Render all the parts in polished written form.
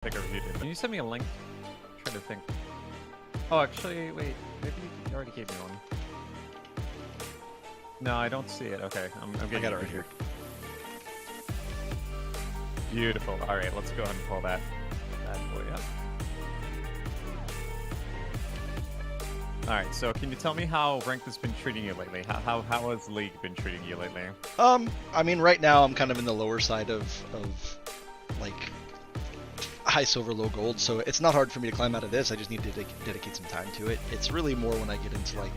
think I reviewed it. Can you send me a link? I'm trying to think. Oh, actually, wait. Maybe you already gave me one. No, I don't see it. Okay, I'm getting I got it right here. Beautiful. All right, let's go ahead and pull that boy up. All right, so can you tell me how Ranked has been treating you lately? How has League been treating you lately? I mean, right now I'm kind of in the lower side of like high silver, low gold, so it's not hard for me to climb out of this. I just need to dedicate some time to it. It's really more when I get into like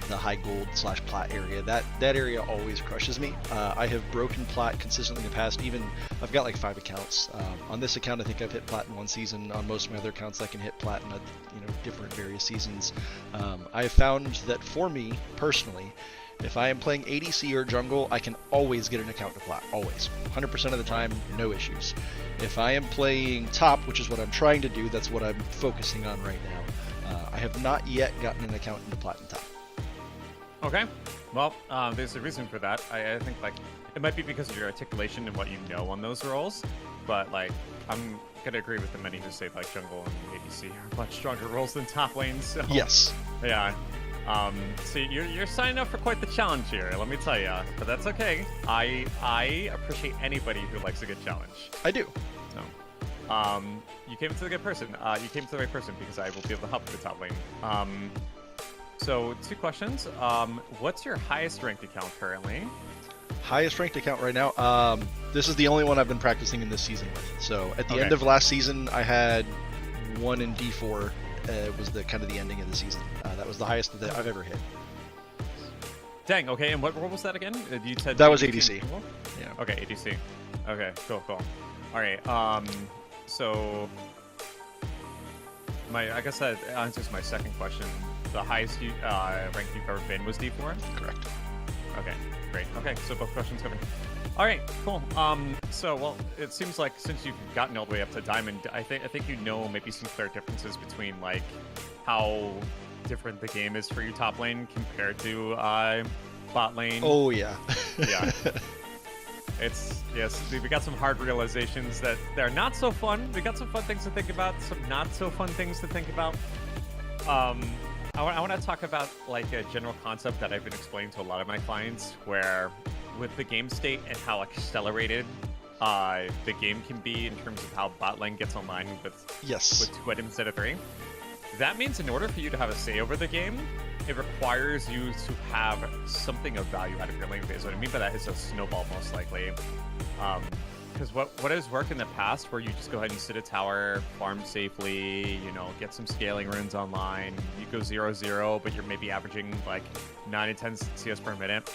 the high gold / plat area. That area always crushes me. I have broken plat consistently in the past. Even I've got like 5 accounts. On this account, I think I've hit plat in 1 season. On most of my other accounts, I can hit plat in different various seasons. I have found that for me personally, if I am playing ADC or jungle, I can always get an account to plat. Always. 100% of the time, no issues. If I am playing top, which is what I'm trying to do, that's what I'm focusing on right now. I have not yet gotten an account into plat and top. Okay. Well, there's a reason for that. I think like it might be because of your articulation and what you know on those roles, but like I'm gonna agree with the many who say like jungle and ADC are much stronger roles than top lanes. So Yes. yeah. So you're signing up for quite the challenge here, let me tell you. But that's okay. I appreciate anybody who likes a good challenge. I do. So, you came to the good person. You came to the right person because I will be able to help with the top lane. So 2 questions. What's your highest ranked account currently? Highest ranked account right now. This is the only one I've been practicing in this season with. So at the end of last season, I had 1 in D4. Was the kind of the ending of the season. That was the highest that I've ever hit. Dang. Okay. And what role was that again? You said that was ADC. Yeah. Okay. ADC. Okay. Cool. All right. So I guess that answers my second question. The highest rank you've ever been was D4? Correct. Okay, great. Okay, so both questions covered. All right, cool. So, well, it seems like since you've gotten all the way up to Diamond, I think you know maybe some clear differences between, like, how different the game is for you top lane compared to bot lane. Oh, yeah. Yeah. Yes, we got some hard realizations that they're not so fun. We got some fun things to think about, some not so fun things to think about. I want to talk about like a general concept that I've been explaining to a lot of my clients, where with the game state and how accelerated the game can be in terms of how bot lane gets online with 2 items instead of 3. That means in order for you to have a say over the game, it requires you to have something of value out of your lane phase. What I mean by that is a snowball, most likely. Because what has worked in the past, where you just go ahead and sit a tower, farm safely, get some scaling runes online, you go 0-0, but you're maybe averaging like 9 to 10 CS per minute.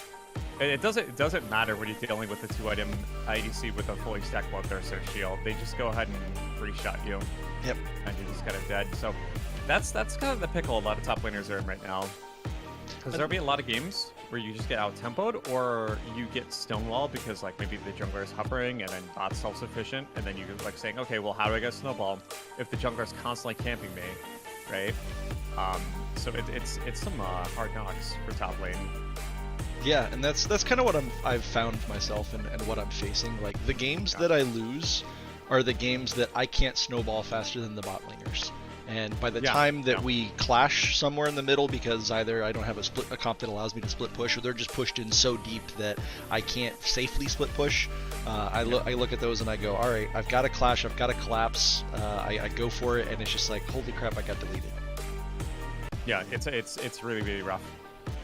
It doesn't matter when you're dealing with the 2-item ADC with a fully stacked Bloodthirster shield. They just go ahead and free shot you. Yep. And you're just kind of dead. So that's kind of the pickle a lot of top laners are in right now. Because there'll be a lot of games where you just get out-tempoed, or you get stonewalled because like maybe the jungler is hovering and then bot's self-sufficient, and then you're like saying, okay, well, how do I get snowball if the jungler is constantly camping me, right? So it's some hard knocks for top lane. Yeah, and that's kind of what I've found myself and what I'm facing. Like the games that I lose are the games that I can't snowball faster than the bot laners. And by the time that we clash somewhere in the middle, because either I don't have a comp that allows me to split push, or they're just pushed in so deep that I can't safely split push, I look at those and I go, all right, I've got to clash, I've got to collapse. I go for it, and it's just like, holy crap, I got deleted. Yeah, it's really, really rough.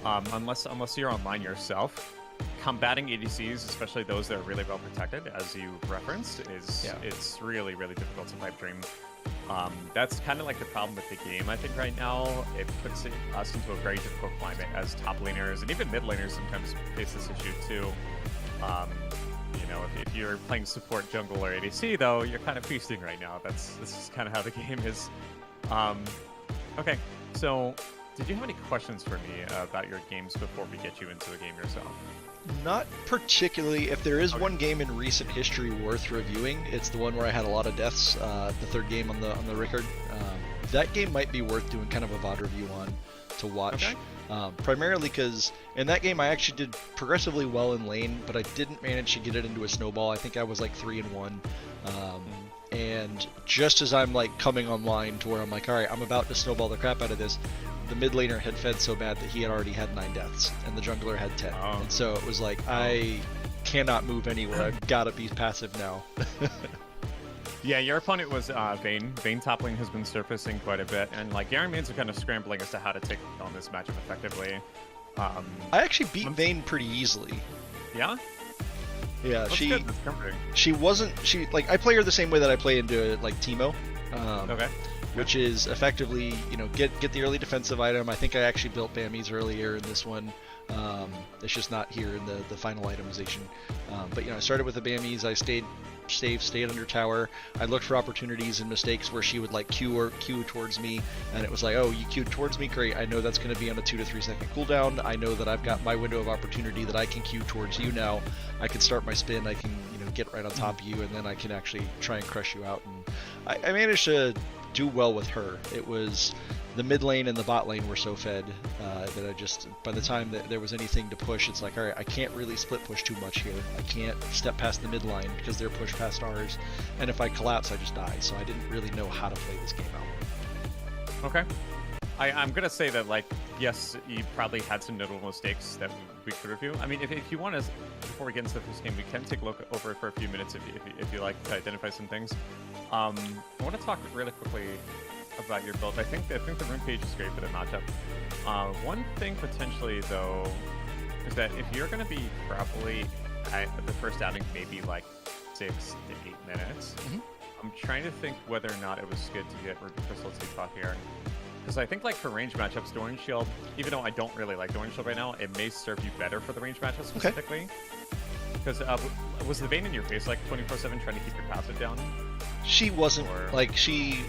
Unless you're online yourself, combating ADCs, especially those that are really well protected, as you referenced, it's really, really difficult to pipe dream. That's kind of like the problem with the game, I think, right now. It puts us into a very difficult climate as top laners, and even mid laners sometimes face this issue too. If you're playing support, jungle, or ADC, though, you're kind of feasting right now. This is kind of how the game is. Okay, so did you have any questions for me about your games before we get you into the game yourself? Not particularly. If there is one game in recent history worth reviewing, it's the one where I had a lot of deaths, the 3rd game on the record. That game might be worth doing kind of a VOD review on to watch. Primarily because in that game I actually did progressively well in lane, but I didn't manage to get it into a snowball. I think I was like 3-1. and just as I'm like coming online to where I'm like, all right, I'm about to snowball the crap out of this, the mid laner had fed so bad that he had already had 9 deaths, and the jungler had 10. Oh. And so it was like, I cannot move anywhere. I've got to be passive now. Yeah, your opponent was Vayne. Vayne top lane has been surfacing quite a bit, and like Garen Mains are kind of scrambling as to how to take on this matchup effectively. I actually beat Vayne pretty easily. Yeah? Yeah, That's good. That's comforting. she wasn't, I play her the same way that I play into like Teemo. Okay. Which is effectively, you know, get the early defensive item. I think I actually built Bammies earlier in this one. It's just not here in the final itemization. But you know, I started with the Bammies. I stayed under tower. I looked for opportunities and mistakes where she would like Q towards me, and it was like, oh, you queued towards me, great. I know that's going to be on a 2 to 3 second cooldown. I know that I've got my window of opportunity that I can queue towards you now. I can start my spin. I can, you know, get right on top of you, and then I can actually try and crush you out. And I managed to do well with her. It was the mid lane and the bot lane were so fed that I just, by the time that there was anything to push, it's like, all right, I can't really split push too much here. I can't step past the mid line because they're pushed past ours, and if I collapse, I just die. So I didn't really know how to play this game out. Okay. I'm gonna say that, like, yes, you probably had some notable mistakes that we could review. I mean, if you want to, before we get into the first game, we can take a look over it for a few minutes if you like to identify some things. I want to talk really quickly about your build. I think the rune page is great for the matchup. One thing potentially though is that if you're going to be probably at the first outing maybe like 6 to 8 minutes, I'm trying to think whether or not it was good to get Ruby Crystal 2 here. Because I think like for range matchups, Doran Shield, even though I don't really like Doran Shield right now, it may serve you better for the range matchup specifically. Because was the Vayne in your face like 24/7 trying to keep your passive down? She wasn't, like, she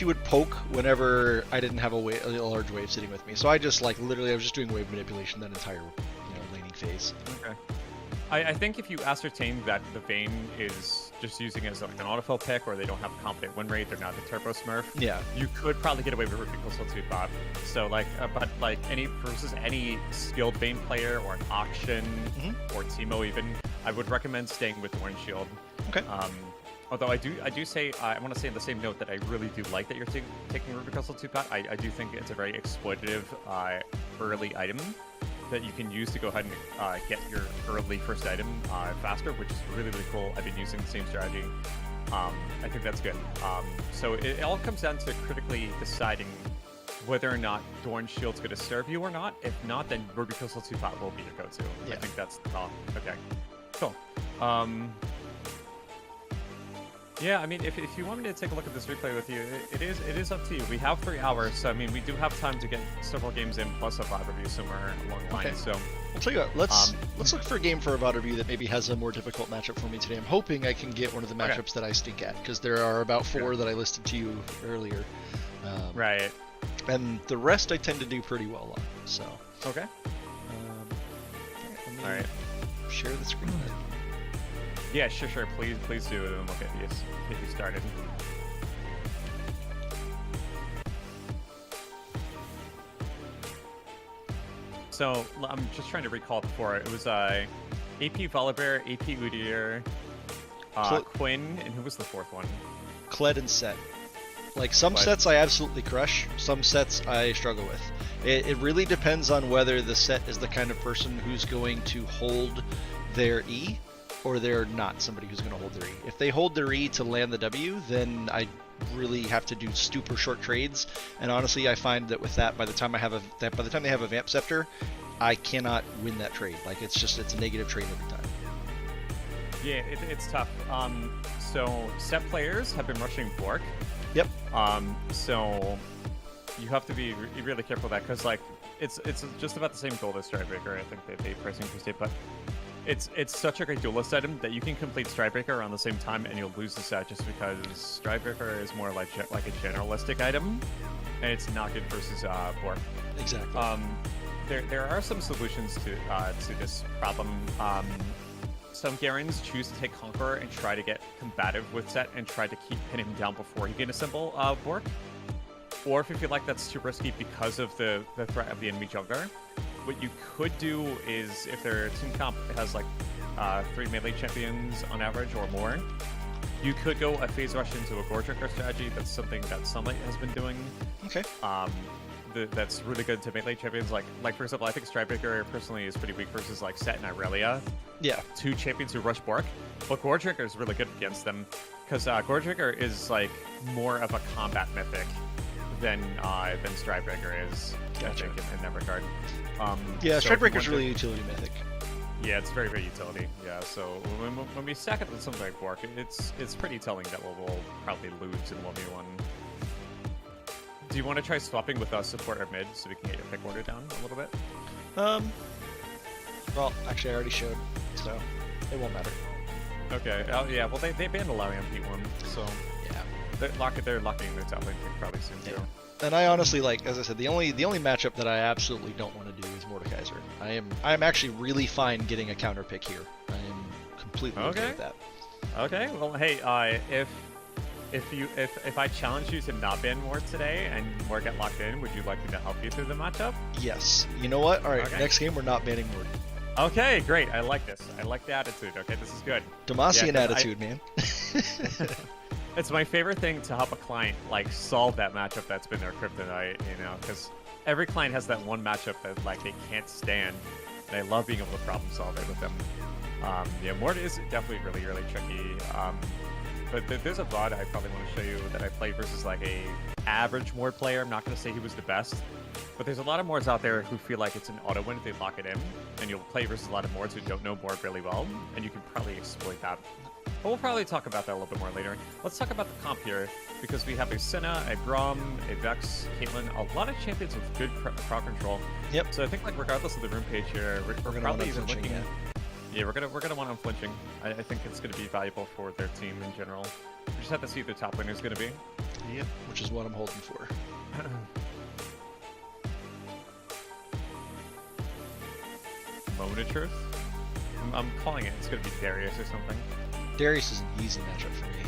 would poke whenever I didn't have a large wave sitting with me. So I just, like, literally, I was just doing wave manipulation that entire, you know, laning phase. Okay. I think if you ascertain that the Vayne is just using it as like an autofill pick, or they don't have a competent win rate, they're not the turbo smurf, yeah, you could probably get away with Ruby Crystal 2 bot. So like, but like versus any skilled Vayne player or an auction or Teemo even, I would recommend staying with Orange Shield. Okay. Although I do say, I want to say in the same note that I really do like that you're taking Ruby Crystal 2 bot. I do think it's a very exploitative early item that you can use to go ahead and get your early first item faster, which is really, really cool. I've been using the same strategy. I think that's good. So it all comes down to critically deciding whether or not Doran Shield's going to serve you or not. If not, then Ruby Crystal 2 bot will be your go-to. Yeah. I think that's the call. Okay, cool. Yeah, I mean, if you want me to take a look at this replay with you, it is up to you. We have 3 hours, so I mean, we do have time to get several games in, plus a VOD review somewhere along the line. So, I'll tell you what, let's look for a game for a VOD review that maybe has a more difficult matchup for me today. I'm hoping I can get one of the matchups that I stink at, because there are about 4 that I listed to you earlier. Right. And the rest I tend to do pretty well on. So. Okay. All right. Share the screen. Yeah, sure. Please do it, and we'll get you started. So I'm just trying to recall before. It was AP Volibear, AP Udyr, Quinn, and who was the 4th one? Kled and Set. Like, some sets I absolutely crush, some sets I struggle with. It really depends on whether the set is the kind of person who's going to hold their E, or they're not somebody who's going to hold their E. If they hold their E to land the W, then I really have to do super short trades. And honestly, I find that with that, by the time they have a Vamp Scepter, I cannot win that trade. Like, it's a negative trade every time. Yeah, it's tough. So set players have been rushing Bork. Yep. So you have to be really careful of that, because like it's just about the same goal as Stridebreaker. I think they pricing increased it, but it's such a great duelist item that you can complete Stridebreaker around the same time and you'll lose the set just because Stridebreaker is more like a generalistic item, and it's not good versus Bork. Exactly. There are some solutions to this problem. Some Garens choose to take Conqueror and try to get combative with Set and try to pin him down before he can assemble Bork. Or if you feel like that's too risky because of the threat of the enemy jungler, what you could do is, if their team comp has like 3 melee champions on average or more, You could go a phase rush into a Gore Trigger strategy. That's something that Sunlight has been doing. Okay. That's really good to melee champions. Like for example, I think Strybreaker personally is pretty weak versus like Set and Irelia. Yeah. 2 champions who rush Bork. But Gore Trigger is really good against them because Gore Trigger is like more of a combat mythic than Strybreaker is. Gotcha. I think in that regard. Yeah, so Strybreaker's really utility mythic. Yeah, it's very, very utility. Yeah, so when we stack it with something like Bork, it's pretty telling that we'll probably lose in 1v1. Do you want to try swapping with support or mid so we can get your pick order down a little bit? Well, actually I already showed, so it won't matter. Okay. Oh yeah. Well, they banned Alawi on P1, so Yeah. they're locking their top lane pick probably soon too. And I honestly, like, as I said, the only matchup that I absolutely don't want to do is Mordekaiser. I am actually really fine getting a counter pick here. I am completely okay with that. Okay. Well, hey, if I challenge you to not ban Mord today and Mord get locked in, would you like me to help you through the matchup? Yes. You know what? All right. Okay. Next game we're not banning Mord. Okay, great. I like this. I like the attitude. Okay, this is good. Demacian Yeah, attitude, man. It's my favorite thing to help a client like solve that matchup that's been their kryptonite, you know, because every client has that one matchup that like they can't stand, and I love being able to problem solve it with them. Yeah, Mord is definitely really, really tricky. But there's a VOD I probably want to show you that I played versus like a average Mord player. I'm not going to say he was the best, but there's a lot of Mords out there who feel like it's an auto win if they lock it in, and you'll play versus a lot of Mords who don't know Mord really well, and you can probably exploit that. But we'll probably talk about that a little bit more later. Let's talk about the comp here, because we have a Senna, a Braum, a Vex, Caitlyn, a lot of champions with good crowd control. Yep. So I think like regardless of the room page here, we're probably even looking at... Yeah, we're gonna want unflinching. I think it's gonna be valuable for their team in general. We just have to see who the top lane is gonna be. Yep. Which is what I'm holding for. Moment of truth. I'm calling it. It's gonna be Darius or something. Darius is an easy matchup for me.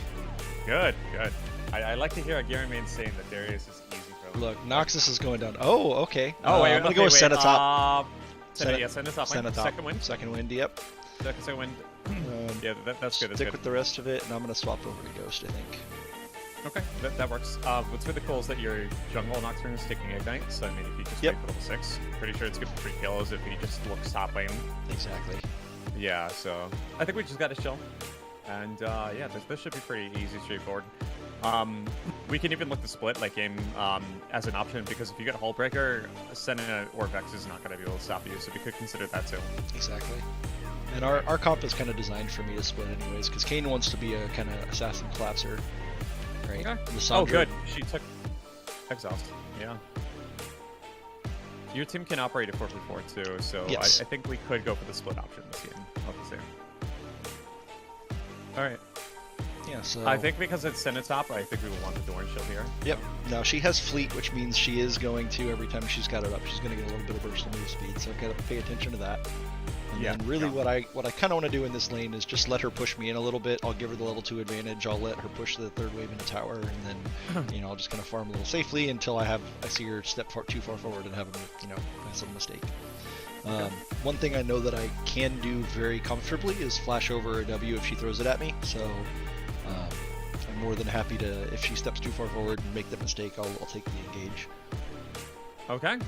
Good, good. I like to hear a Gary man saying that Darius is easy for him. Look, Noxus is going down. Oh, okay. Wait, I'm gonna go with Senna top. Senna top. Senna top. Second win. Second wind, yep. Second win. Yeah, that's good. Stick with the rest of it, and I'm gonna swap over to Ghost, I think. Okay, that works. What's really cool is that your jungle Nocturne is taking Ignite, so I mean, if you just Yep. wait for level 6, pretty sure it's good for 3 kills if he just looks top lane. Exactly. Yeah, so I think we just gotta chill. And yeah, this should be pretty easy, straightforward. We can even look to split like game as an option, because if you get Hullbreaker, Senna or Vex is not gonna be able to stop you, so we could consider that too. Exactly. And our comp is kind of designed for me to split anyways, because Kayn wants to be a kind of assassin collapser. Right. Okay. Lissandra... Oh, good. She took Exhaust. Yeah. Your team can operate at 4v4 too, so yes. I think we could go for the split option this game. I'll have to say. All right. Yeah, so... I think because it's Senna top, I think we will want the Dorn Shield here. Yep. Now she has Fleet, which means she is going to, every time she's got it up, she's going to get a little bit of burst of move speed, so I've got to pay attention to that. And then really what I kind of want to do in this lane is just let her push me in a little bit. I'll give her the level 2 advantage. I'll let her push the third wave into tower, and then, you know, I'll just kind of farm a little safely until I see her step too far forward and have a, you know, nice little mistake. One thing I know that I can do very comfortably is flash over a W if she throws it at me, so I'm more than happy to, if she steps too far forward and make that mistake, I'll take the engage. Okay.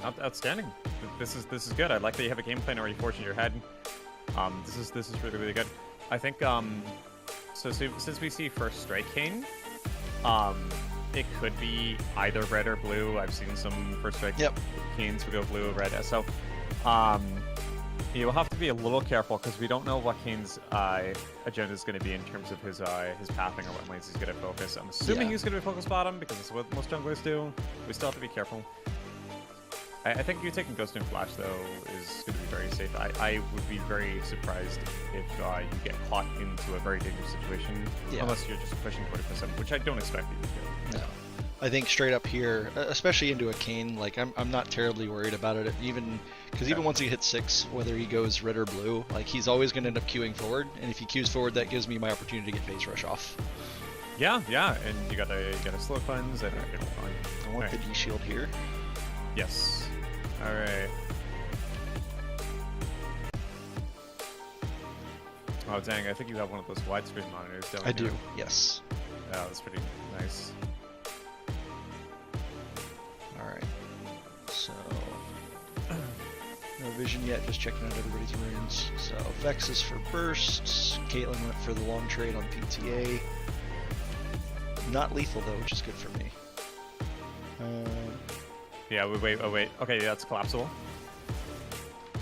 Outstanding. This is good. I like that you have a game plan already forged in your head. This is really, really good. I think so since we see first strike Kayn, it could be either red or blue. I've seen some first strike Kayns who go blue or red. So you'll have to be a little careful, because we don't know what Kayn's agenda is going to be in terms of his pathing or what lanes he's going to focus. I'm assuming he's going to focus bottom, because it's what most junglers do. We still have to be careful. I think you taking Ghost and Flash, though, is going to be very safe. I would be very surprised if you get caught into a very dangerous situation, unless you're just pushing 40%, which I don't expect you to do. No. I think straight up here, especially into a Kayn, like I'm not terribly worried about it, because even once he hits 6, whether he goes red or blue, like he's always going to end up queuing forward, and if he queues forward, that gives me my opportunity to get phase rush off. Yeah, and you got a slow cleanse, and I want the D shield here. Yes. All right. Oh dang, I think you have one of those widescreen monitors, don't you? I do, yes. Yeah, that's pretty nice. Alright. So... no vision yet, just checking out everybody's runes. So Vex is for bursts, Caitlyn went for the long trade on PTA. Not lethal though, which is good for me. Yeah, wait, oh wait. Okay, that's collapsible.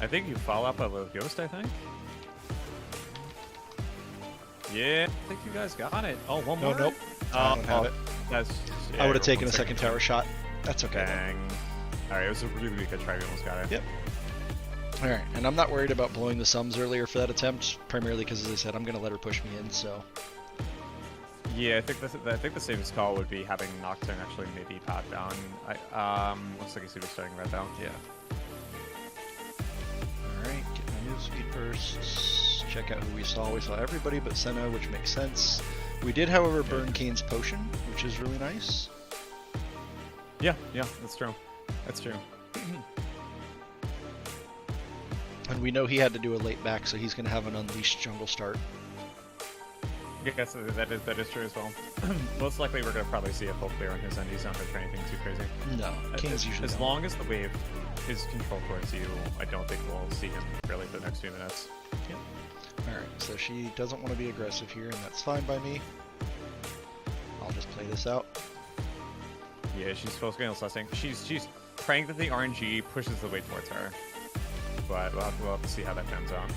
I think you follow up a little ghost, I think. Yeah, I think you guys got it. Oh, one more? Nope. I don't have it. That's, I would have taken a second tower shot. That's okay. Dang. Alright, it was a really good try. We almost got it. Yep. Alright, and I'm not worried about blowing the sums earlier for that attempt, primarily because, as I said, I'm going to let her push me in, so... Yeah, I think the safest call would be having Nocturne actually maybe pop down. Looks like he's gonna be starting right down. Yeah. Alright, get my move speed bursts. Check out who we saw. We saw everybody but Senna, which makes sense. We did, however, burn Kane's potion, which is really nice. Yeah, that's true. That's true. And we know he had to do a late back, so he's going to have an unleashed jungle start. Yes, that is true as well. Most likely, we're gonna probably see a full clear on his end. He's not gonna try anything too crazy. No, Kane's usually as long as the wave is controlled towards you, I don't think we'll see him really for the next few minutes. Yep. All right, so she doesn't want to be aggressive here, and that's fine by me. I'll just play this out. Yeah, she's focusing on sussing. She's praying that the RNG pushes the way towards her, but we'll have to see how that pans out.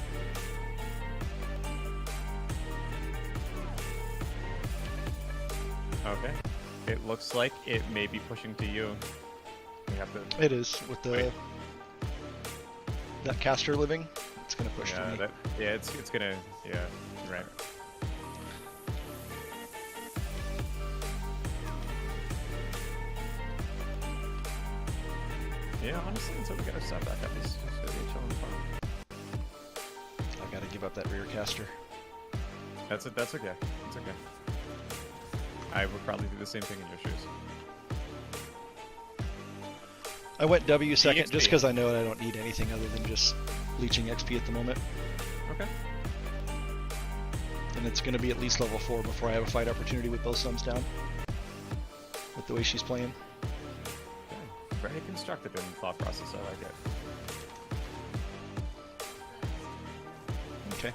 Okay. It looks like it may be pushing to you. We have to... It is, with the... that caster living, it's gonna push to me. It's gonna... Yeah, you're right. Yeah, honestly, until we get our set back up, it's just gonna be a chilling farm. I gotta give up that rear caster. That's okay. It's okay. I would probably do the same thing in your shoes. I went W second XP. just because I know I don't need anything other than just leeching XP at the moment. Okay. And it's going to be at least level 4 before I have a fight opportunity with both sums down. With the way she's playing. Okay. Very constructive in thought process, I like it. Okay.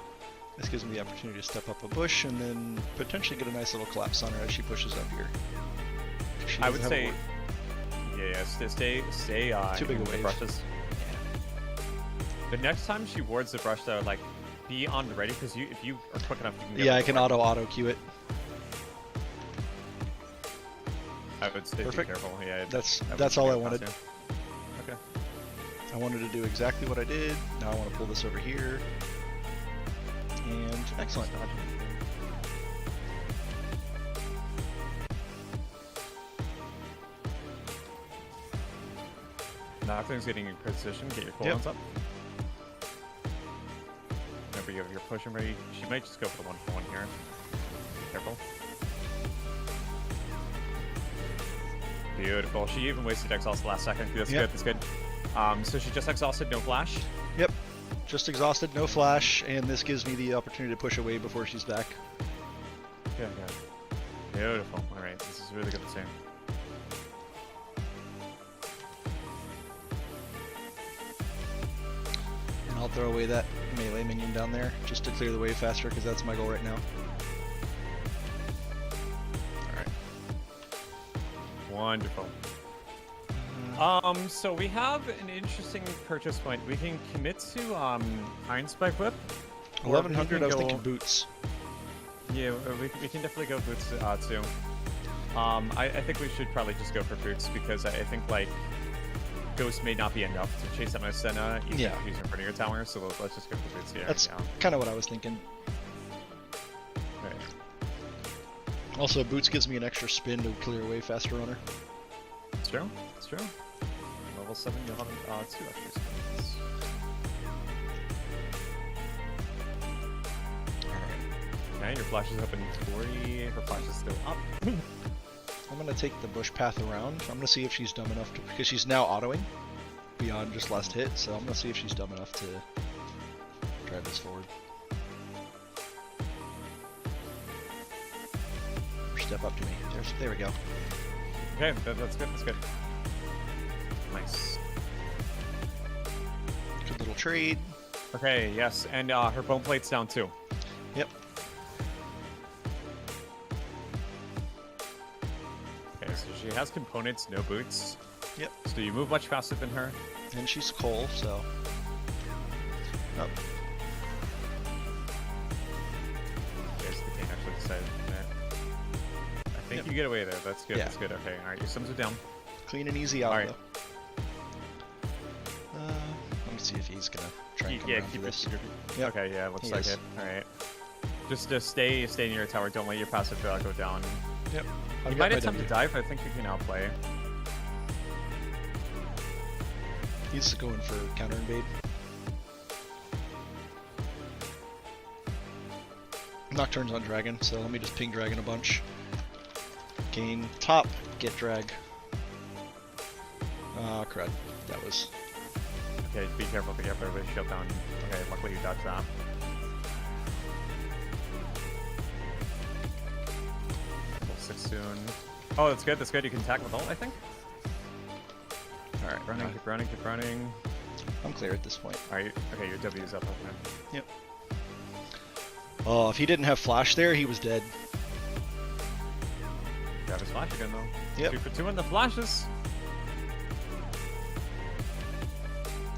This gives me the opportunity to step up a bush and then potentially get a nice little collapse on her as she pushes up here. I would say, stay too big a the wave. brushes. Yeah. The next time she wards the brush, though, like, be on the ready, because if you are quick enough, you can get I can auto queue it. I would say Perfect. be careful. Yeah, that's all I wanted. Okay. I wanted to do exactly what I did. Now I want to pull this over here. And excellent. Nocturne's getting in position. Get your cooldowns up. Remember, you have your push and ready. She might just go for the 1-for-1 here. Be careful. Beautiful. She even wasted exhaust last second. That's good. That's good. So she just exhausted, no flash. Yep. Just exhausted, no flash, and this gives me the opportunity to push away before she's back. Good. Beautiful. All right. This is really good to see. And I'll throw away that melee minion down there just to clear the wave faster because that's my goal right now. Alright. Wonderful. So we have an interesting purchase point. We can commit to Iron Spike Whip. 1100, I was go... thinking boots. Yeah, we can definitely go boots too. I think we should probably just go for boots because I think like Ghost may not be enough to chase out my Senna using in front of your tower, so let's just go for boots here. That's kind of what I was thinking. Right. Also, boots gives me an extra spin to clear away faster on her. It's true. It's true. Level 7, you'll have 2 extra spins. Okay, your flash is up in 40. Her flash is still up. I'm going to take the bush path around. I'm going to see if she's dumb enough to... Because she's now autoing beyond just last hit, so I'm going to see if she's dumb enough to drive this forward. step up to me. There we go. Okay, that's good. That's good. Nice. Good little trade. Okay, yes, and her bone plate's down too. Yep. Okay, so she has components, no boots. Yep. So you move much faster than her. And she's coal, so. Oh. Okay, so the king actually decided that. I think you get away there. That's good. Yeah. That's good. Okay, all right, your sims are down. Clean and easy out, All right. though. Let me see if he's gonna try and come Yeah, around keep for it. this. Keep it. Yep. Okay, yeah, looks He like is. it. All right. Just stay near your tower. Don't let your passive go down. Yep. You might attempt to dive. I think you can outplay. He's going for counter invade. Nocturne's on dragon, so let me just ping dragon a bunch. Gain top, get drag. Ah, crud. That was. Okay, be careful. Be careful. Everybody shut down. Okay, luckily you dodged that. Level 6 soon. Oh, that's good. That's good. You can attack with ult, I think. All right, running. Keep running. Keep running. I'm clear at this point. All right. Okay, your W is up. Okay. Yep. Oh, if he didn't have flash there, he was dead. Grab his flash again though. Yep. 2 for 2 in the flashes.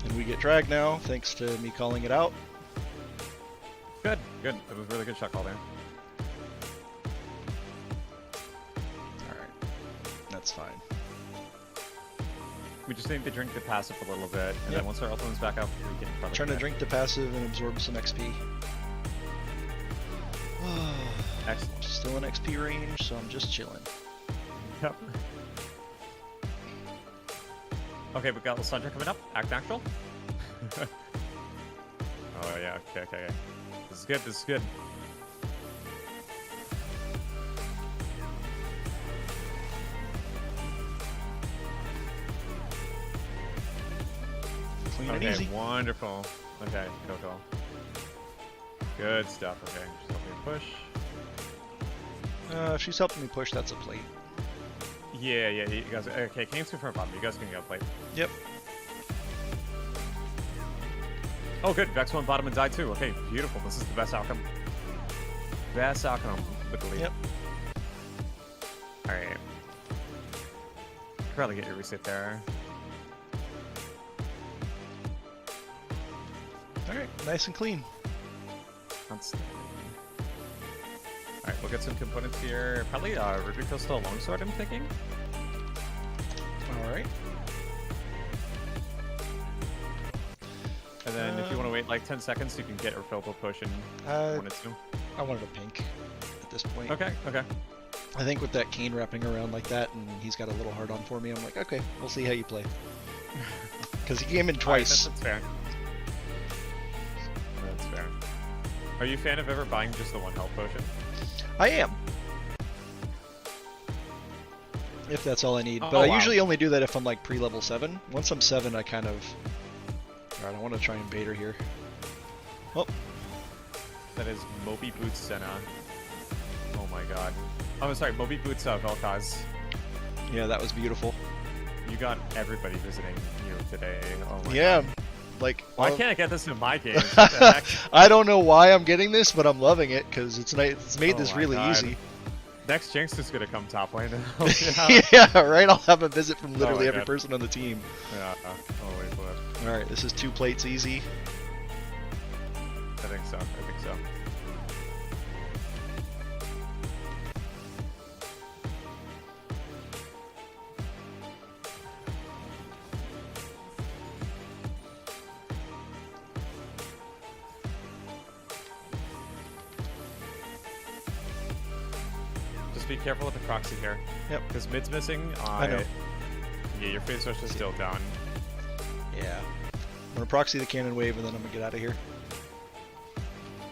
And we get drag now, thanks to me calling it out. Good. Good. That was a really good shot call there. Alright. That's fine. We just need to drink the passive a little bit, and Yep. then once our ultimate's back up, we can probably. Trying to drink the passive and absorb some XP. Excellent. Still in XP range, so I'm just chilling. Yep. Okay, we got Lysandra coming up. Act natural. Oh yeah. Okay. This is good. This is good. Clean Okay, and easy. wonderful. Okay, go. Good stuff. Okay, just help me push. If she's helping me push, that's a plate. Yeah, you guys. Okay, Kane's from bottom. You guys can go play. Yep. Oh, good. Vex won bottom and died too. Okay, beautiful. This is the best outcome. Best outcome, literally. Yep. All right. Probably get your reset there. Alright, nice and clean. Outstanding. Alright, we'll get some components here. Probably Ruby Crystal Longsword, I'm thinking. Alright. And then if you want to wait like 10 seconds, you can get refill potion when it's new. I wanted a pink at this point. Okay. I think with that cane wrapping around like that, and he's got a little hard on for me, I'm like, okay, we'll see how you play. Because he came in twice. That's fair. That's fair. Are you a fan of ever buying just the one health potion? I am. If that's all I need. Oh, But I wow. usually only do that if I'm like pre-level 7. Once I'm 7, I kind of... Alright, I want to try and bait her here. Oh, That is Moby Boots Senna. Oh my god. Oh, sorry, Moby Boots Vel'Koz. yeah, that was beautiful. You got everybody visiting you today. Oh my Yeah, god. like... Why all- can't I get this in my games? What the heck? I don't know why I'm getting this, but I'm loving it, because it's made Oh this my really God. easy. Next Jinx is gonna come top lane. Yeah, right? I'll have a visit from literally my every God. person on the team. Yeah, holy flip. Alright, this is 2 plates easy. I think so. Just be careful with the proxy here. Yep. Because mid's missing. I know. Yeah, your phase rush is still down. Yeah. I'm gonna proxy the cannon wave and then I'm gonna get out of here.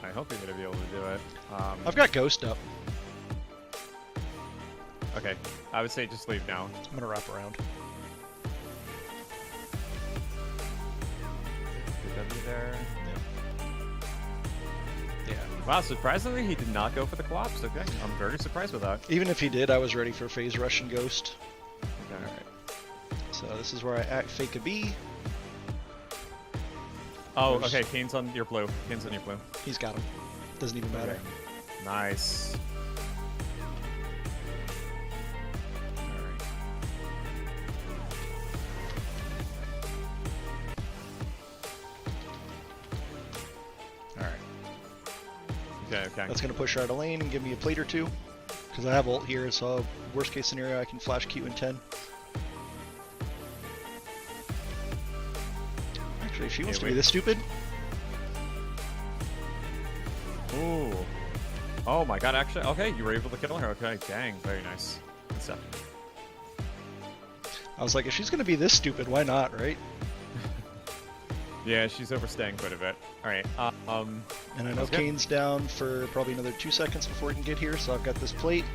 I hope you're gonna be able to do it. I've got ghost up. Okay, I would say just leave now. I'm gonna wrap around. Your W there. Yeah. Wow, surprisingly, he did not go for the co-ops. Okay, I'm very surprised with that. Even if he did, I was ready for phase rush and ghost. Okay. Alright. So this is where I act fake a bee. Oh, okay, Kane's on your blue. Kane's on your blue. He's got him. Doesn't even matter. Okay. Nice. Alright. Alright. Okay, okay. That's going to push her out of lane and give me a plate or two. Because I have ult here, so worst case scenario, I can flash Q in 10. Actually, if she wants to be this stupid. Ooh. Oh my god, actually. Okay, you were able to kill her. Okay, dang. Very nice. Good stuff. I was like, if she's going to be this stupid, why not, right? Yeah, she's overstaying quite a bit. Alright, And I know Kane's down for probably another 2 seconds before he can get here, so I've got this plate.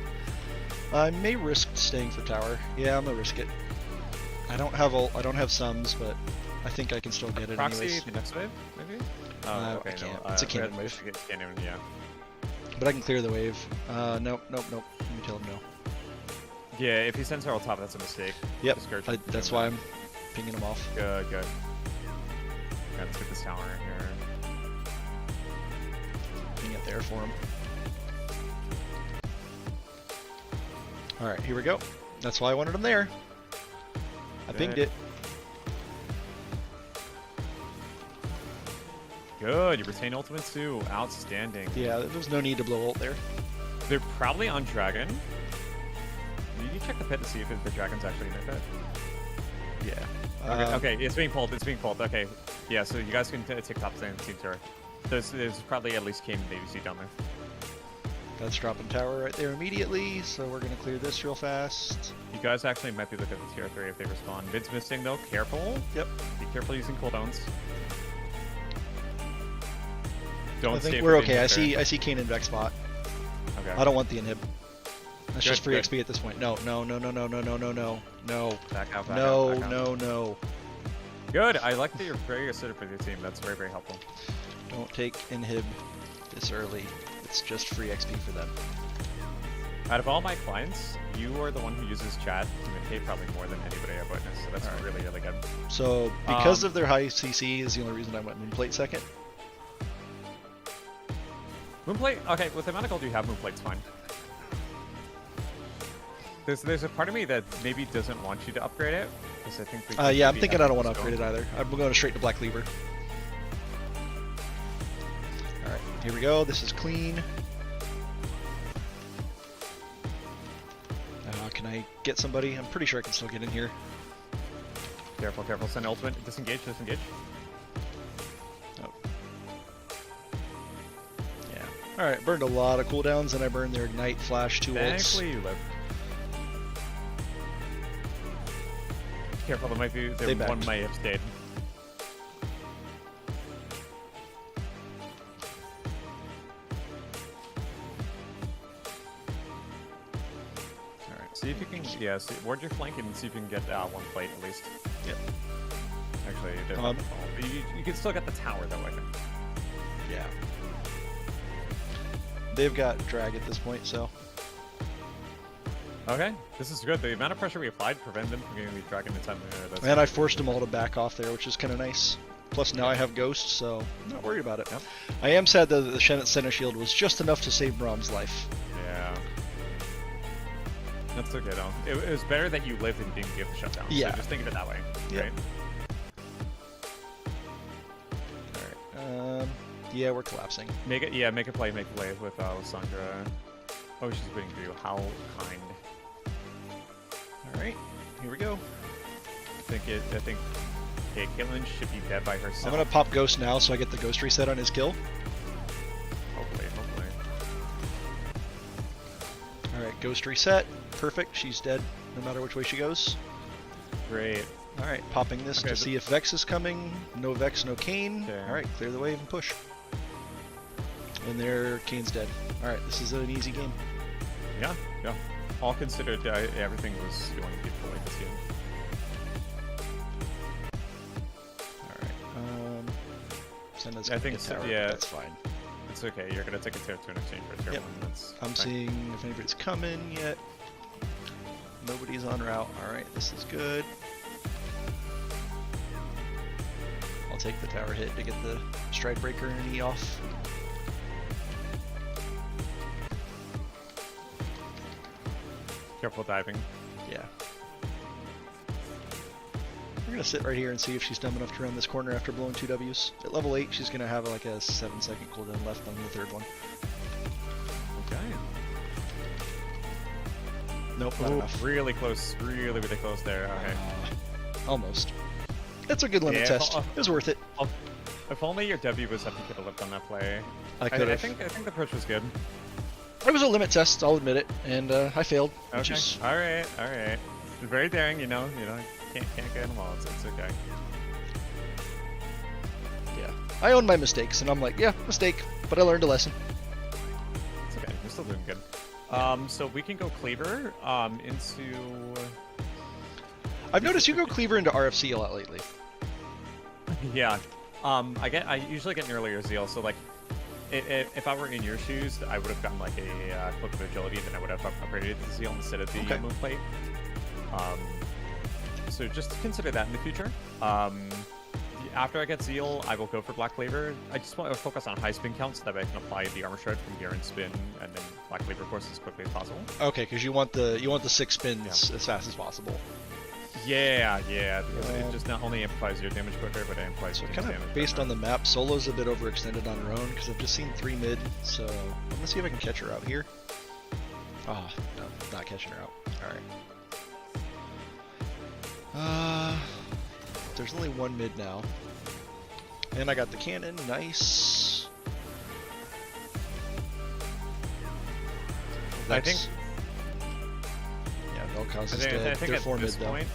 I may risk staying for tower. Yeah, I'm gonna risk it. I don't have ult, I don't have sums, but I think I can still get it Proxy, anyways. the next wave, maybe? I okay, can't. no, It's a cannon wave. Cannon, yeah. But I can clear the wave. Nope. Let me tell him no. Yeah, if he sends her on top, that's a mistake. Yep, Discourage that's why I'm pinging him off. Good, good. Okay, let's get this tower in here. Ping it there for him. Alright, here we go. That's why I wanted him there. I pinged it. Good, you retain ultimate too. Outstanding. Yeah, there's no need to blow ult there. They're probably on dragon. You check the pit to see if the dragon's actually in the pit. Yeah. Okay, it's being pulled. It's being pulled. Okay, yeah. So you guys can take top lane and team turret. There's probably at least Kane and ABC down there. That's dropping tower right there immediately, so we're gonna clear this real fast. You guys actually might be looking at the tier 3 if they respond. Mid's missing though. Careful. Yep. Be careful using cooldowns. Don't I stay think for we're the okay. inhibitor. I see Kane in Vex spot. Okay. I don't want the inhib. That's Good, just free good. XP at this point. No. Back out. Back No. out. Good. I like that you're very assertive for your team. That's very, very helpful. Don't take inhib this early. It's just free XP for them. Out of all my clients, you are the one who uses chat to communicate probably more than anybody I've witnessed. So that's All right. really, really good. So because of their high CC is the only reason I went Moonplate second. Moonplate? Okay, with the amount of gold you have, Moonplate's fine. There's a part of me that maybe doesn't want you to upgrade it, because I think we can Yeah, I'm maybe thinking have I don't want to this upgrade it going. either. I'm going straight to Black Cleaver. Alright, here we go. This is clean. Can I get somebody? I'm pretty sure I can still get in here. Careful, careful. Send ultimate. Disengage, disengage. Oh. Yeah. Alright, burned a lot of cooldowns, and I burned their Ignite, Flash, 2 ults. Thankfully you live. Careful, there might be They one backed. might have stayed. Alright, see if you can ward your flank and see if you can get one plate at least. Yep. Actually, they're not the fall. But you can still get the tower though, I think. Yeah. They've got drag at this point, so. Okay, this is good. The amount of pressure we applied prevented them from getting the dragon in time. And I forced them all to back off there, which is kind of nice. Plus now I have Ghost, so I'm not worried about it. Yep. I am sad that the center shield was just enough to save Brahm's life. Yeah. That's okay though. It was better that you lived and didn't give the shutdown. Yeah. So just think of it that way. Yep. Right? Alright. Yeah, we're collapsing. Make a play with Lysandra. Oh, she's waiting for you. How kind. Alright, here we go. I think okay, Caitlyn should be dead by herself. I'm gonna pop Ghost now so I get the Ghost reset on his kill. Hopefully. Alright, Ghost reset. Perfect, she's dead no matter which way she goes. Great. Alright, popping this Okay, to see if Vex is coming. No Vex, no Kane. Okay. Alright, clear the wave and push. And there, Kane's dead. Alright, this is an easy game. Yeah. All considered, everything was going beautifully this game. Alright, Senna's I think gonna get tower, but yeah. that's fine. it's okay. You're gonna take a tier 2 in exchange for a tier Yep. 1. That's I'm fine. seeing if anybody's coming yet. Nobody's en route. Alright, this is good. I'll take the tower hit to get the stride breaker and E off. Careful diving. Yeah. We're gonna sit right here and see if she's dumb enough to run this corner after blowing 2 Ws. At level 8, she's gonna have like a 7-second cooldown left on the third one. Okay. Nope, not Ooh, enough. really close. Really close there. Okay. Almost. It's a good limit Yeah, test. It was worth it. If only your W was up, you could have lived on that play. I could I have. think the approach was good. It was a limit test, I'll admit it, and I failed. Which Okay. is, All right. Very daring, you know. Can't get them all. It's okay. yeah. I own my mistakes, and I'm like, yeah, mistake, but I learned a lesson. It's okay. We're still doing good. So we can go cleaver into. I've noticed you go cleaver into RFC a lot lately. Yeah. I usually get an earlier zeal, so like, if I were in your shoes, I would have gotten like a cloak of agility, then I would have upgraded the zeal instead of the Okay. move plate. So just consider that in the future. After I get zeal, I will go for black cleaver. I just want to focus on high spin count so that I can apply the armor shred from here and spin, and then black cleaver course as quickly as possible. Okay, because you want the 6 spins as fast as possible. Yeah, because it just not only amplifies your damage quicker, but it amplifies So your kind damage of based better. on the map, Solo's a bit overextended on her own, because I've just seen 3 mid, so I'm gonna see if I can catch her out here. Oh, no, not catching her out. Alright. There's only 1 mid now. And I got the cannon, nice. I think. Yeah, Vel'Koz I is think, dead. I think They're at 4 mid this though. point,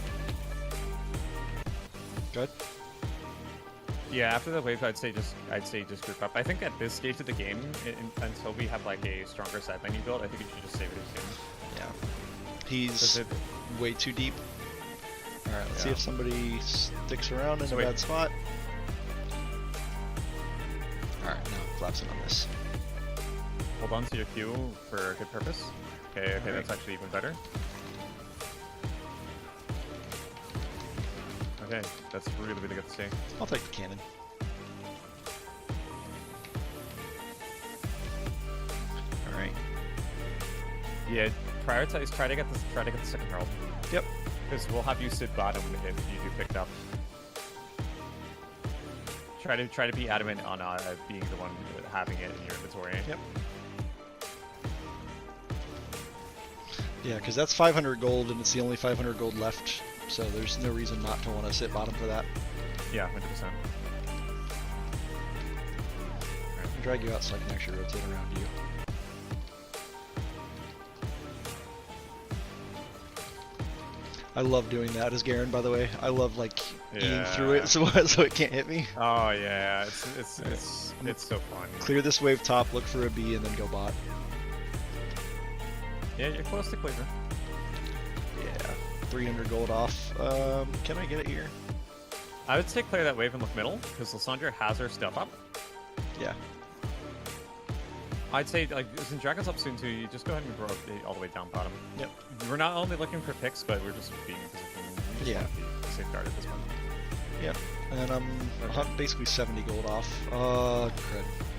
Good. yeah, after the wave, I'd say just group up. I think at this stage of the game, until we have like a stronger sideline you build, I think you should just save it as soon. Yeah. He's Does it- way too deep. Alright, let's see Yeah. if somebody sticks around in So a wait. bad spot. Alright, now I'm collapsing on this. Hold on to your Q for a good purpose. Okay, Alright. that's actually even better. Okay, that's really good to see. I'll take the cannon. Alright. Yeah, prioritize. Try to get the second herald. Yep. Because we'll have you sit bottom if you do pick it up. Try to be adamant on being the one having it in your inventory. Yep. Yeah, because that's 500 gold, and it's the only 500 gold left, so there's no reason not to want to sit bottom for that. Yeah, 100%. Alright, I'll drag you out so I can actually rotate around you. I love doing that as Garen, by the way. I love like eating through it so it can't hit me. Oh yeah, it's so fun. Clear this wave top, look for a B, and then go bot. Yeah, you're close to cleaver. Yeah, 300 gold off. Can I get it here? I would say clear that wave and look middle, because Lysandra has her stuff up. Yeah. I'd say, like, since Dragon's up soon too, you just go ahead and grow up all the way down bottom. Yep. We're not only looking for picks, but we're just being in position. We just want to be safeguarded at this point. Yep. And I'm basically 70 gold off. Crud.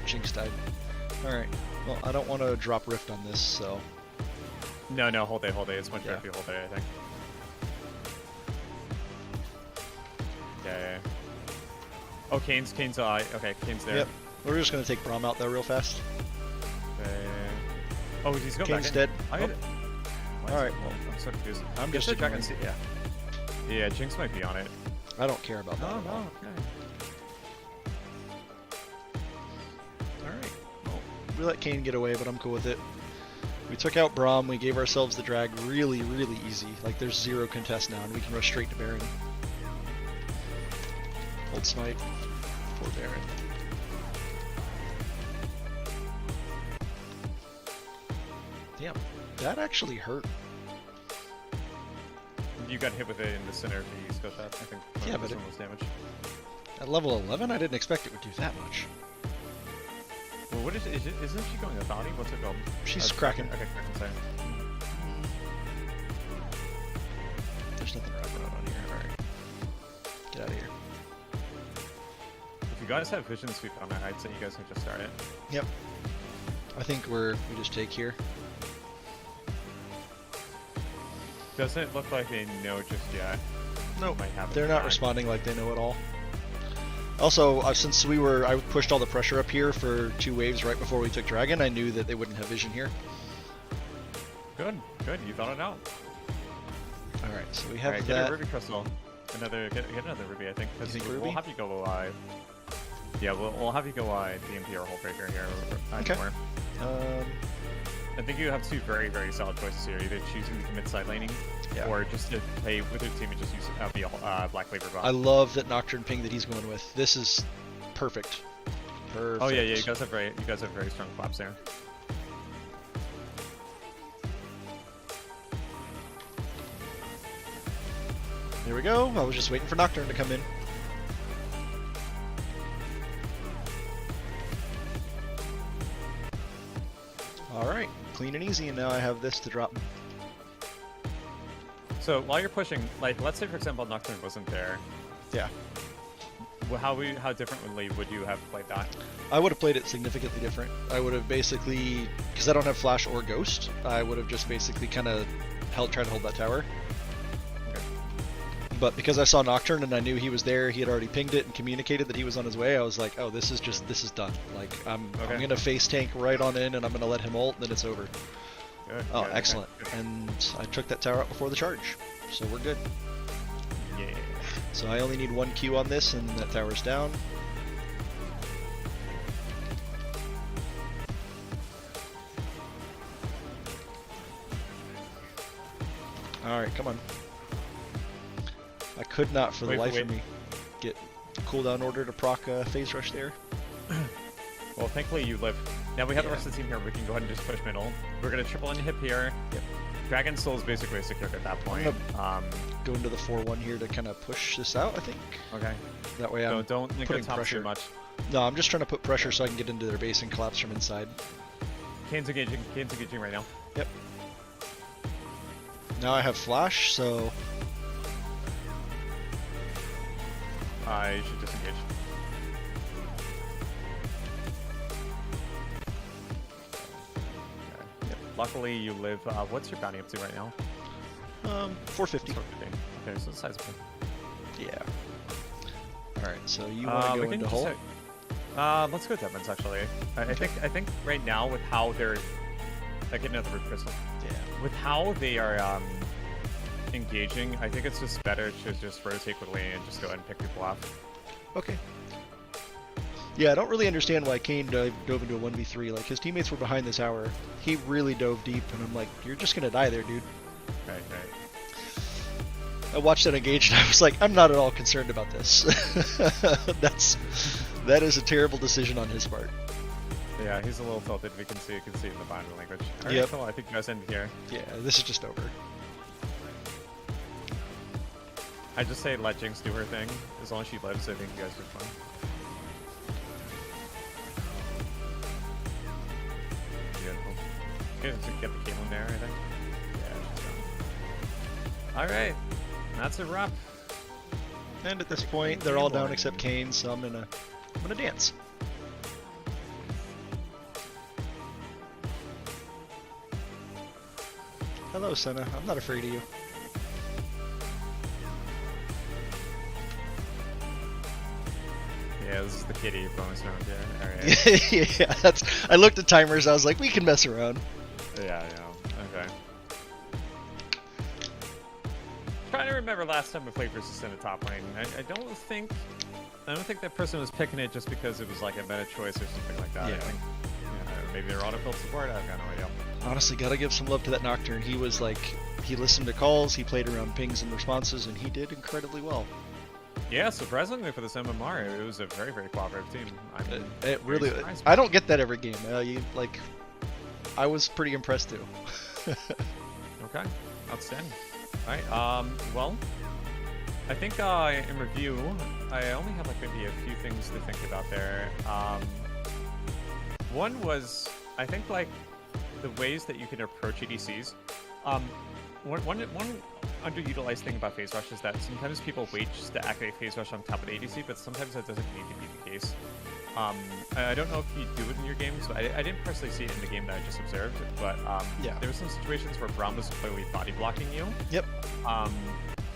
Jinx died. Alright. Well, I don't want to drop Rift on this, so... No, hold it. It's much better if you hold it, I think. Yeah. Oh, Kane's okay, Kane's there. Yep. We're just going to take Braum out though real fast. Oh, he's going Kane's back dead. in. Alright, well, I'm so confused. I'm Guess just the Dragon ignoring. Yeah, Jinx might be on it. I don't care about that Oh, at all. no, okay. Alright. Well, we let Kane get away, but I'm cool with it. We took out Braum, we gave ourselves the drag really easy. Like, there's 0 contest now, and we can rush straight to Baron. Hold smite. Poor Baron. Damn, that actually hurt. You got hit with it in the center of the skill shot, I think. Yeah, but it it- was damage. At level 11, I didn't expect it would do that much. Well, what isn't she going with Bounty? What's it called? She's Kraken. Okay, Kraken, sorry. There's nothing wrong on here. Alright. Get out of here. If you guys have Vision Sweep on it, I'd say you guys can just start it. Yep. I think we just take here. Doesn't look like they know just yet. Nope. Might have it They're not back. responding like they know it all. Also, since I pushed all the pressure up here for 2 waves right before we took Dragon, I knew that they wouldn't have vision here. Good, good. You thought it out. Alright, so we have Alright, that. get a Ruby Crystal. Get another Ruby, I think. You think We'll Ruby? have you go yeah, we'll have you go DMP or Hullbreaker here. Okay. More. I think you have 2 very, very solid choices here. Either choosing the mid-side laning, Yeah. or just to play with your team and just use the Black Cleaver bot. I love that Nocturne ping that he's going with. This is perfect. Perfect. Oh yeah, you guys have very strong flaps there. Here we go. I was just waiting for Nocturne to come in. Alright, clean and easy, and now I have this to drop. So while you're pushing, like, let's say for example Nocturne wasn't there. Yeah. How differently would you have played that? I would have played it significantly different. I would have basically, because I don't have Flash or Ghost, I would have just basically kind of tried to hold that tower. Okay. But because I saw Nocturne and I knew he was there, he had already pinged it and communicated that he was on his way, I was like, oh, this is done. Like, I'm going to face tank right on in and I'm going to let him ult, then it's over. Good, Oh, good, excellent. okay. And I took that tower out before the charge, so we're good. Yeah. So I only need 1 Q on this and that tower's down. Alright, come on. I could not for the life of me get cooldown order to proc phase rush there. Well, thankfully you live. Now we have the Yeah. rest of the team here. We can go ahead and just push middle. We're gonna triple in hip here. Yep. Dragon Soul is basically secured at that point. Go into the 4-1 here to kind of push this out, I think. Okay. That way I'm Don't link putting up top pressure. too much. No, I'm just trying to put pressure so I can get into their base and collapse from inside. Kane's engaging right now. Yep. Now I have Flash, so I should disengage. Okay. Yep. Luckily you live. What's your bounty up to right now? 450. Okay, so it's sizable. Yeah. Alright, so you want to go into Hull? Let's go Demons actually. I think right now with how they're get another Root Crystal. Yeah. With how they are engaging, I think it's just better to just rotate quickly and just go ahead and pick people off. Okay. Yeah, I don't really understand why Kane dove into a 1v3. Like, his teammates were behind the tower. He really dove deep, and I'm like, you're just gonna die there, dude. Right. I watched that engage, and I was like, I'm not at all concerned about this. That is a terrible decision on his part. Yeah, he's a little tilted. We can see it in the body language. All right, Yep. cool. I think you guys end here. Yeah, this is just over. I just say let Jinx do her thing. As long as she lives, I think you guys do fine. Beautiful. Okay, so get the Caitlyn there, I think. Yeah, she's done. Alright. That's a wrap. And at this point, they're all down except Kane, so I'm gonna dance. Hello, Senna. I'm not afraid of you. Yeah, this is the kitty bonus round here. Alright. Yeah, I looked at timers. I was like, we can mess around. Yeah, okay. Trying to remember last time we played versus in the top lane. I don't think that person was picking it just because it was like a meta choice or something like that. Yeah. I think maybe they're autofill support. I've got no idea. Honestly, gotta give some love to that Nocturne. He was like, he listened to calls, he played around pings and responses, and he did incredibly well. Yeah, surprisingly for this MMR, it was a very, very cooperative team. It really, I don't get that every game. I was pretty impressed too. Okay, outstanding. All right. Well, I think in review, I only have like maybe a few things to think about there. One was, I think, like the ways that you can approach ADCs. Um, one underutilized thing about Phase Rush is that sometimes people wait just to activate Phase Rush on top of the ADC, but sometimes that doesn't need to be the case. I don't know if you do it in your games, but I didn't personally see it in the game that I just observed, but Yeah. there were some situations where Braum was clearly body blocking you. Yep.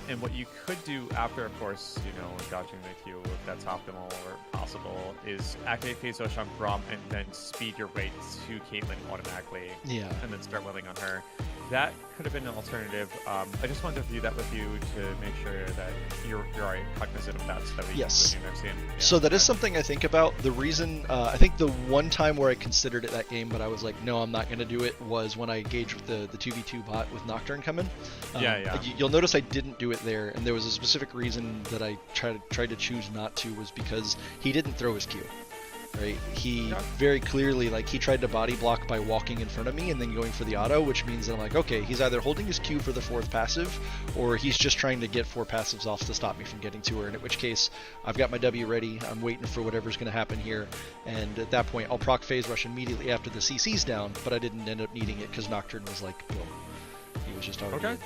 And what you could do after, of course, you know, dodging the Q if that's optimal or possible, is activate Phase Rush on Braum and then speed your way to Caitlyn automatically. Yeah. And then start willing on her. That could have been an alternative. I just wanted to review that with you to make sure that you're already cognizant of that stuff. Yes. In your next game. Yeah, So that is something I think about. The reason, I think the one time where I considered it that game, but I was like, no, I'm not going to do it, was when I engaged with the 2v2 bot with Nocturne coming. Yeah. You'll notice I didn't do it there, and there was a specific reason that I tried to choose not to, was because he didn't throw his Q. Right? He very clearly, like, he tried to body block by walking in front of me and then going for the auto, which means that I'm like, okay, he's either holding his Q for the 4th passive, or he's just trying to get 4 passives off to stop me from getting to her, and in which case, I've got my W ready, I'm waiting for whatever's going to happen here, and at that point, I'll proc Phase Rush immediately after the CC's down, but I didn't end up needing it because Nocturne was like, boom. He was just already in.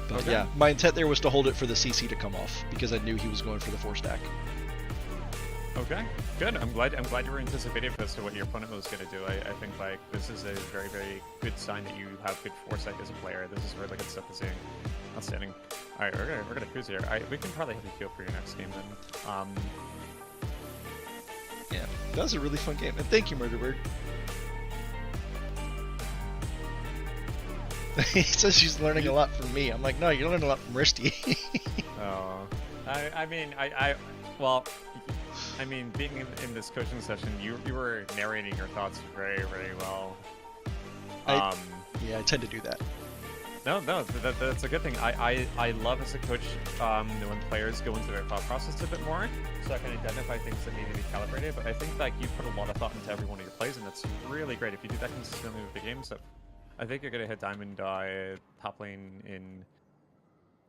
But yeah, my intent there was to hold it for the CC to come off, because I knew he was going for the 4 stack. Okay, good. I'm glad you were anticipative as to what your opponent was going to do. I think like this is a very, very good sign that you have good foresight as a player. This is really good stuff to see. Outstanding. All right, we're gonna cruise here. We can probably have you queue for your next game then. Yeah, that was a really fun game, and thank you, Murderbird. He says she's learning a lot from me. I'm like, no, you're learning a lot from Risty. Oh, I mean, being in this coaching session, you were narrating your thoughts very, very well. Yeah, I tend to do that. No, that's a good thing. I love as a coach when players go into their thought process a bit more, so I can identify things that need to be calibrated. But I think like you put a lot of thought into every one of your plays, and that's really great. If you do that consistently with the game stuff, I think you're gonna hit diamond top lane in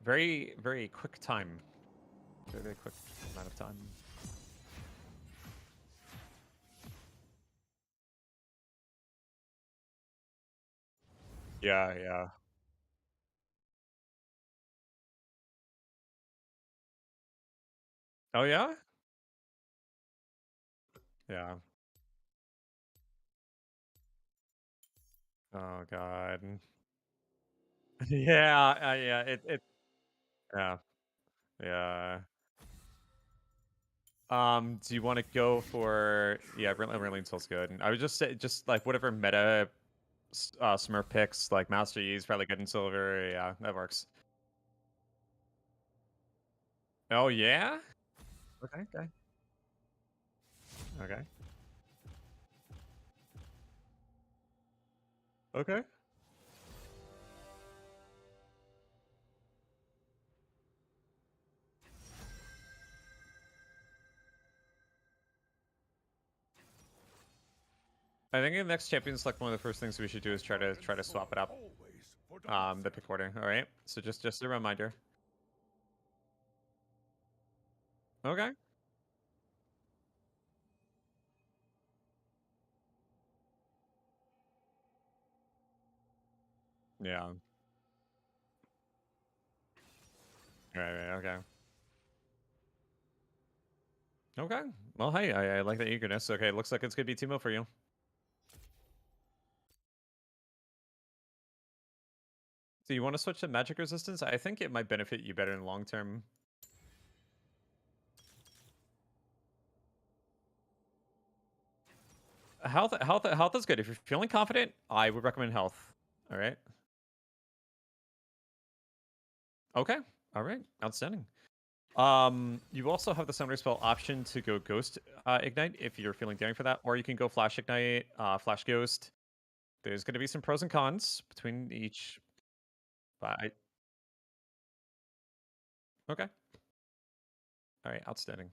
very, very quick time. Very, very quick amount of time. Yeah. Oh yeah? Yeah. Oh god. Yeah. Yeah. Yeah. Do you want to go for Merlin Soul's good. I would just say just like whatever meta Smurf picks, like Master Yi is probably good in silver. Yeah, that works. Oh yeah? Okay. Okay. Okay. I think in the next champion select, one of the first things we should do is try to swap it up. The pick order. All right. So just a reminder. Okay. Yeah. Right. Okay. Okay. Well, hey, I like that eagerness. Okay, looks like it's gonna be Timo for you. So you want to switch to magic resistance? I think it might benefit you better in the long term. Health is good. If you're feeling confident, I would recommend health. All right. Okay. All right. Outstanding. You also have the summoner spell option to go Ghost Ignite if you're feeling daring for that, or you can go Flash Ignite, Flash Ghost. There's going to be some pros and cons between each. But okay. All right. Outstanding.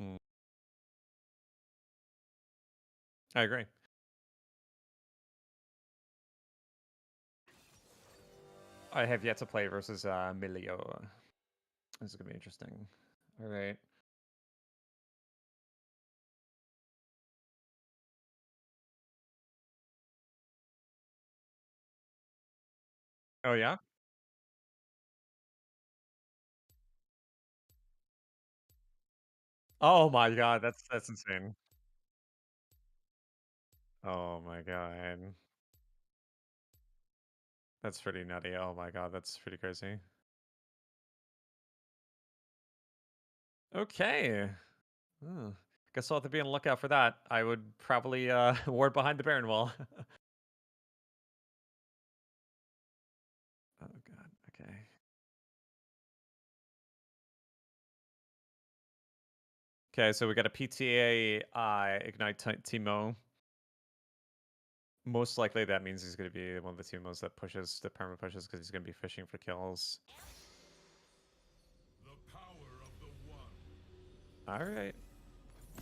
Hmm. I agree. I have yet to play versus Milio. This is gonna be interesting. All right. Oh yeah. Oh my god, that's insane. Oh my god. That's pretty nutty. Oh my god, that's pretty crazy. Okay. Hmm. Guess I'll have to be on the lookout for that. I would probably ward behind the Baron wall. Oh god. Okay. Okay, so we got a PTA Ignite Teemo. Most likely that means he's going to be one of the Teemos that pushes, the perma pushes, because he's going to be fishing for kills. The power of the one. Alright.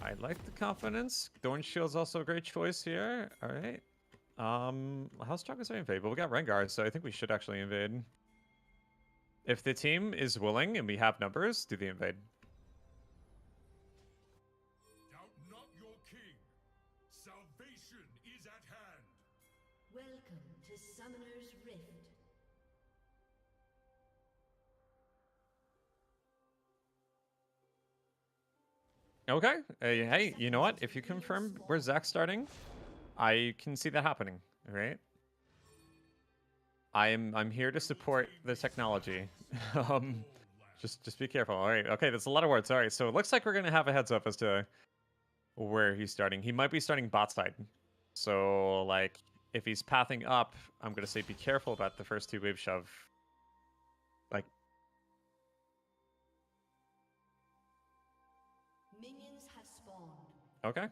I like the confidence. Thorn Shield's also a great choice here. Alright. How strong is our invade? Well, we got Rengar, so I think we should actually invade. If the team is willing and we have numbers, do the invade. Doubt not your king. Salvation is at hand. Welcome to Summoner's Rift. Okay. Hey, you know what? If you confirm where Zach's starting, I can see that happening. Alright. I'm here to support the technology. um, just be careful. All right. Okay, that's a lot of words. All right. So it looks like we're gonna have a heads up as to where he's starting. He might be starting bot side. So like, if he's pathing up, I'm gonna say be careful about the first two wave shove. Like, Minions have spawned. okay.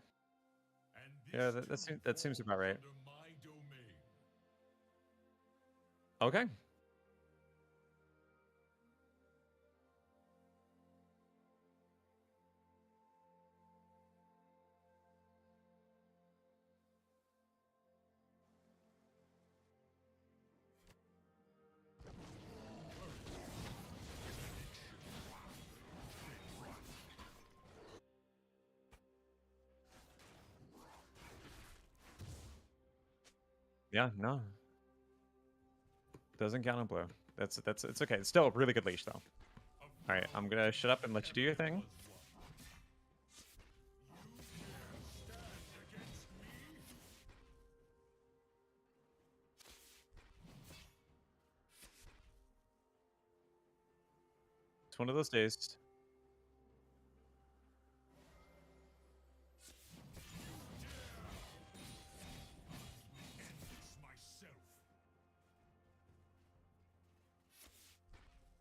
And Yeah, this that seems about right. under my domain. Okay. Yeah. No. Doesn't count on blue. It's okay. It's still a really good leash though. All right. I'm gonna shut up and let you do your thing. It's one of those days. Myself.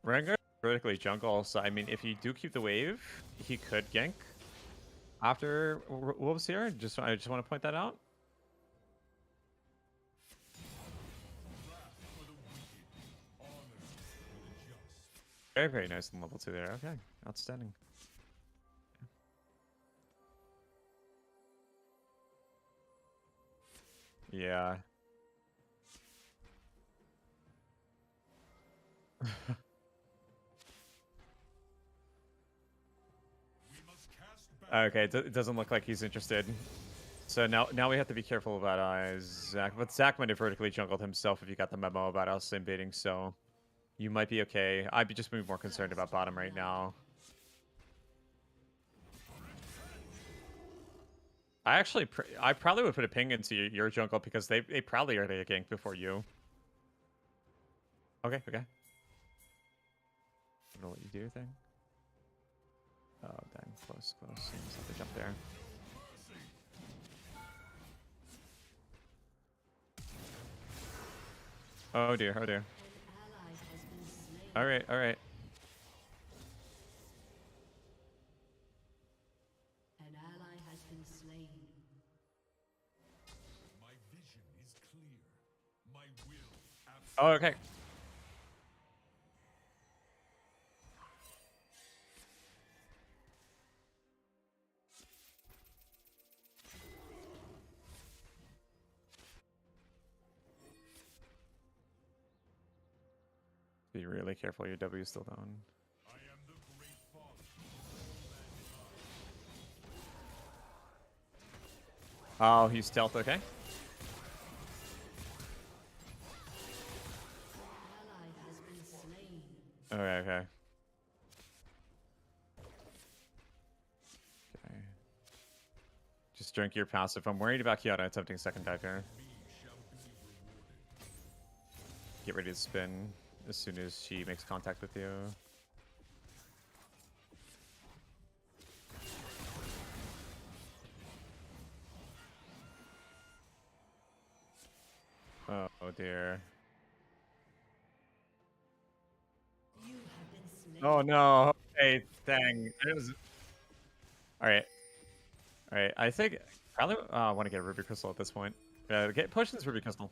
Rengar vertically jungle, so I mean, if you do keep the wave, he could gank after Wolves here. I just want to point that out. Very, very nice in level 2 there. Okay, outstanding. Yeah. Okay, it doesn't look like he's interested. So now we have to be careful about Zach. But Zach might have vertically jungled himself if you got the memo about us invading, so you might be okay. I'd be just more concerned about bottom right now. I probably would put a ping into your jungle because they probably are gonna gank before you. Okay. I'm gonna let you do your thing. Oh, dang. Close. Seems like a jump there. Oh dear. An ally has been slain. Alright. An ally has been slain. My vision is clear. My will absolute. Oh, okay. Be really careful. Your W is still down. I am the great father. Oh, he's stealth. Okay. Ally has been slain. Okay. Okay. Okay. Just drink your passive. I'm worried about Kiara attempting second dive here. Get ready to spin as soon as she makes contact with you. Oh dear. You have been slain. Oh no. Hey, dang. It was... All right. All right. I think probably want to get a Ruby Crystal at this point. Get push this Ruby Crystal.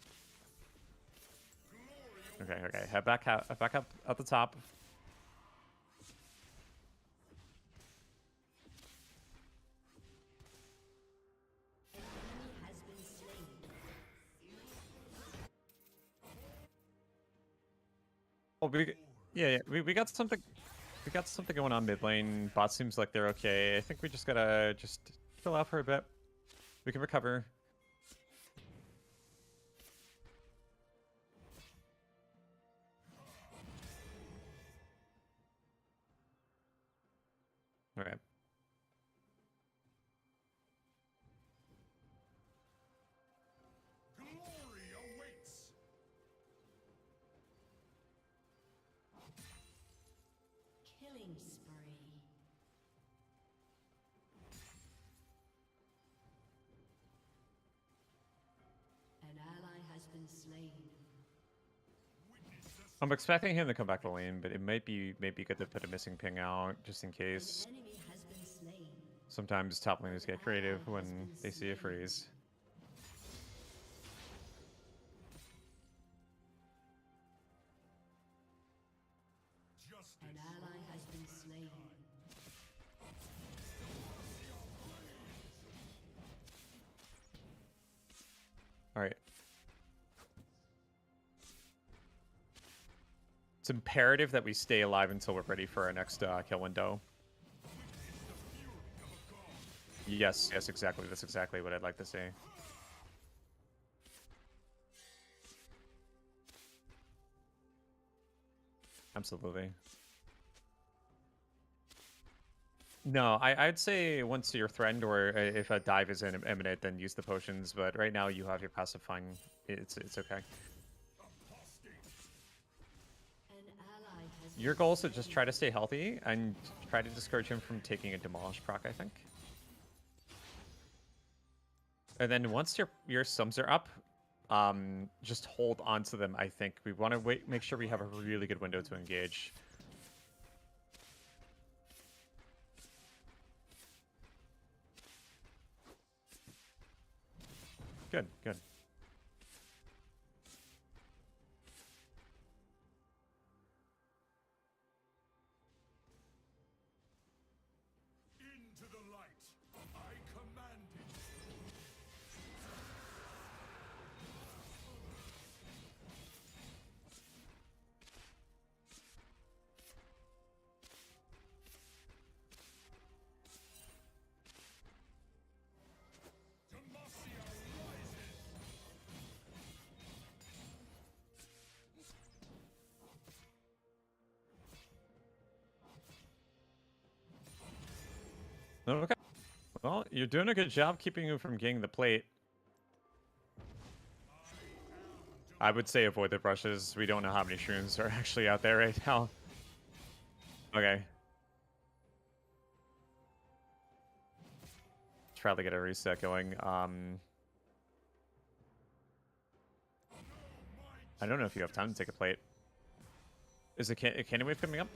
Okay. Okay. Head back up at the top. Enemy has been slain. Oh, we got something. We got something going on mid lane. Bot seems like they're okay. I think we just gotta chill out for a bit. We can recover. All right. Glory awaits. Killing spree. An ally has been slain. I'm expecting him to come back to lane, but it might be good to put a missing ping out just in case. An enemy has been slain. Sometimes top laners get creative when they see a freeze. Justice. An ally has been slain. All right. It's imperative that we stay alive until we're ready for our next kill window. Yes, yes, exactly. That's exactly what I'd like to see. Absolutely. No, I'd say once you're threatened or if a dive is imminent, then use the potions. But right now you have your passive fine. It's okay. An ally has Your goal is to just try to stay healthy and try to discourage him from taking a demolish proc, I think. And then once your sums are up, just hold on to them, I think. We want to make sure we have a really good window to engage. Good, good. Into the light. I command it. Demacian rises. Okay. Well, you're doing a good job keeping him from getting the plate. I would say avoid the brushes. We don't know how many shrooms are actually out there right now. Okay. Try to get a reset going. I don't know if you have time to take a plate. Is a cannon wave coming up?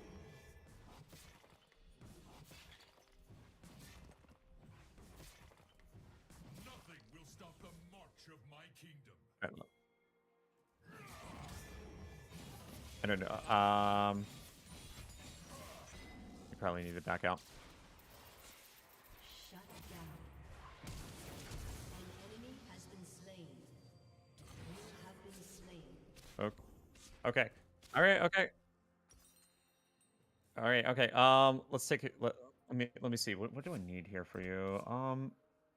Nothing will stop the march of my kingdom. I don't know. You probably need to back out. shut down. An enemy has been slain. You have been slain. Okay. All right. Okay. All right. Okay. Let's take it. Let me see. What do I need here for you?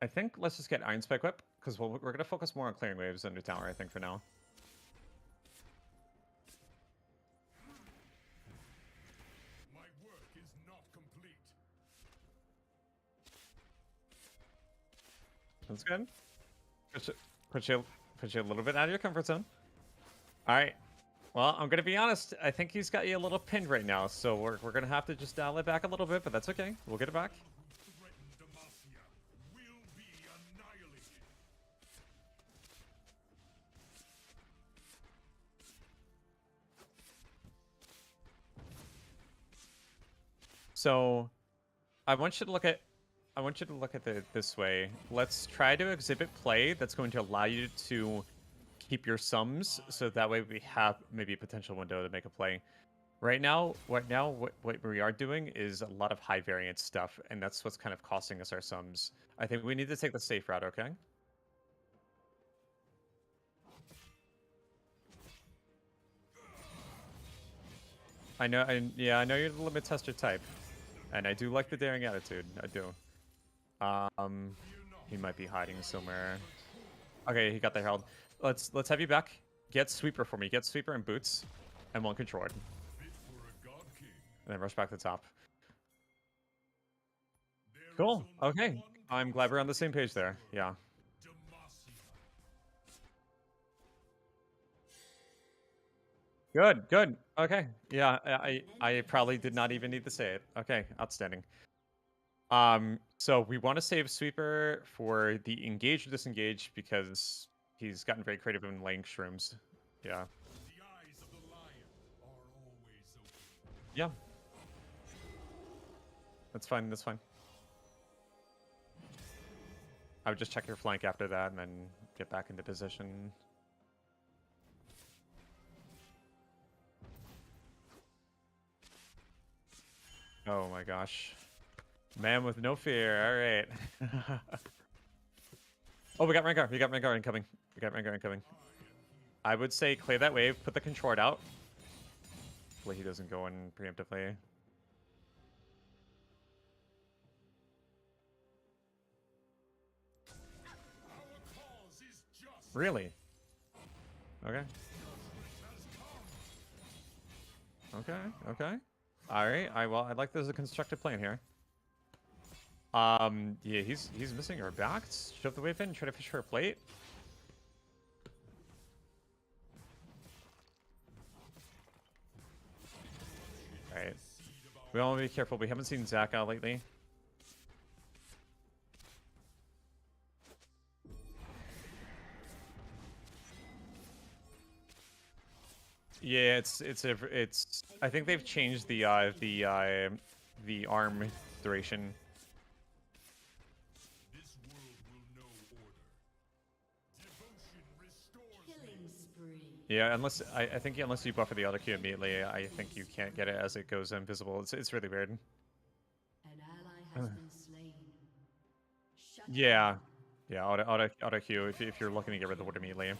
I think let's just get Iron Spike Whip because we're gonna focus more on clearing waves under tower. I think for now. My work is not complete. That's good. Put you a little bit out of your comfort zone. All right. Well, I'm gonna be honest. I think he's got you a little pinned right now, so we're gonna have to just dial it back a little bit, but that's okay. We'll get it back. Who threatened Demacia will be annihilated. So, I want you to look at it this way. Let's try to exhibit play that's going to allow you to keep your sums, so that way we have maybe a potential window to make a play. Right now, what we are doing is a lot of high variance stuff, and that's what's kind of costing us our sums. I think we need to take the safe route, okay? Yeah, I know you're the limit tester type, and I do like the daring attitude. I do. He might be hiding somewhere. Okay, he got the herald. Let's have you back. Get sweeper for me. Get sweeper and boots, and one control. Fit for a god king. And then rush back to the top. There is Cool. only Okay. one I'm glad we're on the same page there. Yeah. Demacia. Good. Good. Okay. Yeah. I probably did not even need to say it. Okay. Outstanding. So we want to save sweeper for the engage or disengage because he's gotten very creative in laying shrooms. Yeah. The eyes of the lion are always open. Yeah. That's fine. That's fine. I would just check your flank after that and then get back into position. Oh my gosh. Man with no fear. All right. Oh, we got Rengar. We got Rengar incoming. We got Rengar incoming. I would say clear that wave, put the contort out. Hopefully he doesn't go in preemptively. Our cause is just. Really? Okay. Okay. Okay. All right. I like there's a constructive plan here. Yeah, he's missing our backs. Shove the wave in, try to fish for a plate. All right. We all want to be careful. We haven't seen Zaka lately. Yeah, it's. I think they've changed the arm duration. This world will know order. Devotion restores Killing spree. Yeah, unless I think unless you buffer the auto Q immediately, I think you can't get it as it goes invisible. It's really weird. An ally has been slain. Shut Yeah, down. yeah, auto Q if you're looking to get rid of the ward immediately.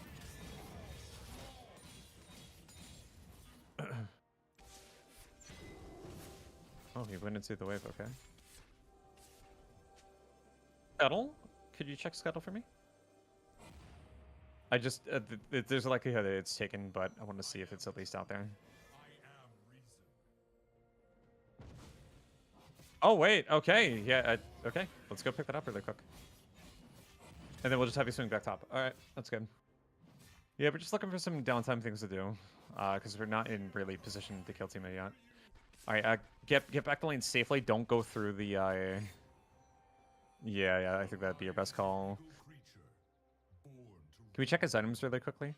Oh, he went into the wave. Okay. Scuttle, could you check Scuttle for me? I just there's a likelihood that it's taken, but I want to see if it's at least out there. I am reason. Oh wait, okay, yeah, okay. Let's go pick that up really quick, and then we'll just have you swing back top. All right, that's good. Yeah, we're just looking for some downtime things to do, because we're not in really position to kill teammate yet. All right, get back the lane safely. Don't go through the. Yeah, I think that'd be your best call. Creature. Born to Can we check his items really quickly?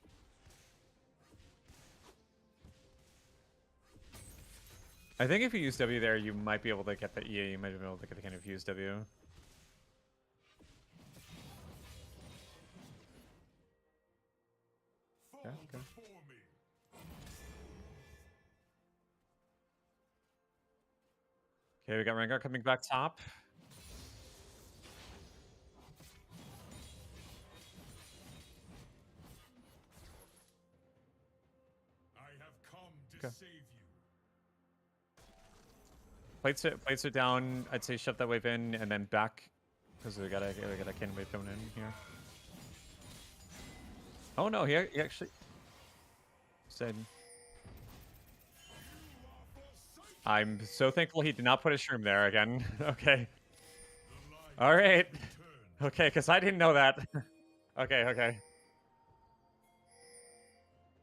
I think if you use W there, you might be able to get the EA. You might be able to get the kind of use W. fall Okay. before me. Okay, we got Rengar coming back top. I have come to Okay. save you. plates it down. I'd say shove that wave in and then back, because we got a cannon wave coming in here. Oh no, he actually said. I'm so thankful he did not put a shroom there again. Okay. All right. Okay, because I didn't know that. Okay, okay.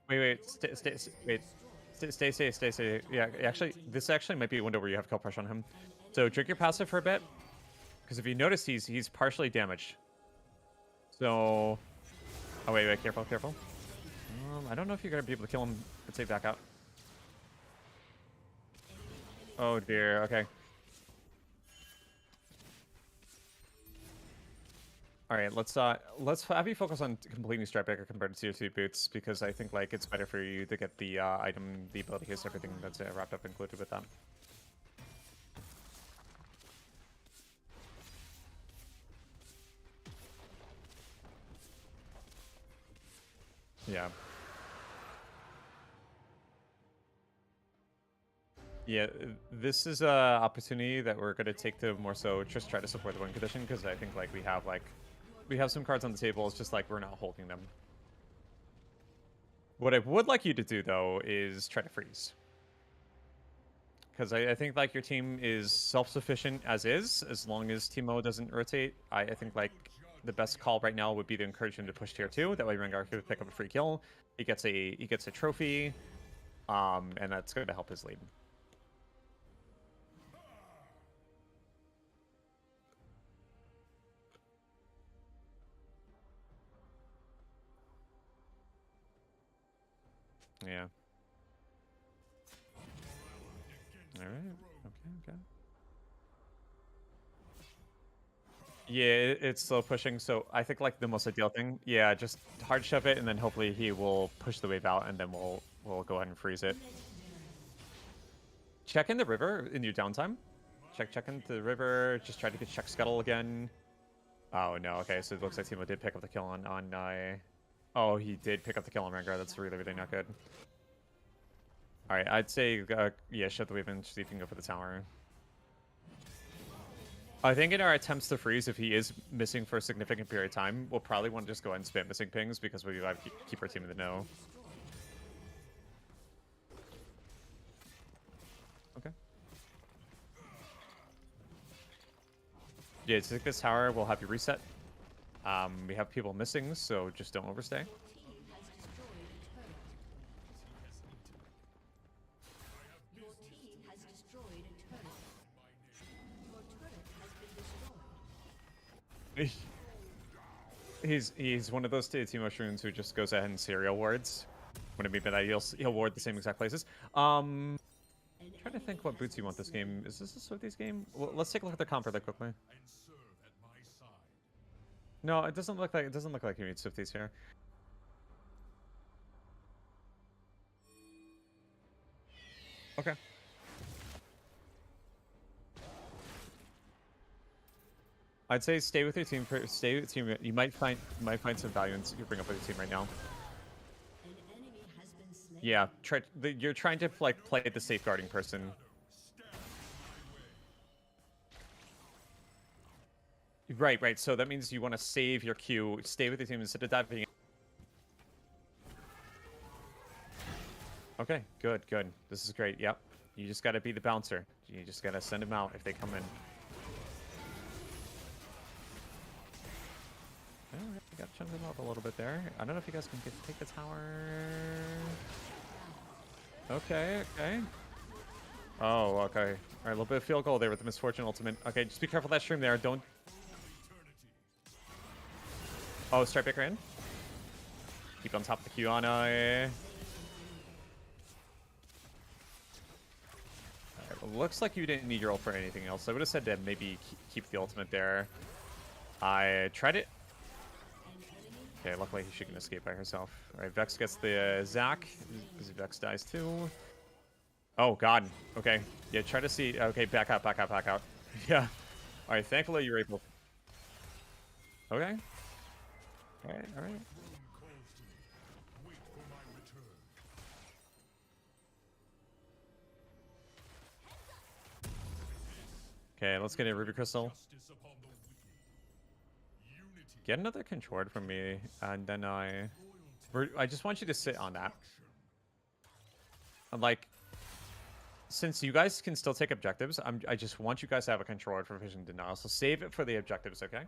Wait, stay. Yeah, actually, this actually might be a window where you have kill pressure on him. So drink your passive for a bit, because if you notice, he's partially damaged. So, oh wait, careful. I don't know if you're gonna be able to kill him. Let's say back out. Oh dear. Okay. All right, let's have you focus on completing Stripebreaker compared to tier 2 boots, because I think like it's better for you to get the item, the ability case, everything that's wrapped up included with that. Yeah. Yeah, this is a opportunity that we're gonna take to more so just try to support the win condition, because I think like we have some cards on the table. It's just like we're not holding them. What I would like you to do though is try to freeze, because I think like your team is self-sufficient as long as Teemo doesn't rotate. I think like the best call right now would be to encourage him to push tier 2. That way Rengar could pick up a free kill. He gets a trophy, and that's going to help his lead. Yeah. All right. Okay. Yeah, it's slow pushing, so I think like the most ideal thing, yeah, just hard shove it, and then hopefully he will push the wave out, and then we'll go ahead and freeze it. Check in the river in your downtime. Check into the river. Just try to get check scuttle again. Oh no, okay, so it looks like Teemo did pick up the kill on oh, he did pick up the kill on Rengar. That's really not good. All right, I'd say yeah, shut the wave in, see if you can go for the tower. I think in our attempts to freeze, if he is missing for a significant period of time, we'll probably want to just go ahead and spam missing pings, because we gotta keep our team in the know. Okay. Yeah, to take this tower, we'll have you reset. We have people missing, so just don't overstay. He's one of those Teemo shrooms who just goes ahead and serial wards. Wouldn't it be that he'll ward the same exact places. I'm trying to think what boots you want this game. Is this a Swifties game? Well, let's take a look at the comp really quickly. No, it doesn't look like you need Swifties here. Okay. I'd say stay with your team. Stay with your team. You might find some value in you bring up with your team right now. Yeah, you're trying to like play the safeguarding person. Right. So that means you want to save your Q, stay with your team instead of diving in. Okay, good. This is great. Yep. You just gotta be the bouncer. You just gotta send them out if they come in. Alright, we got chunked them up a little bit there. I don't know if you guys can take the tower. Okay. Oh, okay. Alright, a little bit of field goal there with the Misfortune ultimate. Okay, just be careful of that stream there. Don't... Oh, Stripebreaker in. Keep on top of the Qiyana. Alright, well, looks like you didn't need your ult for anything else. I would have said to maybe keep the ultimate there. I tried it. Okay, luckily she can escape by herself. Alright, Vex gets the Zac. Vex dies too. Oh, God. Okay. Yeah, try to see. Okay, back out. Yeah. Alright, thankfully you're able. Okay. Alright. Okay, let's get a ruby crystal. Justice upon the wicked. Unity. Get another controlled from me, and then I just want you to sit on that. And like, since you guys can still take objectives, I just want you guys to have a controller for vision denial. So save it for the objectives, okay?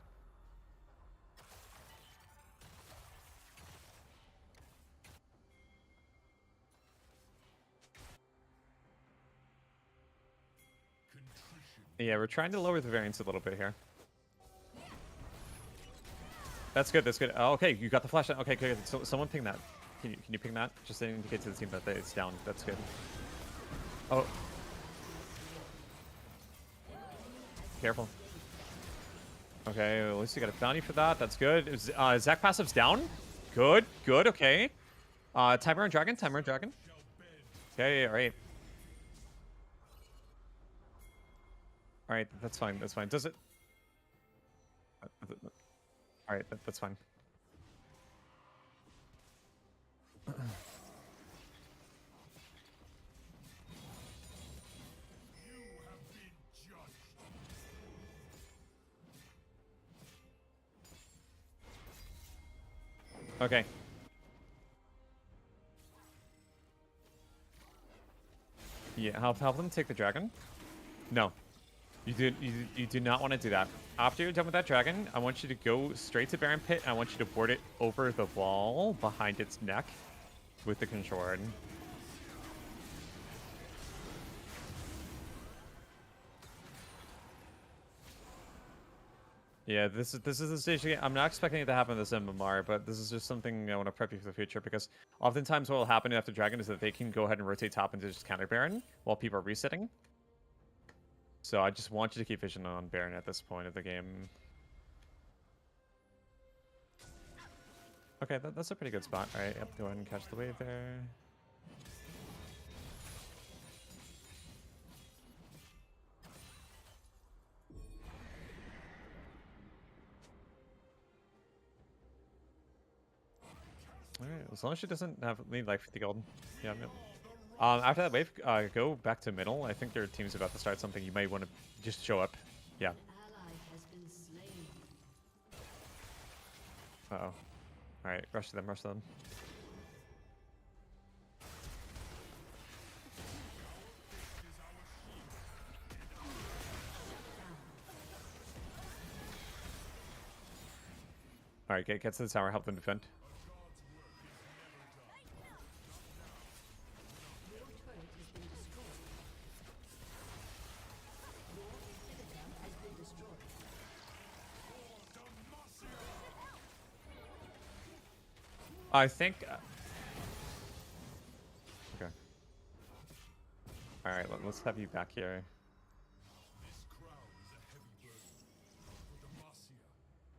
Contrition. Yeah, we're trying to lower the variance a little bit here. That's good. That's good. Oh, okay, you got the flashlight. Okay, good. So someone ping that. Can you ping that? Just to indicate to the team that it's down. That's good. Oh. Careful. Okay, at least you got a bounty for that. That's good. Zach passive's down. Good. Good. Okay. Timer on dragon. Timer on dragon. Okay. All right. All right. That's fine. That's fine. Does it? All right. That's fine. You have been judged. Okay. Yeah, help them take the dragon. No, you do not want to do that. After you're done with that dragon, I want you to go straight to Baron Pit, and I want you to board it over the wall behind its neck with the controller. Yeah, this is the stage. I'm not expecting it to happen this MMR, but this is just something I want to prep you for the future, because oftentimes what will happen after Dragon is that they can go ahead and rotate top into just counter Baron while people are resetting. So I just want you to keep vision on Baron at this point of the game. Okay, that's a pretty good spot. All right, yep, go ahead and catch the wave there. Alright, as long as she doesn't need like 50 gold. Yeah, yep. After that wave, go back to middle. I think their team's about to start something. You might want to just show up. Yeah. Ally has been slain. Uh-oh. Alright, rush to them, rush to them. Alright, get to the tower, help them defend. Your turret has been destroyed. Your inhibitor has been destroyed. I think... Okay. Alright, let's have you back here. This crown is a heavy burden. For Demacia,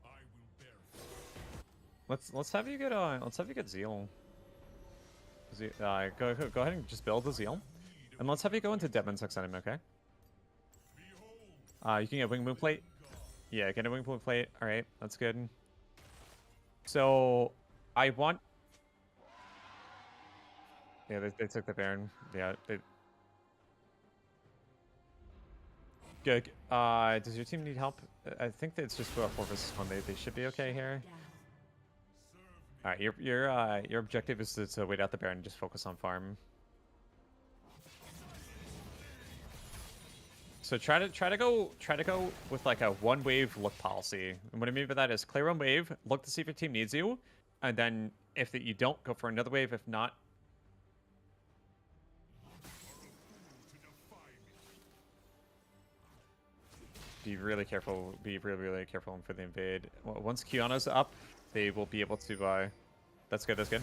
I will bear it. Let's have you get Zeal. Go ahead and just build the Zeal. And let's have you go into Deadman's Next enemy, okay? Behold, You can get Wing Moon Plate. Yeah, get a Wing Moon Plate. Alright, that's good. So, I want... Yeah, they took the Baron. Yeah, they... Good. Does your team need help? I think that it's just 4 versus 1. They should be okay here. Down. Alright, your objective is to wait out the Baron and just focus on farm. So try to go with like a one wave look policy. And what I mean by that is clear one wave, look to see if your team needs you, and then if you don't, go for another wave. If not, be really careful. Be really careful for the invade. Once Kiana's up, they will be able to. That's good. That's good.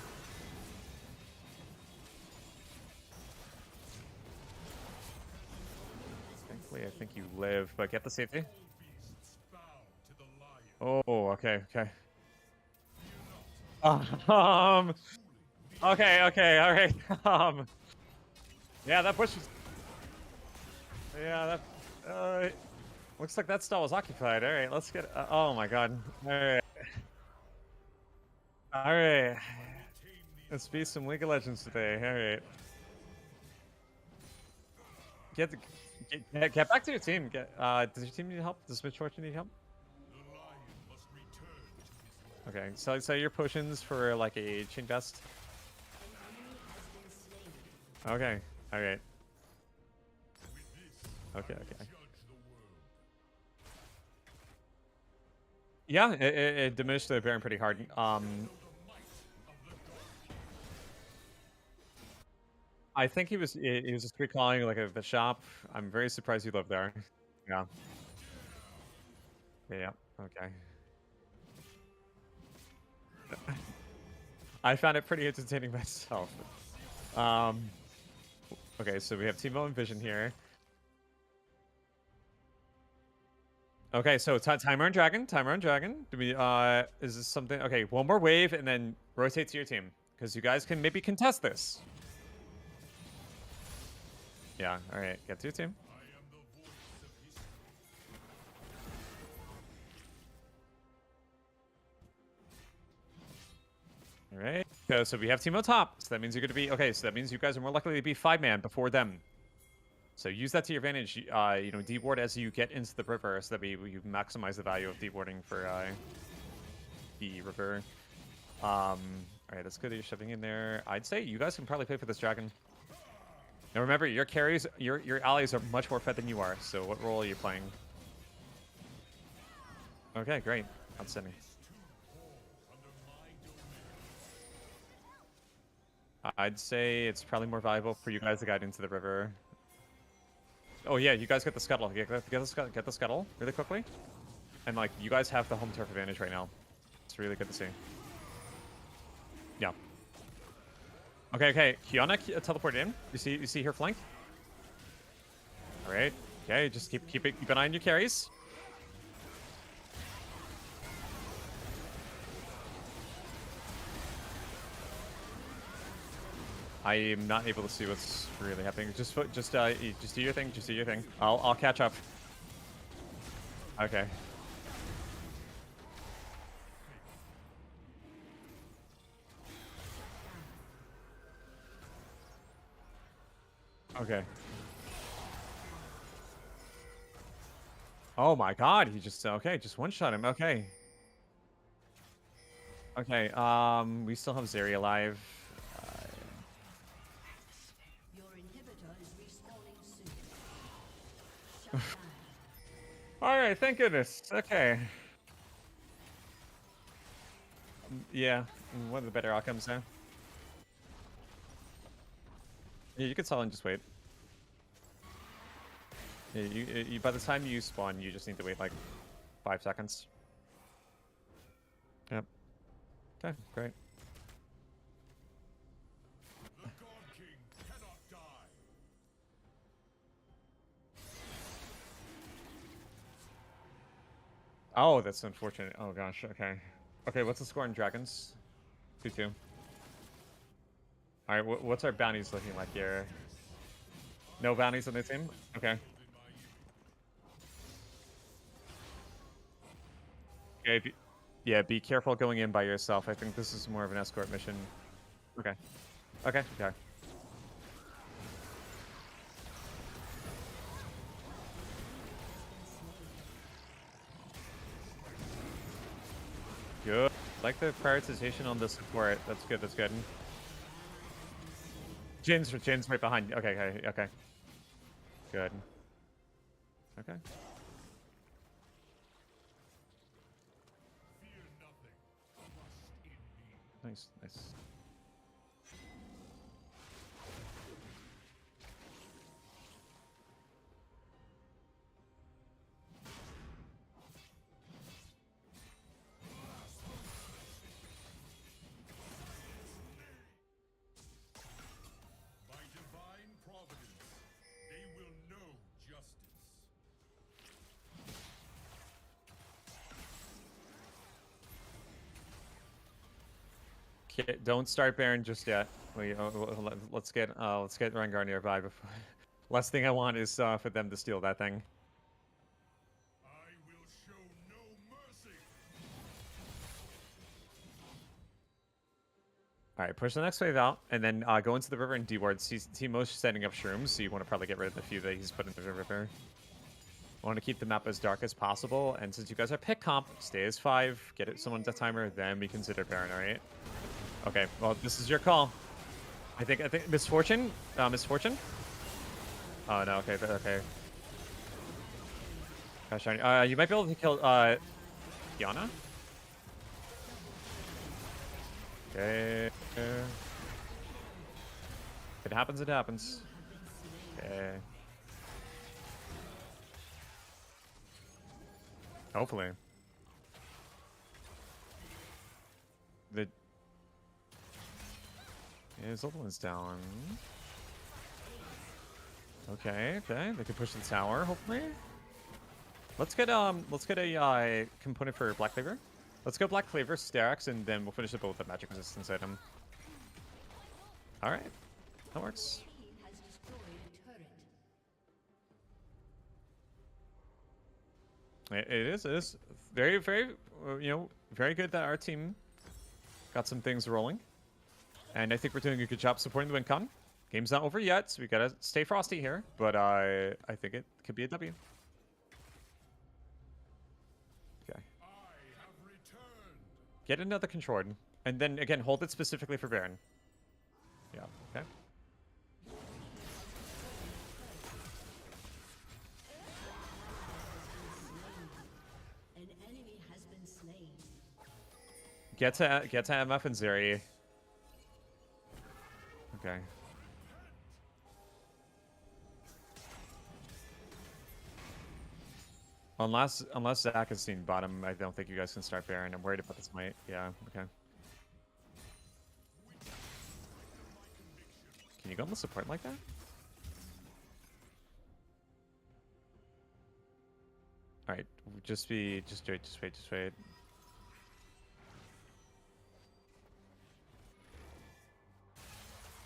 Thankfully, I think you live, but get the safety. beasts bow to the lion. Oh, okay, okay. Okay, all right. Yeah, that pushes. Yeah, that. Looks like that stall was occupied. All right, let's get. Oh my god. All right. All right. Let's be some League of Legends today. All right. Get back to your team. Does your team need help? Does Mitch Fortune need help? The lion must return to his lair. Okay, so your potions for like a chain vest. An enemy has been slain. Okay, alright. With this, Okay, I will okay. judge the world. Yeah, it diminished the Baron pretty hard. I think he was just recalling like the shop. I'm very surprised he lived there. Yeah. Yeah. Okay. I found it pretty entertaining myself. Okay, so we have Teemo and Vision here. Okay, so Timer and Dragon. Timer and Dragon. Do we is this something? Okay, one more wave and then rotate to your team because you guys can maybe contest this. Yeah. All right. Get to your team. I am the voice of history. All right. So we have Teemo top. So that means you're going to be okay. So that means you guys are more likely to be 5-man before them. So use that to your advantage. You know, deward as you get into the river, so that you maximize the value of dewarding for the river. All right, that's good that you're shoving in there. I'd say you guys can probably play for this dragon. Now remember, your carries, your allies are much more fed than you are. So what role are you playing? Okay, great, outstanding. I'd say it's probably more valuable for you guys to guide into the river. Oh yeah, you guys get the scuttle. Get the scuttle really quickly. And like, you guys have the home turf advantage right now. It's really good to see. Yeah. Okay. Kiana teleported in. You see her flank. All right. Okay, just keep an eye on your carries. I am not able to see what's really happening. Just do your thing. Just do your thing. I'll catch up. Okay. Okay. Oh my God! He just just one-shot him. Okay. Okay. We still have Zeri alive. Your inhibitor is respawning soon. Shut down. All right. Thank goodness. Okay. Yeah. One of the better outcomes now. Yeah, you could sell and just wait. Yeah, you by the time you spawn, you just need to wait like 5 seconds. Yep. Okay, great. The God King cannot die. Oh, that's unfortunate. Oh gosh. Okay. Okay, what's the score on dragons? 2-2. All right, what's our bounties looking like here? No bounties on the team? Okay. Okay, yeah, be careful going in by yourself. I think this is more of an escort mission. Okay. Okay. Good. Like the prioritization on the support. That's good. That's good. Jin's right behind you. Okay. Good. Okay. Fear nothing. Trust in me. Nice. By divine providence, they will know justice. Okay, don't start Baron just yet. Let's get Rengar nearby before. Last thing I want is for them to steal that thing. I will show no mercy. All right, push the next wave out, and then go into the river and D-ward. Teemo's setting up shrooms, so you want to probably get rid of the few that he's put into the river. I want to keep the map as dark as possible, and since you guys are pick comp, stay as 5, get it someone death timer, then we consider Baron, alright? Okay, well, this is your call. I think Misfortune? Misfortune? Oh, no, okay, okay. Gosh, shiny. You might be able to kill, Kiana? Okay. If it happens, it happens. Okay. Hopefully. The... Yeah, Zoltan's down. Okay, okay. They can push the tower, hopefully. Let's get a component for Black Cleaver. Let's go Black Cleaver, Starax, and then we'll finish it with a magic resistance item. Alright. That works. Has destroyed a turret. It is very, very, very good that our team got some things rolling. And I think we're doing a good job supporting the win con. Game's not over yet, so we gotta stay frosty here. But I think it could be a W. Okay. Get another controlled. And then, again, hold it specifically for Baron. Yeah, okay. An enemy has been slain. Get to MF and Zeri. Okay. Unless Zach has seen bottom, I don't think you guys can start Baron. I'm worried about this might. Yeah, okay. Can you go on the support like that? Alright, just wait.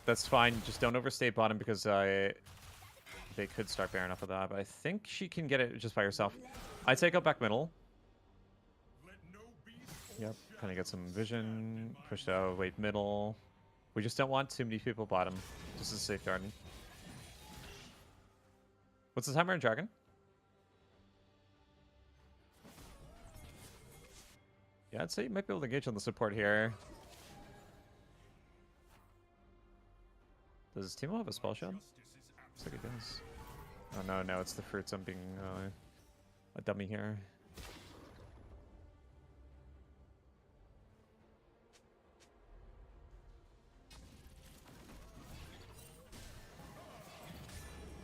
That's fine, just don't overstay bottom because they could start Baron off of that, but I think she can get it just by herself. I take out back middle. Yep, kind of get some vision, push out, wait middle. We just don't want too many people bottom, just as a safeguard. What's the timer in Dragon? Yeah, I'd say you might be able to engage on the support here. Does Teemo have a spell shot? Looks like it does. Oh no, it's the fruits. I'm being a dummy here.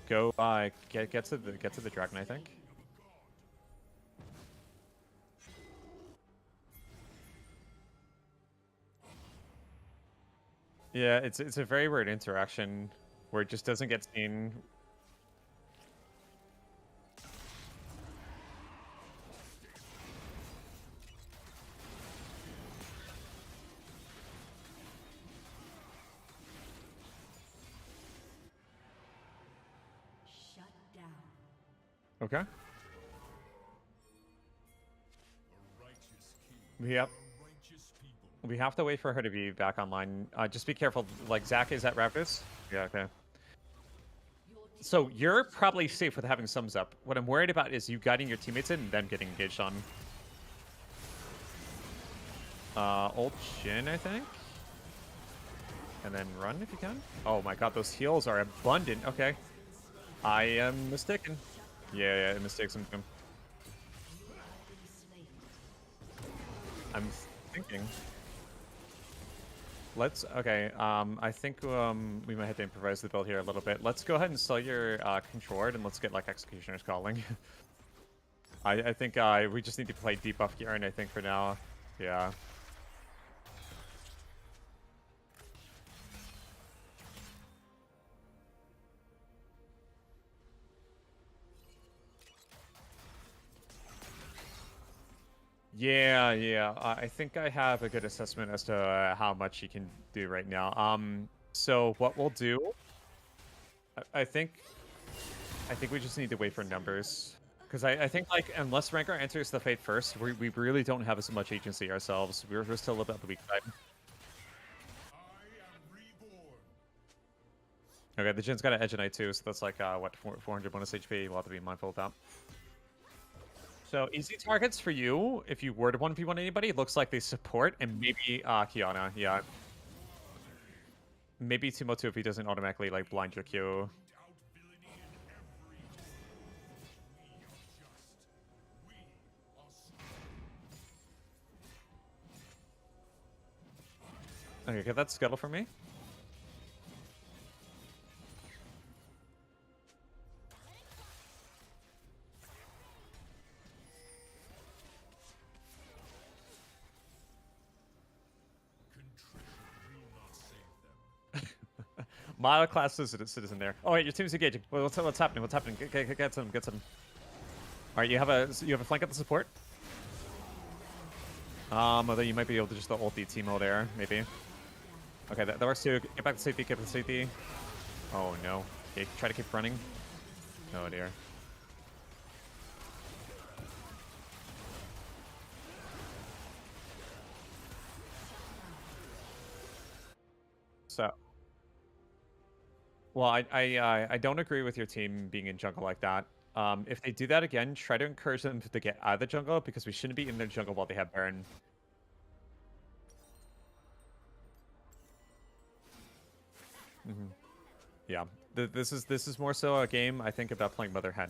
Go get to the dragon, I think. Yeah, it's a very weird interaction where it just doesn't get seen. Shut down. Okay. Yep. We have to wait for her to be back online. Just be careful. Like, Zach is at Raptors. Yeah, okay. So you're probably safe with having sums up. What I'm worried about is you guiding your teammates in and them getting engaged on. Ult Jhin, I think. And then run if you can. Oh my god, those heals are abundant. Okay. I am mistaken. Yeah, mistakes him. I'm thinking. Okay, I think we might have to improvise the build here a little bit. Let's go ahead and sell your Controlled and let's get like Executioner's Calling. I think we just need to play debuff Garen, I think, for now. Yeah. Yeah. I think I have a good assessment as to how much he can do right now. So what we'll do, I think we just need to wait for numbers, because I think like unless Rankar enters the Fate first, we really don't have as much agency ourselves. We're still a little bit on the weak side. Okay, the Jin's got an Edge of Knight too, so that's like, what, 400 bonus HP. We'll have to be mindful of that. So, easy targets for you, if you were to 1v1 anybody, it looks like they support, and maybe Kiana, yeah. Maybe Timotu if he doesn't automatically, like, blind your Q. Okay, get that scuttle for me. Mile class citizen there. Oh wait, your team's engaging. What's happening? What's happening? Get some. Get some. All right, you have a flank at the support. Although you might be able to just the ulti Teemo there, maybe. Okay, that works too. Get back to safety. Get back to safety. Oh no. Okay, try to keep running. Oh dear. So. Well, I don't agree with your team being in jungle like that. If they do that again, try to encourage them to get out of the jungle because we shouldn't be in their jungle while they have Baron. Yeah, this is more so a game I think about playing Mother Hen.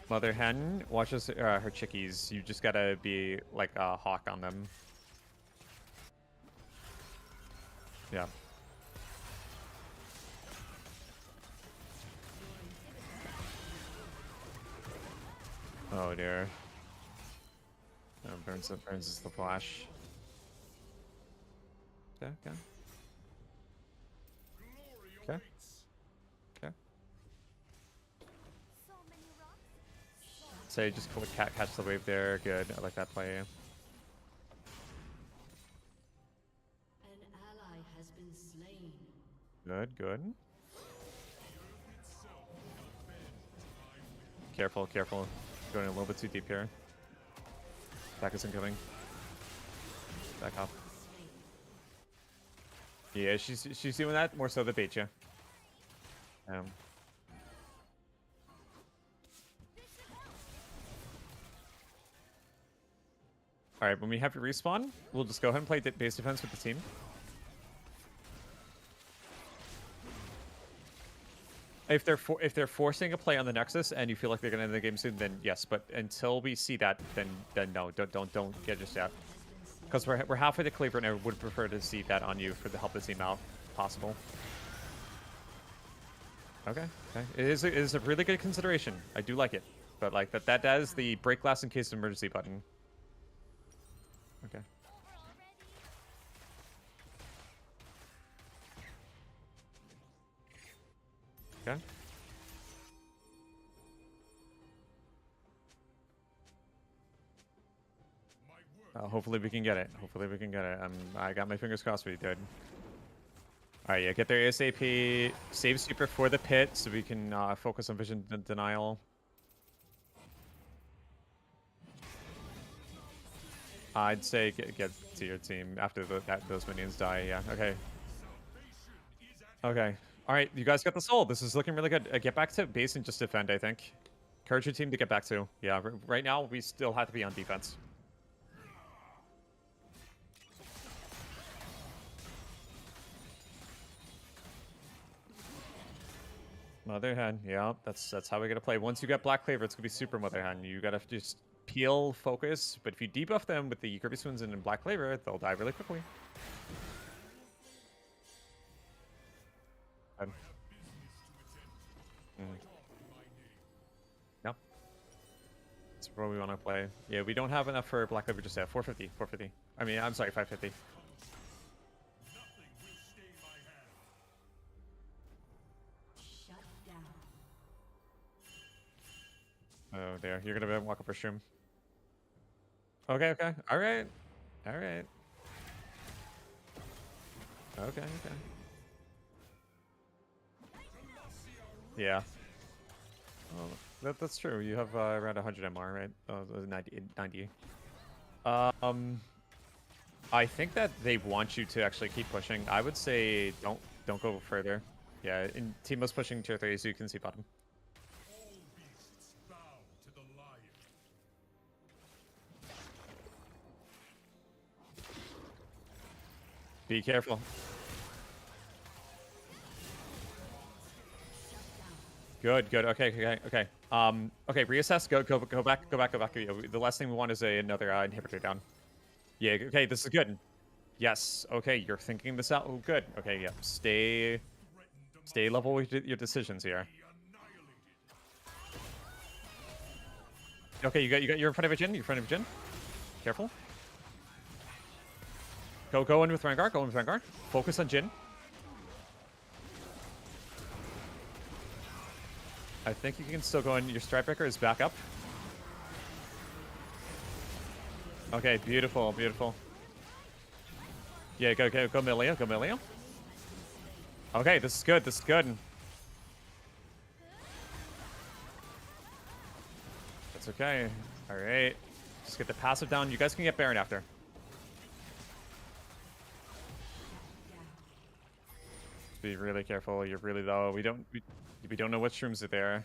Mother Hen watches her chickies. You just gotta be like a hawk on them. Yeah. Oh dear. Oh, burns is the flash. Okay, okay. Okay. Okay. So you just catch the wave there. Good. I like that play. An ally has been slain. Good, good. Careful, careful. Going a little bit too deep here. Back is incoming. Back off. Yeah, she's doing that more so to bait you. Alright, when we have your respawn, we'll just go ahead and play base defense with the team. If they're forcing a play on the Nexus and you feel like they're gonna end the game soon, then yes. But until we see that, then no, don't get just out. Because we're halfway to Cleaver, and I would prefer to see that on you to help the team out, if possible. Okay, okay. It is a really good consideration. I do like it, but like that is the break glass in case of emergency button. Okay. Okay. Hopefully we can get it. Hopefully we can get it. I got my fingers crossed for you, dude. Alright, yeah, get there ASAP. Save super for the pit so we can focus on vision denial. I'd say get to your team after those minions die, yeah. Okay. Okay. Alright, you guys got the soul. This is looking really good. Get back to base and just defend, I think. Encourage your team to get back to. Yeah, right now we still have to be on defense. Mother Hen, yeah, that's how we gotta play. Once you get Black Cleaver, it's gonna be super Mother Hen. You gotta just peel, focus, but if you debuff them with the Kirby Swoons and Black Cleaver, they'll die really quickly. Yep. That's where we want to play. Yeah, we don't have enough for Black Cleaver just yet. 450, 450. I mean, I'm sorry, 550. Oh, there. You're gonna walk up for Shroom. Okay, okay. Alright. Alright. Okay, okay. Yeah. Well, that's true. You have around 100 MR, right? 90. I think that they want you to actually keep pushing. I would say don't go further. Yeah, and Timo's pushing tier 3, so you can see bottom. All beasts bow to the lion. Be careful. Good, good. Okay, okay, okay. Okay, reassess. Go back. Yeah, the last thing we want is another inhibitor down. Yeah. Okay, this is good. Yes. Okay, you're thinking this out. Oh, good. Okay, yeah. Stay level with your decisions here. Okay, you're in front of a Jin. You're in front of a Jin. Careful. Go in with Rengar. Go in with Rengar. Focus on Jin. I think you can still go in. Your Stripebreaker is back up. Okay, beautiful, beautiful. Yeah, go Millia, go Millia. Okay, this is good, this is good. That's okay. Alright. Just get the passive down. You guys can get Baron after. Just be really careful. You're really low. We don't know what shrooms are there.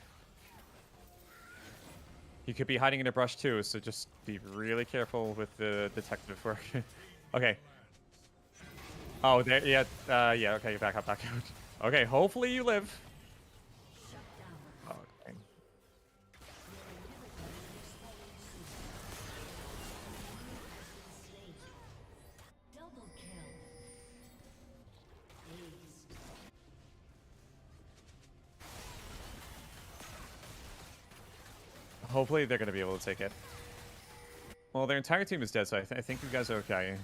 He could be hiding in a brush too, so just be really careful with the detective work. Okay. Oh, there, yeah, yeah, okay, back up. Okay, hopefully you live. Oh, dang. Double kill. Aced. Hopefully they're going to be able to take it. Well, their entire team is dead, so I think you guys are okay.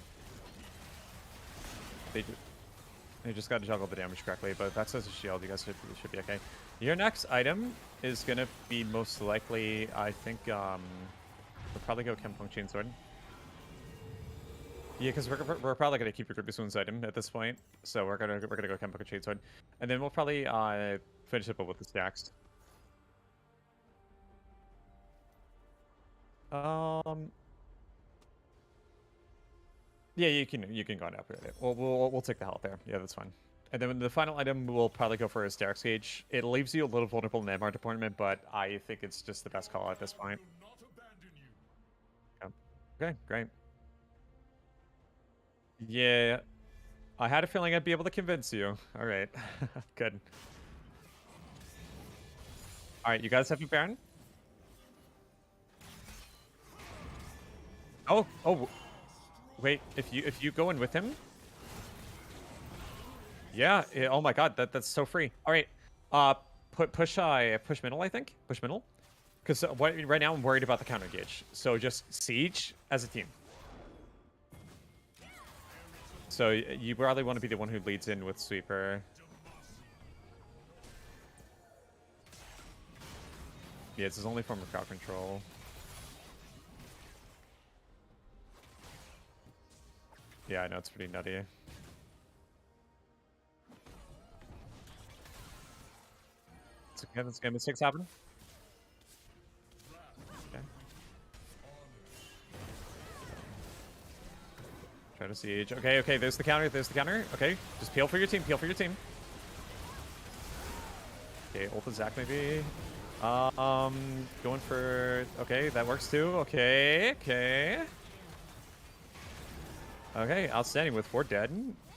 They just got to juggle the damage correctly, but if that says a shield, you guys should be okay. Your next item is going to be most likely, I think, we'll probably go Kempung Chainsword. Yeah, because we're probably going to keep your Grippus Wounds item at this point, so we're gonna go Kempung Chainsword. And then we'll probably finish up with the stacks. Yeah, you can go and upgrade it. We'll take the health there. Yeah, that's fine. And then the final item we'll probably go for a Starks Gauge. It leaves you a little vulnerable in the MR deployment, but I think it's just the best call at this point. Will not abandon you. Yeah. Okay, great. Yeah, I had a feeling I'd be able to convince you. All right, good. All right, you guys have a Baron? Oh, wait. If you go in with him. Yeah. Oh my God, that's so free. All right. Push middle. I think push middle, because right now I'm worried about the counter gauge. So just siege as a team. So you probably want to be the one who leads in with sweeper. Yeah, it's his only form of crowd control. Yeah, I know, it's pretty nutty. It's okay, this game mistakes happen. Okay. Try to siege. Okay, there's the counter, Okay, just peel for your team, Okay, ult the Zac maybe. Going for... Okay, that works too. Okay, outstanding with 4 dead.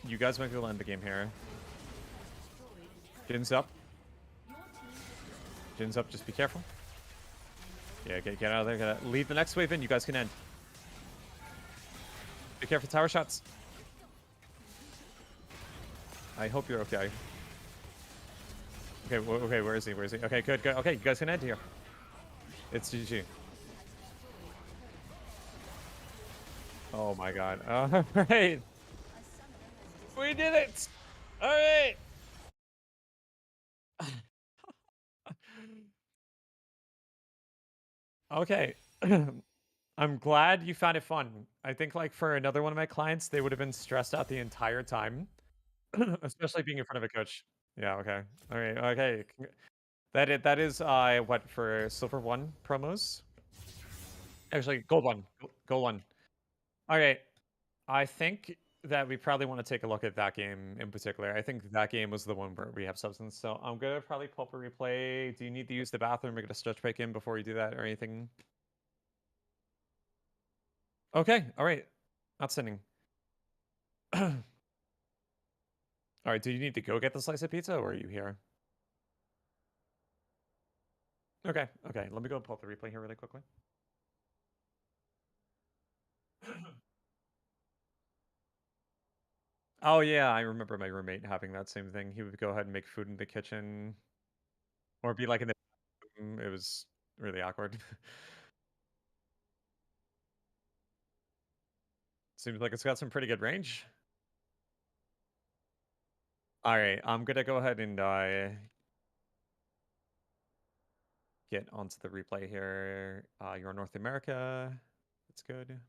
You guys might be able to end the game here. Jin's up. Just be careful. Yeah, get out of there. Leave the next wave in. You guys can end. Be careful, tower shots. I hope you're okay. Okay, where is he? Okay, good. Okay, you guys can end here. It's GG. Oh my God. All right. We did it. All right. Okay. I'm glad you found it fun. I think like for another one of my clients, they would have been stressed out the entire time, especially being in front of a coach. Yeah, okay. All right. Okay. That is what for silver 1 promos? Actually, gold 1. Gold 1. All right. I think that we probably want to take a look at that game in particular. I think that game was the one where we have substance. So I'm gonna probably pull up a replay. Do you need to use the bathroom or get a stretch break in before you do that or anything? Okay, all right. Outstanding. All right, do you need to go get the slice of pizza or are you here? Okay, okay. Let me go pull up the replay here really quickly. Oh yeah, I remember my roommate having that same thing. He would go ahead and make food in the kitchen or be like in the bathroom. It was really awkward. Seems like it's got some pretty good range. All right, I'm gonna go ahead and get onto the replay here. You're in North America. That's good.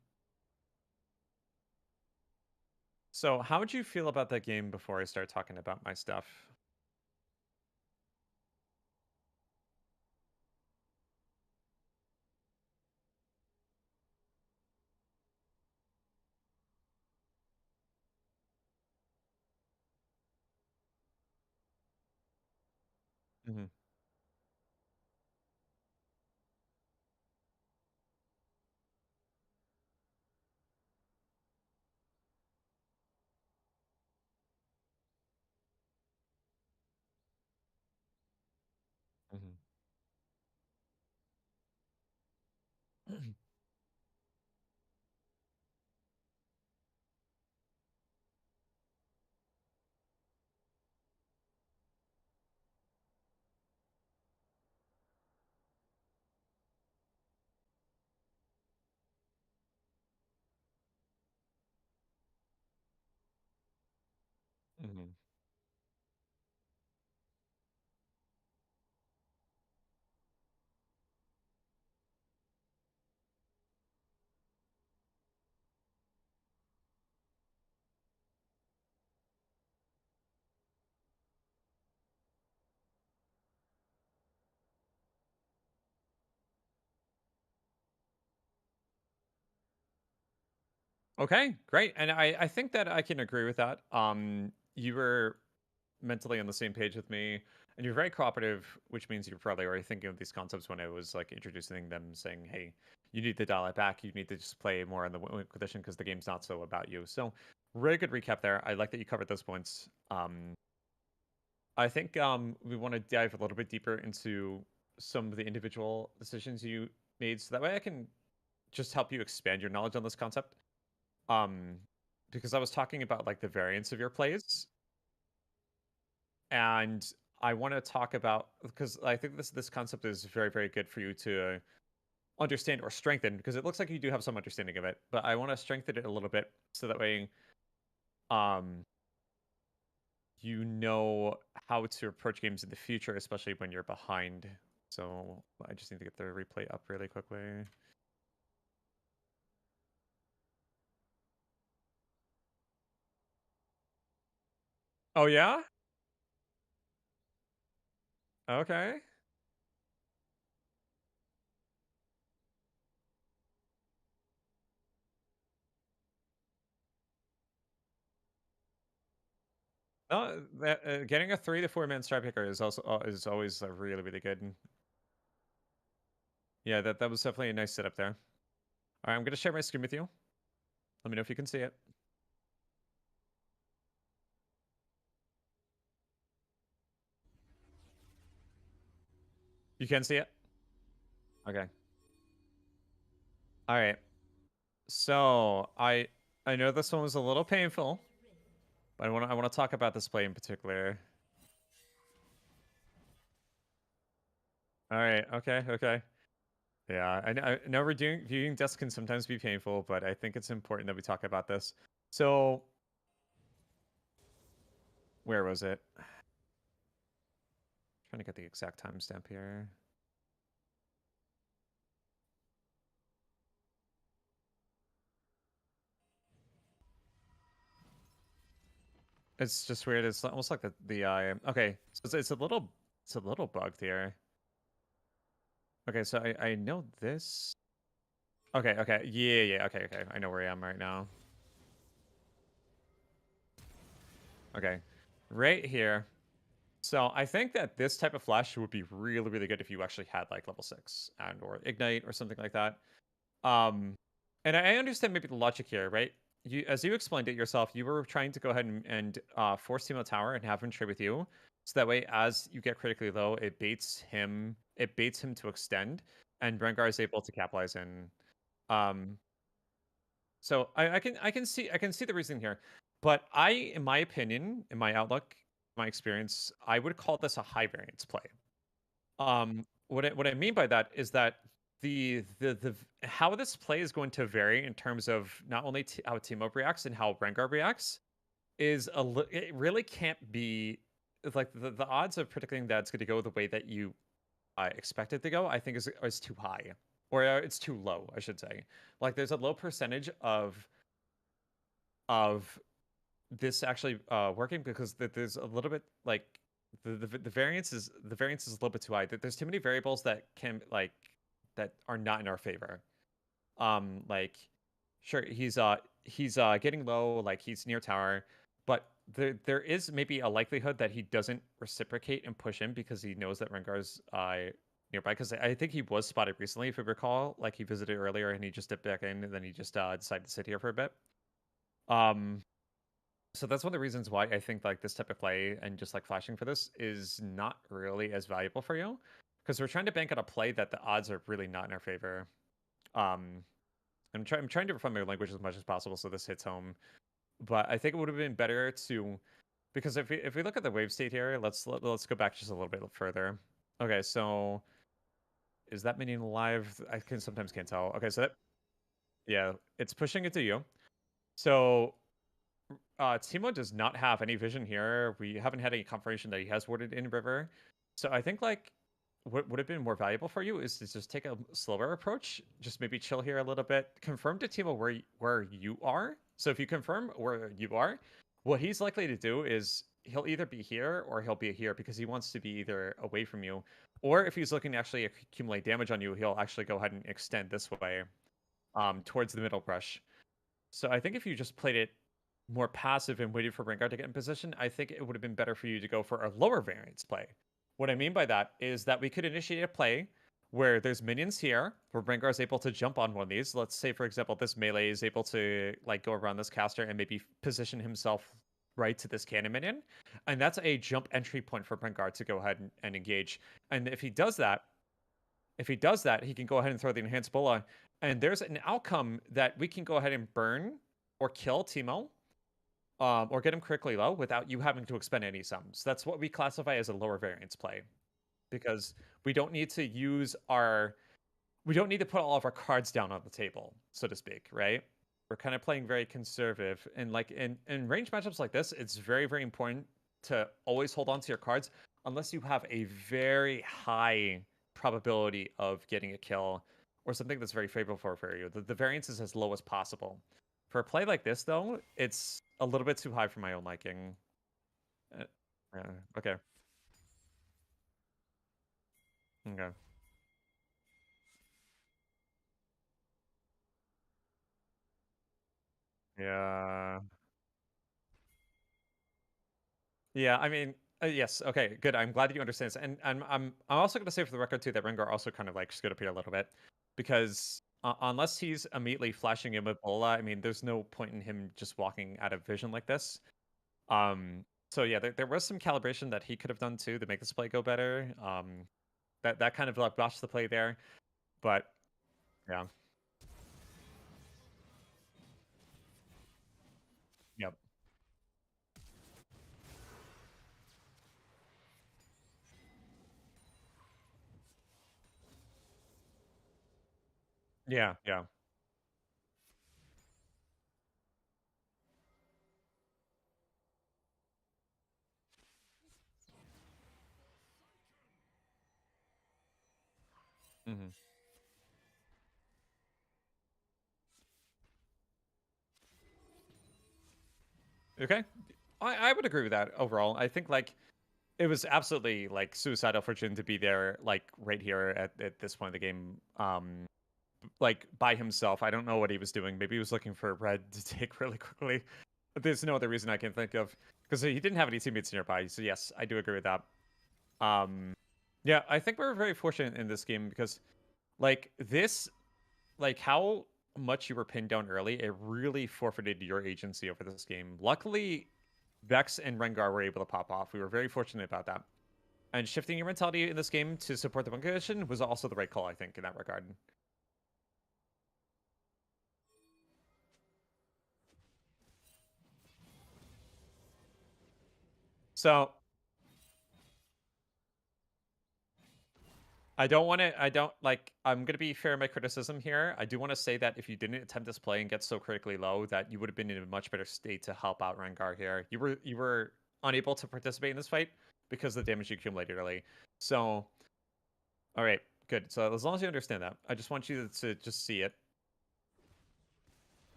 So, how would you feel about that game before I start talking about my stuff? Hmm. Hmm. Hmm. Okay, great. And I think that I can agree with that. You were mentally on the same page with me, and you're very cooperative, which means you're probably already thinking of these concepts when I was like introducing them, saying, "Hey, you need to dial it back. You need to just play more on the win condition because the game's not so about you." So, really good recap there. I like that you covered those points. I think we want to dive a little bit deeper into some of the individual decisions you made, so that way I can just help you expand your knowledge on this concept. Um, because I was talking about like the variance of your plays, and I want to talk about because I think this concept is very very good for you to understand or strengthen because it looks like you do have some understanding of it, but I want to strengthen it a little bit so that way um you know how to approach games in the future, especially when you're behind. So I just need to get the replay up really quickly. Oh yeah? Okay. No, that, getting a 3 to 4 man strike picker is also is always really really good. Yeah, that was definitely a nice setup there. All right, I'm gonna share my screen with you. Let me know if you can see it. You can see it? Okay. All right. So I know this one was a little painful, but I want to talk about this play in particular. All right. Okay. Okay. Yeah. I know viewing deaths can sometimes be painful, but I think it's important that we talk about this. So where was it? Trying to get the exact timestamp here. It's just weird. It's almost like the okay. So it's a little bugged here. Okay, so I know this. Okay, okay. Yeah, yeah, okay, okay. I know where I am right now. Okay, right here. So I think that this type of flash would be really, really good if you actually had like level 6 and or ignite or something like that. Um, and I understand maybe the logic here, right? You, as you explained it yourself, you were trying to go ahead and force Timo Tower and have him trade with you, so that way, as you get critically low, it baits him. It baits him to extend, and Rengar is able to capitalize in. Um, so I can see the reason here, but in my opinion, in my outlook, my experience, I would call this a high variance play. What I mean by that is that the how this play is going to vary in terms of not only how Teemo reacts and how Rengar reacts is it really can't be like the odds of predicting that it's going to go the way that you expect it to go. I think is too high, or it's too low, I should say. Like there's a low percentage of this actually working because there's a little bit like the variance is a little bit too high. There's too many variables that can like that are not in our favor. Like sure he's getting low, like he's near tower, but there is maybe a likelihood that he doesn't reciprocate and push in because he knows that Rengar's nearby. Because I think he was spotted recently, if you recall. Like he visited earlier and he just dipped back in, and then he just decided to sit here for a bit. Um, so that's one of the reasons why I think like this type of play and just like flashing for this is not really as valuable for you, because we're trying to bank on a play that the odds are really not in our favor. Um, I'm trying to refine my language as much as possible so this hits home. But I think it would have been better to, because if we look at the wave state here, let's go back just a little bit further. Okay, so is that minion alive? I can sometimes can't tell. Okay, so that, yeah, it's pushing into you. So Timo does not have any vision here. We haven't had any confirmation that he has warded in river. So I think like what would have been more valuable for you is to just take a slower approach. Just maybe chill here a little bit. Confirm to Timo where you are. So if you confirm where you are, what he's likely to do is he'll either be here or he'll be here because he wants to be either away from you, or if he's looking to actually accumulate damage on you, he'll actually go ahead and extend this way towards the middle brush. So I think if you just played it more passive and waited for Rengar to get in position, I think it would have been better for you to go for a lower variance play. What I mean by that is that we could initiate a play where there's minions here, where Rengar is able to jump on one of these. Let's say, for example, this melee is able to like go around this caster and maybe position himself right to this cannon minion, and that's a jump entry point for Rengar to go ahead and engage. And if he does that, he can go ahead and throw the enhanced bola, and there's an outcome that we can go ahead and burn or kill Timo, or get him critically low without you having to expend any sums. That's what we classify as a lower variance play, because we don't need to we don't need to put all of our cards down on the table, so to speak, right? We're kind of playing very conservative, and like in range matchups like this, it's very, very important to always hold on to your cards unless you have a very high probability of getting a kill or something that's very favorable for you. The variance is as low as possible. For a play like this, though, it's a little bit too high for my own liking. Uh, yeah, okay. Okay. Yeah. Yeah, I mean, yes. Okay, good. I'm glad that you understand this, and I'm also going to say for the record too that Rengar also kind of like screwed up here a little bit, because unless he's immediately flashing in with Bola, I mean, there's no point in him just walking out of vision like this. So yeah, there was some calibration that he could have done too to make this play go better. That kind of like botched the play there, but yeah, yep, yeah, yeah. Hmm. Okay, I would agree with that overall. I think like it was absolutely like suicidal for Jin to be there, like right here at this point of the game, like by himself. I don't know what he was doing. Maybe he was looking for red to take really quickly. But there's no other reason I can think of. because he didn't have any teammates nearby. So yes, I do agree with that. Yeah, I think we're very fortunate in this game because, like this, like how much you were pinned down early, it really forfeited your agency over this game. Luckily, Vex and Rengar were able to pop off. We were very fortunate about that. And shifting your mentality in this game to support the bunker position was also the right call, I think, in that regard. So I don't want to. I don't like. I'm gonna be fair in my criticism here. I do want to say that if you didn't attempt this play and get so critically low, that you would have been in a much better state to help out Rengar here. You were unable to participate in this fight because of the damage you accumulated early. So, all right, good. So as long as you understand that, I just want you to just see it.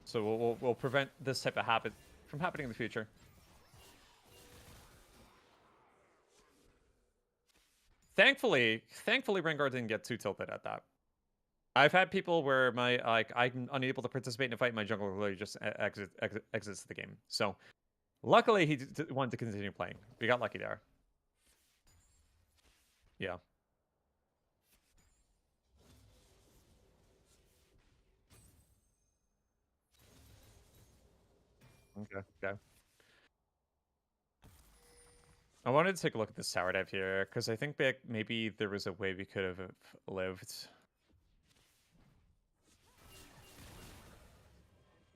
So we'll prevent this type of habit from happening in the future. Thankfully, Rengar didn't get too tilted at that. I've had people where my I'm unable to participate in a fight, my jungler literally just exits the game. So luckily he wanted to continue playing. We got lucky there. Yeah. Okay. Okay. I wanted to take a look at this tower dive here because I think back maybe there was a way we could have lived.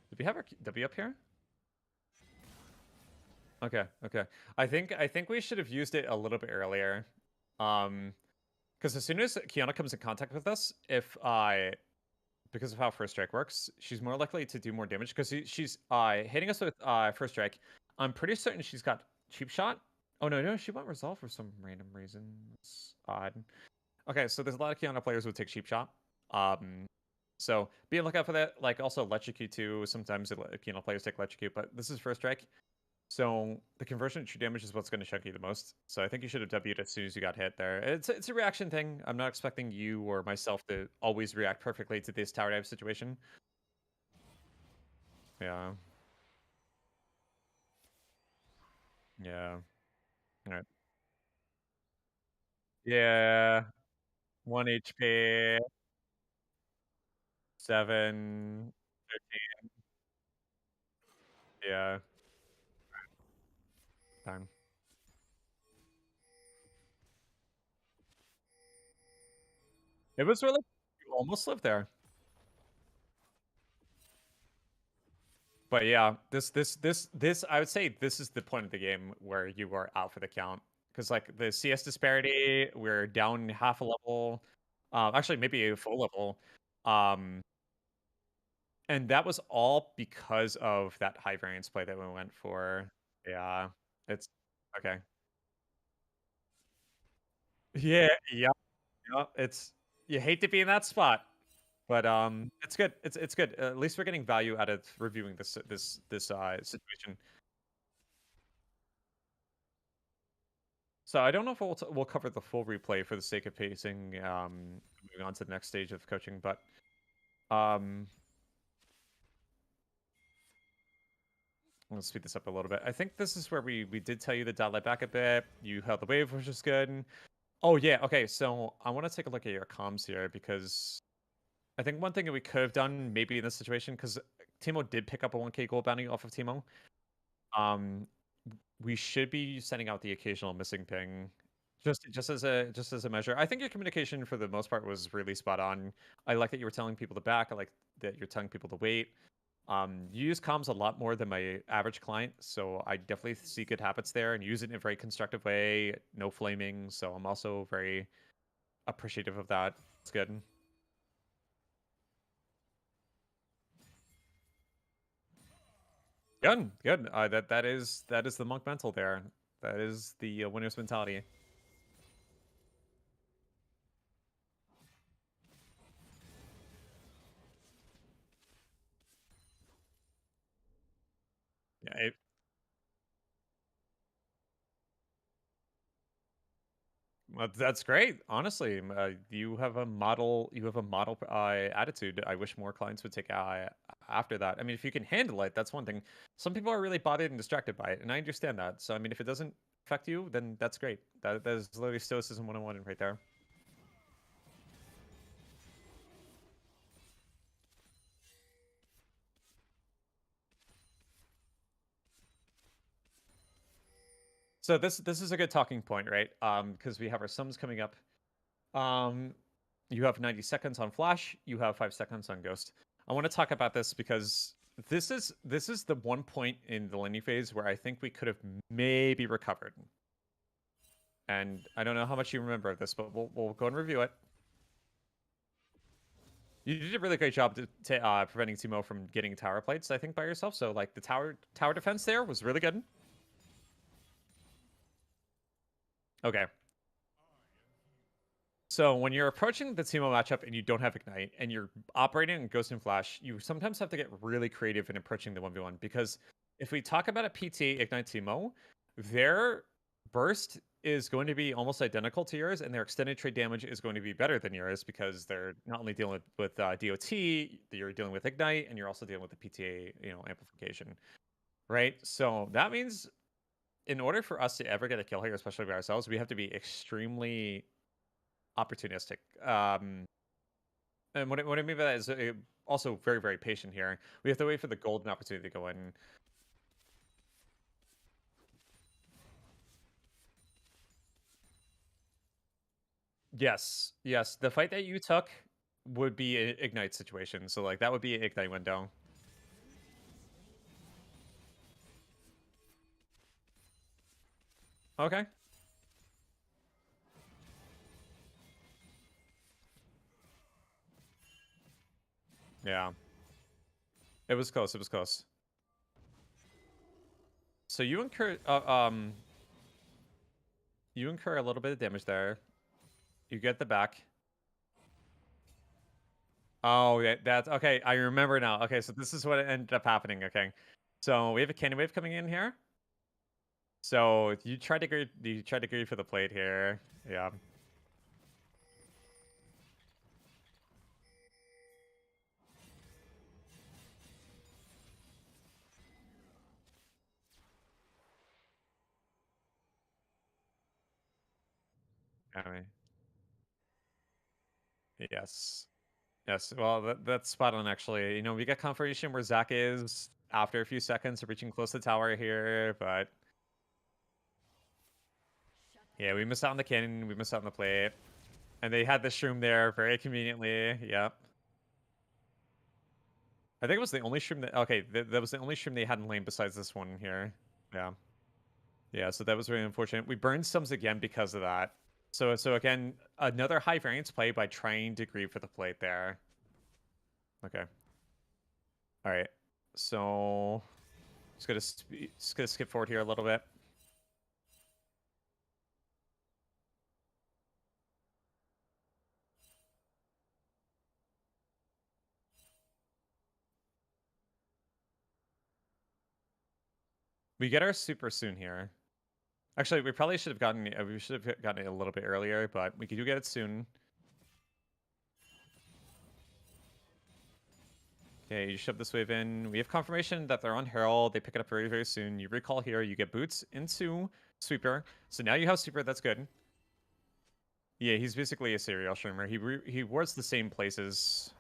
Did we have our W up here? Okay, okay. I think we should have used it a little bit earlier. Because as soon as Kiana comes in contact with us, if I because of how first strike works, she's more likely to do more damage because she's hitting us with first strike. I'm pretty certain she's got cheap shot. Oh no, she won't resolve for some random reason. It's odd. Okay, so there's a lot of Kiana players who would take cheap shot. So be on lookout for that. Like also electrocute too. Sometimes Kiana players take electrocute, but this is first strike. So the conversion to true damage is what's going to chunk you the most. So I think you should have W'd as soon as you got hit there. It's a reaction thing. I'm not expecting you or myself to always react perfectly to this tower dive situation. Yeah. Yeah. All right. Yeah. 1 HP. 7. 15. Yeah. Time. It was really you almost lived there. But yeah, this I would say this is the point of the game where you are out for the count. Because like the CS disparity, we're down half a level. Actually maybe a full level. Um and that was all because of that high variance play that we went for. Yeah. It's okay. Yeah, yeah, yeah. It's you hate to be in that spot. But it's good. It's good. At least we're getting value out of reviewing this situation. So I don't know if we'll cover the full replay for the sake of pacing, moving on to the next stage of coaching, but um, let's speed this up a little bit. I think this is where we did tell you to dial it back a bit. You held the wave, which is good. Oh yeah, okay. So I want to take a look at your comms here because I think one thing that we could have done maybe in this situation because Timo did pick up a 1K gold bounty off of Timo. Um, we should be sending out the occasional missing ping just as a measure. I think your communication for the most part was really spot on. I like that you were telling people to back. I like that you're telling people to wait. You use comms a lot more than my average client, so I definitely see good habits there and use it in a very constructive way. No flaming, so I'm also very appreciative of that. It's good. Good, good. That is the monk mental there. That is the winner's mentality. Yeah, well, that's great. Honestly, you have a model. You have a model attitude. I wish more clients would take after that. I mean, if you can handle it, that's one thing. Some people are really bothered and distracted by it, and I understand that. So I mean, if it doesn't affect you, then that's great. That is literally stoicism 101 right there. So this is a good talking point, right? Because we have our sums coming up. You have 90 seconds on Flash. You have 5 seconds on Ghost. I want to talk about this because this is the one point in the laning phase where I think we could have maybe recovered. And I don't know how much you remember of this, but we'll go and review it. You did a really great job preventing Timo from getting tower plates, I think, by yourself. So like the tower defense there was really good. Okay. So when you're approaching the Teemo matchup and you don't have Ignite and you're operating in Ghost and Flash, you sometimes have to get really creative in approaching the 1v1 because if we talk about a PT Ignite Teemo, their burst is going to be almost identical to yours and their extended trade damage is going to be better than yours because they're not only dealing with DOT, you're dealing with Ignite and you're also dealing with the PTA, amplification, right? So that means in order for us to ever get a kill here, especially by ourselves, we have to be extremely opportunistic. And what I mean by that is also very, very patient here. We have to wait for the golden opportunity to go in. Yes, yes. The fight that you took would be an Ignite situation. So, like, that would be an Ignite window. Okay. Yeah. It was close. It was close. So you incur a little bit of damage there. You get the back. Oh, yeah, that's okay. I remember now. Okay, so this is what ended up happening. Okay, so we have a cannon wave coming in here. So you tried to go for the plate here. Yeah. I mean, yes. Yes. Well, that's spot on, actually. We get confirmation where Zac is after a few seconds of reaching close to tower here, but yeah, we missed out on the cannon. We missed out on the plate. And they had the shroom there very conveniently. Yep. I think it was the only shroom that... Okay, that was the only shroom they had in lane besides this one here. Yeah. Yeah, so that was really unfortunate. We burned Sums again because of that. So again, another high variance play by trying to grieve for the plate there. Okay. All right. So just gonna skip forward here a little bit. We get our super soon here. Actually, we probably should have gotten it a little bit earlier, but we do get it soon. Okay, you shove this wave in. We have confirmation that they're on Herald. They pick it up very, very soon. You recall here. You get boots into Sweeper. So now you have Sweeper. That's good. Yeah, he's basically a serial streamer. He wards the same places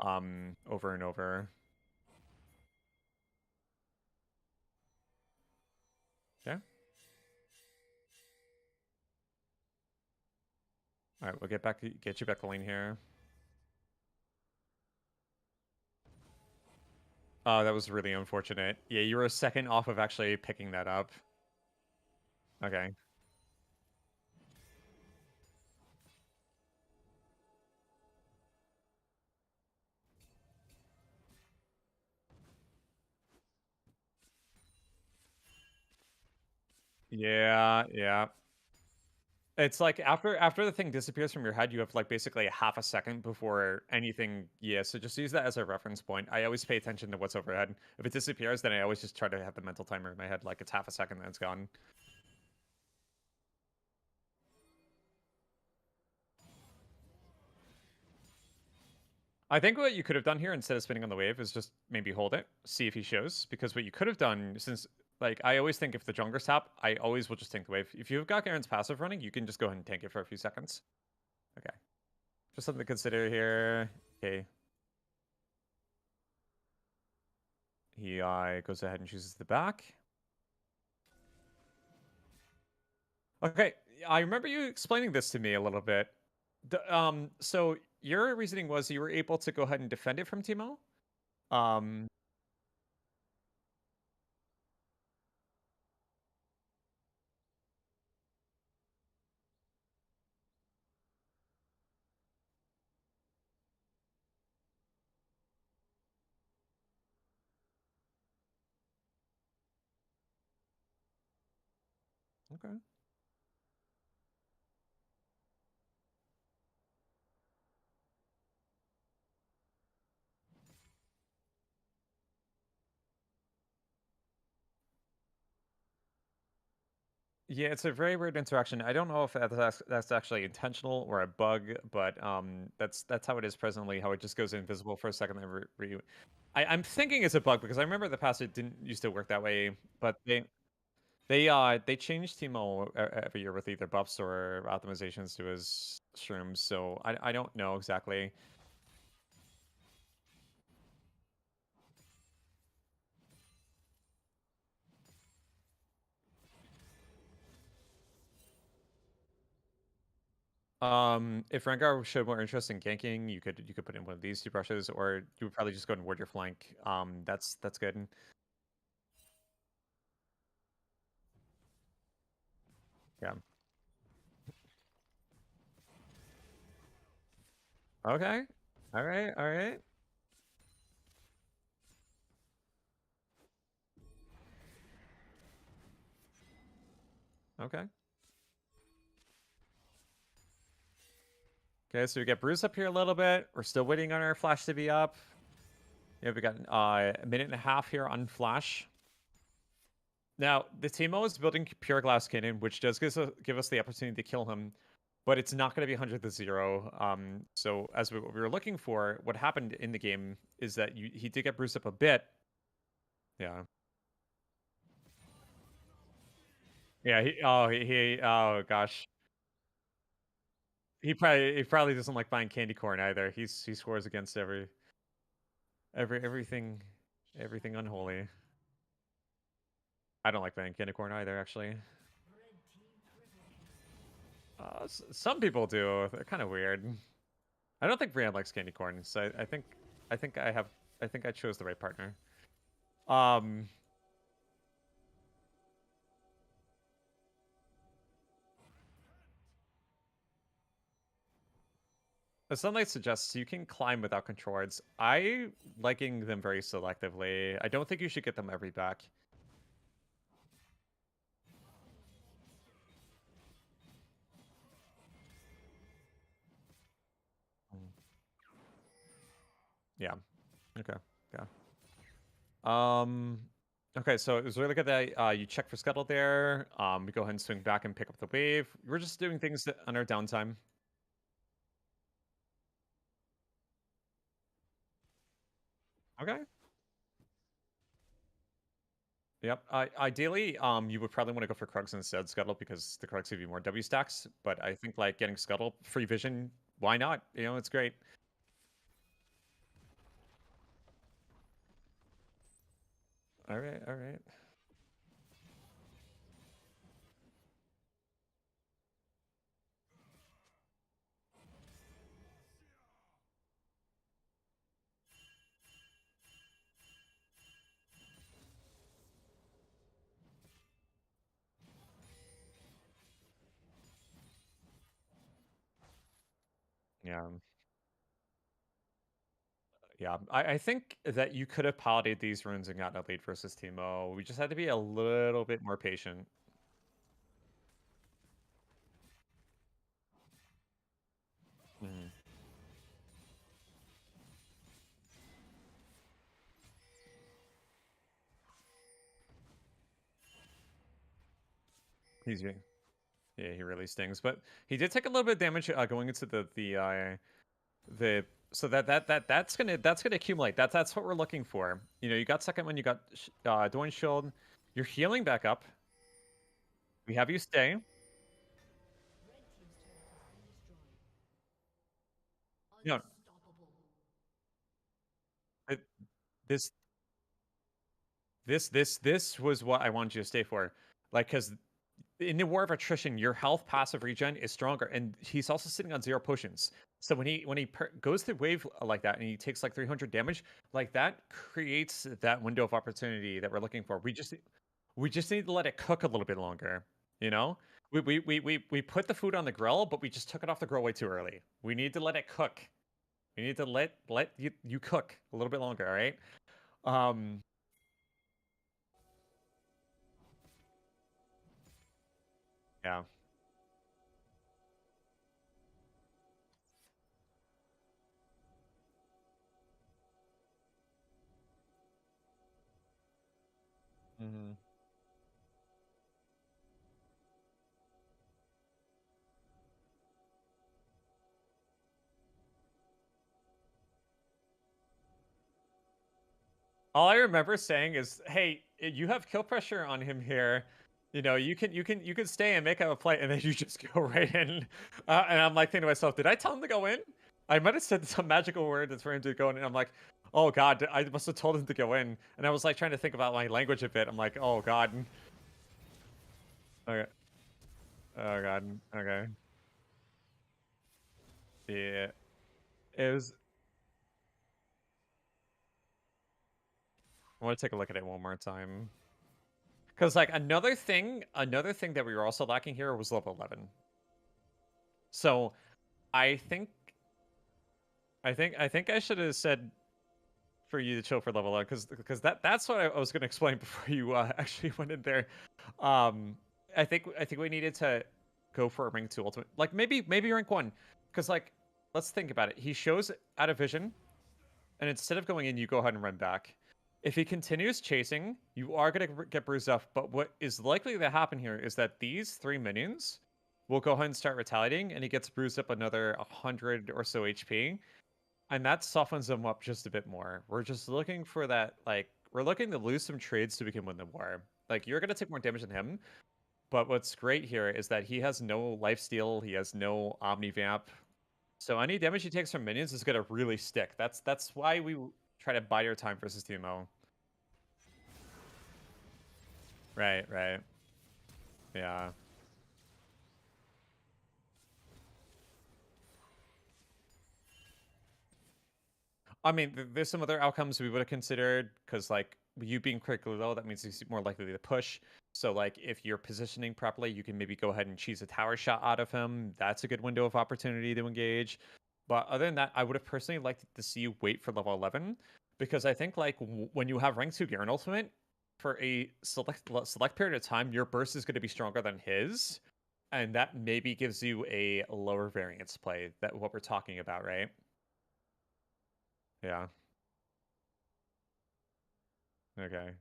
over and over. Okay. All right, we'll get you back to lane here. Oh, that was really unfortunate. Yeah, you were a second off of actually picking that up. Okay. Yeah, yeah. It's like after the thing disappears from your head, you have like basically a half a second before anything. Yeah, so just use that as a reference point. I always pay attention to what's overhead. If it disappears, then I always just try to have the mental timer in my head, like it's half a second, then it's gone. I think what you could have done here instead of spinning on the wave is just maybe hold it, see if he shows. Because what you could have done, since like I always think if the jungler's top, I always will just tank the wave. If you've got Garen's passive running, you can just go ahead and tank it for a few seconds. Okay. Just something to consider here. Okay. He goes ahead and chooses the back. Okay, I remember you explaining this to me a little bit. So your reasoning was you were able to go ahead and defend it from Teemo. Um, okay. Yeah, it's a very weird interaction. I don't know if that's actually intentional or a bug, but that's how it is presently. How it just goes invisible for a second. Then I'm thinking it's a bug because I remember in the past it didn't used to work that way, but they changed Teemo every year with either buffs or optimizations to his shrooms. So I don't know exactly. If Rengar showed more interest in ganking, you could put in one of these two brushes, or you would probably just go and ward your flank. That's good. Yeah. Okay. All right. All right. Okay. Okay. So we get Bruce up here a little bit. We're still waiting on our flash to be up. Yeah, we got a minute and a half here on flash. Now the Teemo is building pure glass cannon, which does give us the opportunity to kill him, but it's not going to be 100 to 0. So as what we were looking for, what happened in the game is that he did get Bruce up a bit. Yeah. Yeah, oh gosh. He probably doesn't like buying candy corn either. He scores against everything everything unholy. I don't like buying candy corn either, actually. Some people do. They're kind of weird. I don't think Brienne likes candy corn, so I think I chose the right partner. Um As Sunlight suggests, you can climb without control wards. I liking them very selectively. I don't think you should get them every back. Mm. Yeah. Okay. Yeah. Okay, so it was really good that you check for scuttle there. We go ahead and swing back and pick up the wave. We're just doing things on our downtime. Okay. Yep. Ideally, you would probably want to go for Krugs instead Scuttle because the Krugs give you more W stacks. But I think like getting Scuttle, free vision, why not? It's great. All right, all right. Yeah. Yeah. I think that you could have piloted these runes and gotten a lead versus Teemo. We just had to be a little bit more patient. Mhm. He's Yeah, he really stings. But he did take a little bit of damage going into the So that's gonna accumulate. That's what we're looking for. You know, you got second one, you got Dwayne Shield. You're healing back up. We have you stay. Red team's turret has been destroyed. You know, Unstoppable. it- this this was what I wanted you to stay for. Like, because in the war of attrition, your health passive regen is stronger, and he's also sitting on 0 potions. So when he goes through wave like that, and he takes like 300 damage, like that creates that window of opportunity that we're looking for. We just need to let it cook a little bit longer. You know, we put the food on the grill, but we just took it off the grill way too early. We need to let it cook. We need to let you cook a little bit longer. All right. Um. Yeah. Mhm. All I remember saying is, "Hey, you have kill pressure on him here. You know, you can stay and make him a play, and then you just go right in." And I'm like thinking to myself, "Did I tell him to go in? I might have said some magical word that's for him to go in." And I'm like, "Oh God, I must have told him to go in." And I was like trying to think about my language a bit. I'm like, "Oh God, okay, oh God, okay, yeah." It was. I want to take a look at it one more time. Because like another thing that we were also lacking here was level 11. So I think I think I should have said for you to chill for level up because that's what I was going to explain before you actually went in there. Um, I think we needed to go for a rank 2 ultimate, like maybe rank 1, because like let's think about it. He shows out of vision, and instead of going in, you go ahead and run back. If he continues chasing, you are going to get bruised up. But what is likely to happen here is that these 3 minions will go ahead and start retaliating, and he gets bruised up another 100 or so HP, and that softens them up just a bit more. We're just looking for that, like, we're looking to lose some trades so we can win the war. Like, you're gonna take more damage than him, but what's great here is that he has no lifesteal, he has no Omni Vamp. So any damage he takes from minions is gonna really stick. That's why we try to bide our time versus TMO. Right, right. Yeah. I mean, there's some other outcomes we would have considered because, like, you being critically low, that means he's more likely to push. So, like, if you're positioning properly, you can maybe go ahead and cheese a tower shot out of him. That's a good window of opportunity to engage. But other than that, I would have personally liked to see you wait for level 11 because I think, like, when you have rank 2 Garen ultimate for a select period of time, your burst is going to be stronger than his, and that maybe gives you a lower variance play. That what we're talking about, right? Yeah. Okay.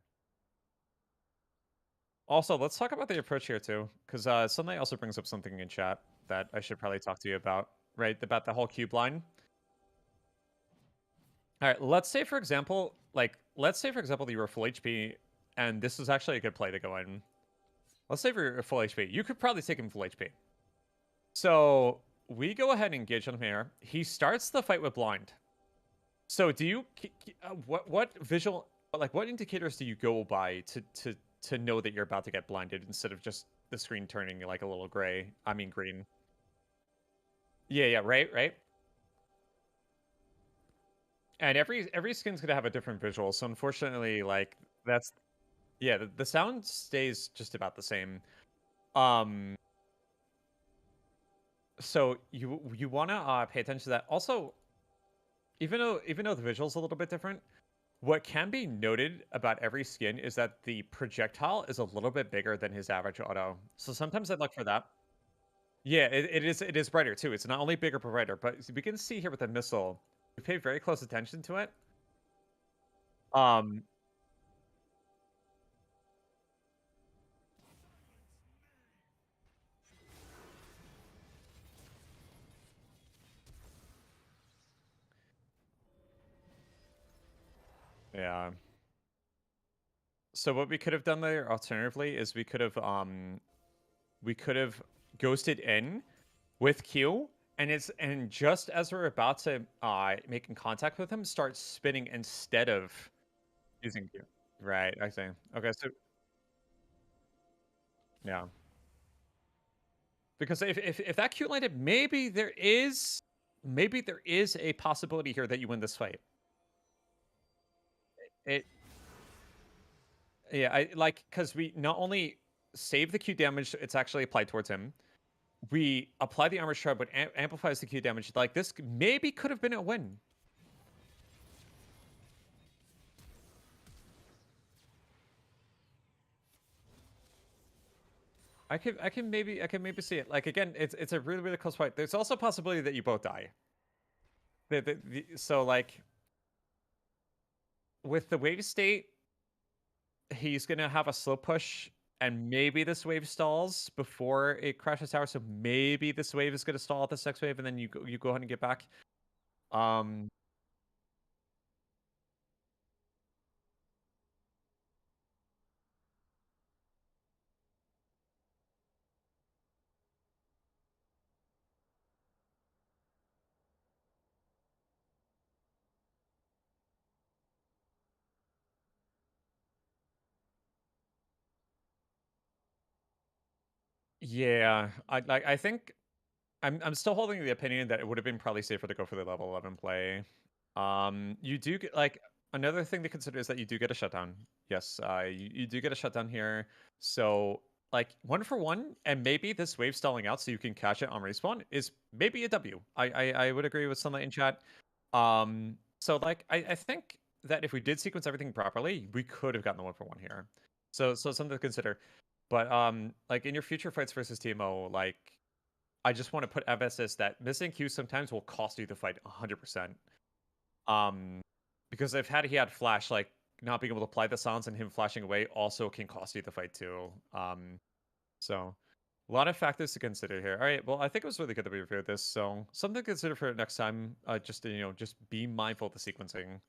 Also, let's talk about the approach here too, because something also brings up something in chat that I should probably talk to you about, right? About the whole cube line. All right, let's say for example that you were full HP, and this is actually a good play to go in. Let's say for full HP, you could probably take him full HP. So we go ahead and engage on him here. He starts the fight with blind. So do you what visual, like, what indicators do you go by to know that you're about to get blinded instead of just the screen turning like a little gray? I mean green. Yeah, yeah, right, right. And every skin's gonna have a different visual. So unfortunately, like that's yeah, the sound stays just about the same. Um, so you wanna pay attention to that. Also, even though the visual's a little bit different, what can be noted about every skin is that the projectile is a little bit bigger than his average auto. So sometimes I'd look for that. Yeah, it is brighter too. It's not only bigger but brighter, but we can see here with the missile, we pay very close attention to it. Um, Yeah. So what we could have done there alternatively is we could have ghosted in with Q, and just as we're about to making contact with him, start spinning instead of using Q. Right, I see. Okay, so yeah. Because if that Q landed, maybe there is a possibility here that you win this fight. It Yeah, I like because we not only save the Q damage, it's actually applied towards him. We apply the armor shard, but amplifies the Q damage. Like this maybe could have been a win. I can maybe see it. Like again, it's a really close fight. There's also a possibility that you both die. So like with the wave state, he's gonna have a slow push, and maybe this wave stalls before it crashes tower. So maybe this wave is gonna stall at this next wave, and then you go ahead and get back. Um, yeah, I think I'm still holding the opinion that it would have been probably safer to go for the level 11 play. You do get like another thing to consider is that you do get a shutdown. Yes, you do get a shutdown here. So like 1 for 1, and maybe this wave stalling out so you can catch it on respawn is maybe a W. I would agree with Sunlight in chat. So like I think that if we did sequence everything properly, we could have gotten the 1 for 1 here. So something to consider. But like in your future fights versus TMO, like I just want to put emphasis that missing Q sometimes will cost you the fight 100%. Um, because he had flash, like not being able to apply the silence and him flashing away also can cost you the fight too. So a lot of factors to consider here. All right, well, I think it was really good that we reviewed this. So something to consider for next time. Just to, just be mindful of the sequencing.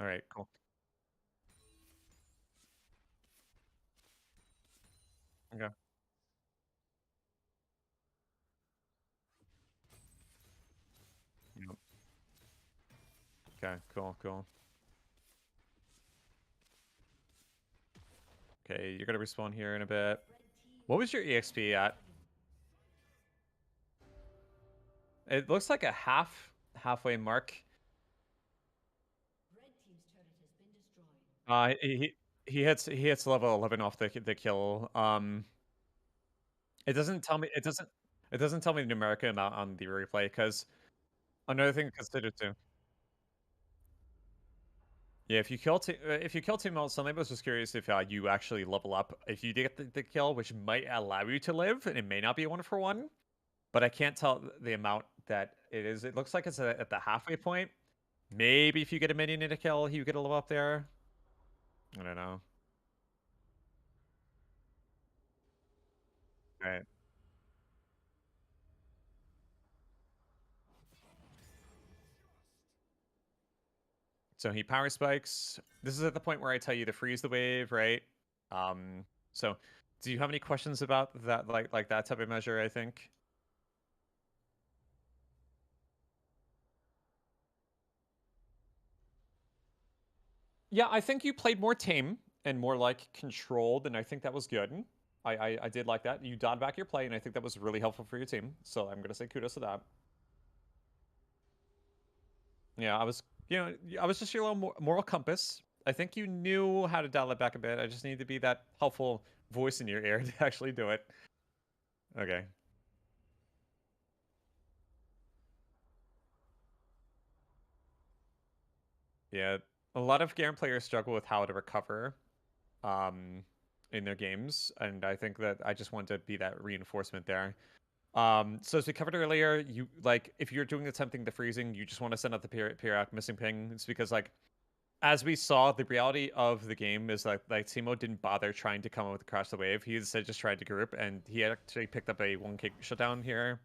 All right, cool. Okay. Yep. Okay. Cool. Okay, you're gonna respawn here in a bit. What was your EXP at? It looks like a halfway mark. Red team's turret has been destroyed. He hits level 11 off the kill. It doesn't tell me it doesn't tell me the numeric amount on the replay because another thing to consider too. Yeah, if you kill Team Ult, somebody was just curious if you actually level up if you get the kill, which might allow you to live, and it may not be 1 for 1, but I can't tell the amount that it is. It looks like it's at the halfway point. Maybe if you get a minion in a kill, you get a level up there. I don't know. Right. So he power spikes. This is at the point where I tell you to freeze the wave, right? Um, so do you have any questions about that, like that type of measure, I think? Yeah, I think you played more tame and more like controlled, and I think that was good. I did like that. You dialed back your play, and I think that was really helpful for your team. So I'm gonna say kudos to that. Yeah, I was just your little moral compass. I think you knew how to dial it back a bit. I just need to be that helpful voice in your ear to actually do it. Okay. Yeah, a lot of Garen players struggle with how to recover um, in their games, and I think that I just want to be that reinforcement there. So as we covered earlier, you like if you're doing attempting the freezing, you just want to send out the periodic missing ping. It's because like as we saw, the reality of the game is like Timo didn't bother trying to come up with crash the wave. He instead just tried to group, and he actually picked up a 1K shutdown here.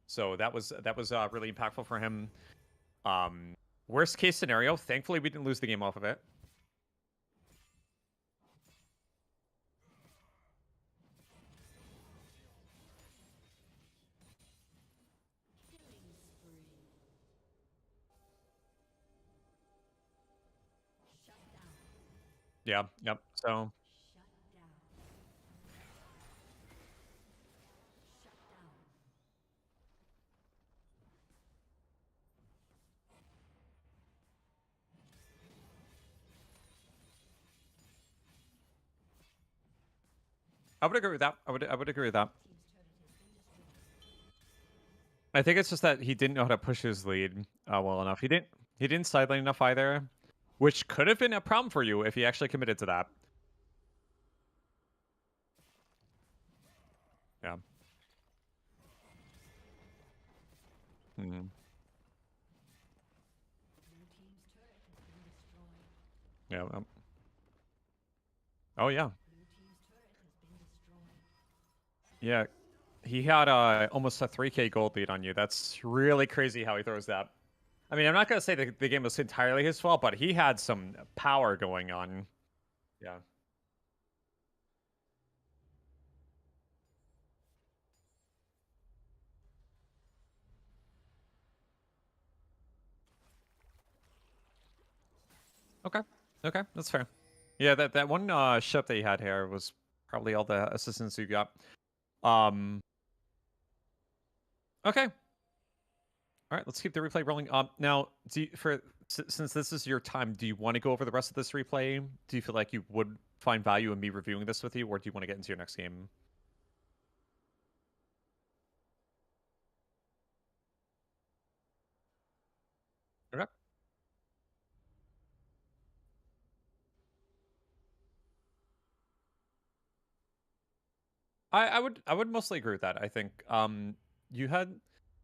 So that was really impactful for him. Um, Worst case scenario, thankfully we didn't lose the game off of it. Killing spree. Shut down. Yeah, yep. So Shut down. Shut down. I would agree with that. I would agree with that. Team's turret has been destroyed. I think it's just that he didn't know how to push his lead well enough. He didn't sideline enough either, which could have been a problem for you if he actually committed to that. Yeah. Mhm. Blue team's turret has been destroyed. Yeah. Oh yeah. Blue team's turret has been destroyed. Yeah. He had almost a 3K gold lead on you. That's really crazy how he throws that. I mean, I'm not gonna say the game was entirely his fault, but he had some power going on. Yeah. Okay. Okay, that's fair. Yeah, that one ship that you had here was probably all the assistance you got. Um. Okay. All right, let's keep the replay rolling. Now, since this is your time, do you want to go over the rest of this replay? Do you feel like you would find value in me reviewing this with you, or do you want to get into your next game? Okay. I would mostly agree with that. I think you had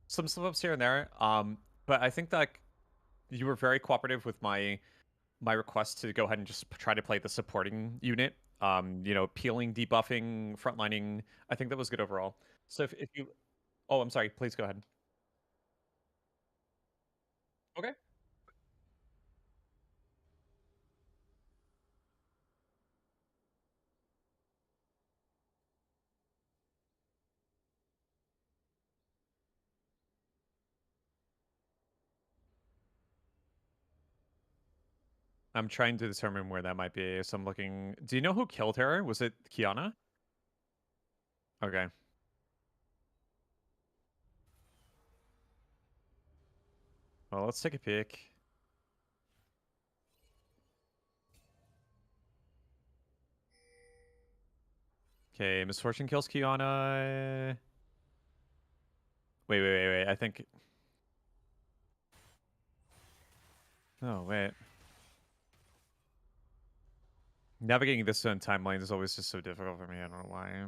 some slip ups here and there. But I think that you were very cooperative with my request to go ahead and just try to play the supporting unit. Peeling, debuffing, frontlining. I think that was good overall. So if you, oh, I'm sorry. Please go ahead. Okay. I'm trying to determine where that might be. So I'm looking. Do you know who killed her? Was it Kiana? Okay. Well, let's take a peek. Okay, Misfortune kills Kiana. Wait. I think. Oh, wait. Navigating this in timeline is always just so difficult for me. I don't know why.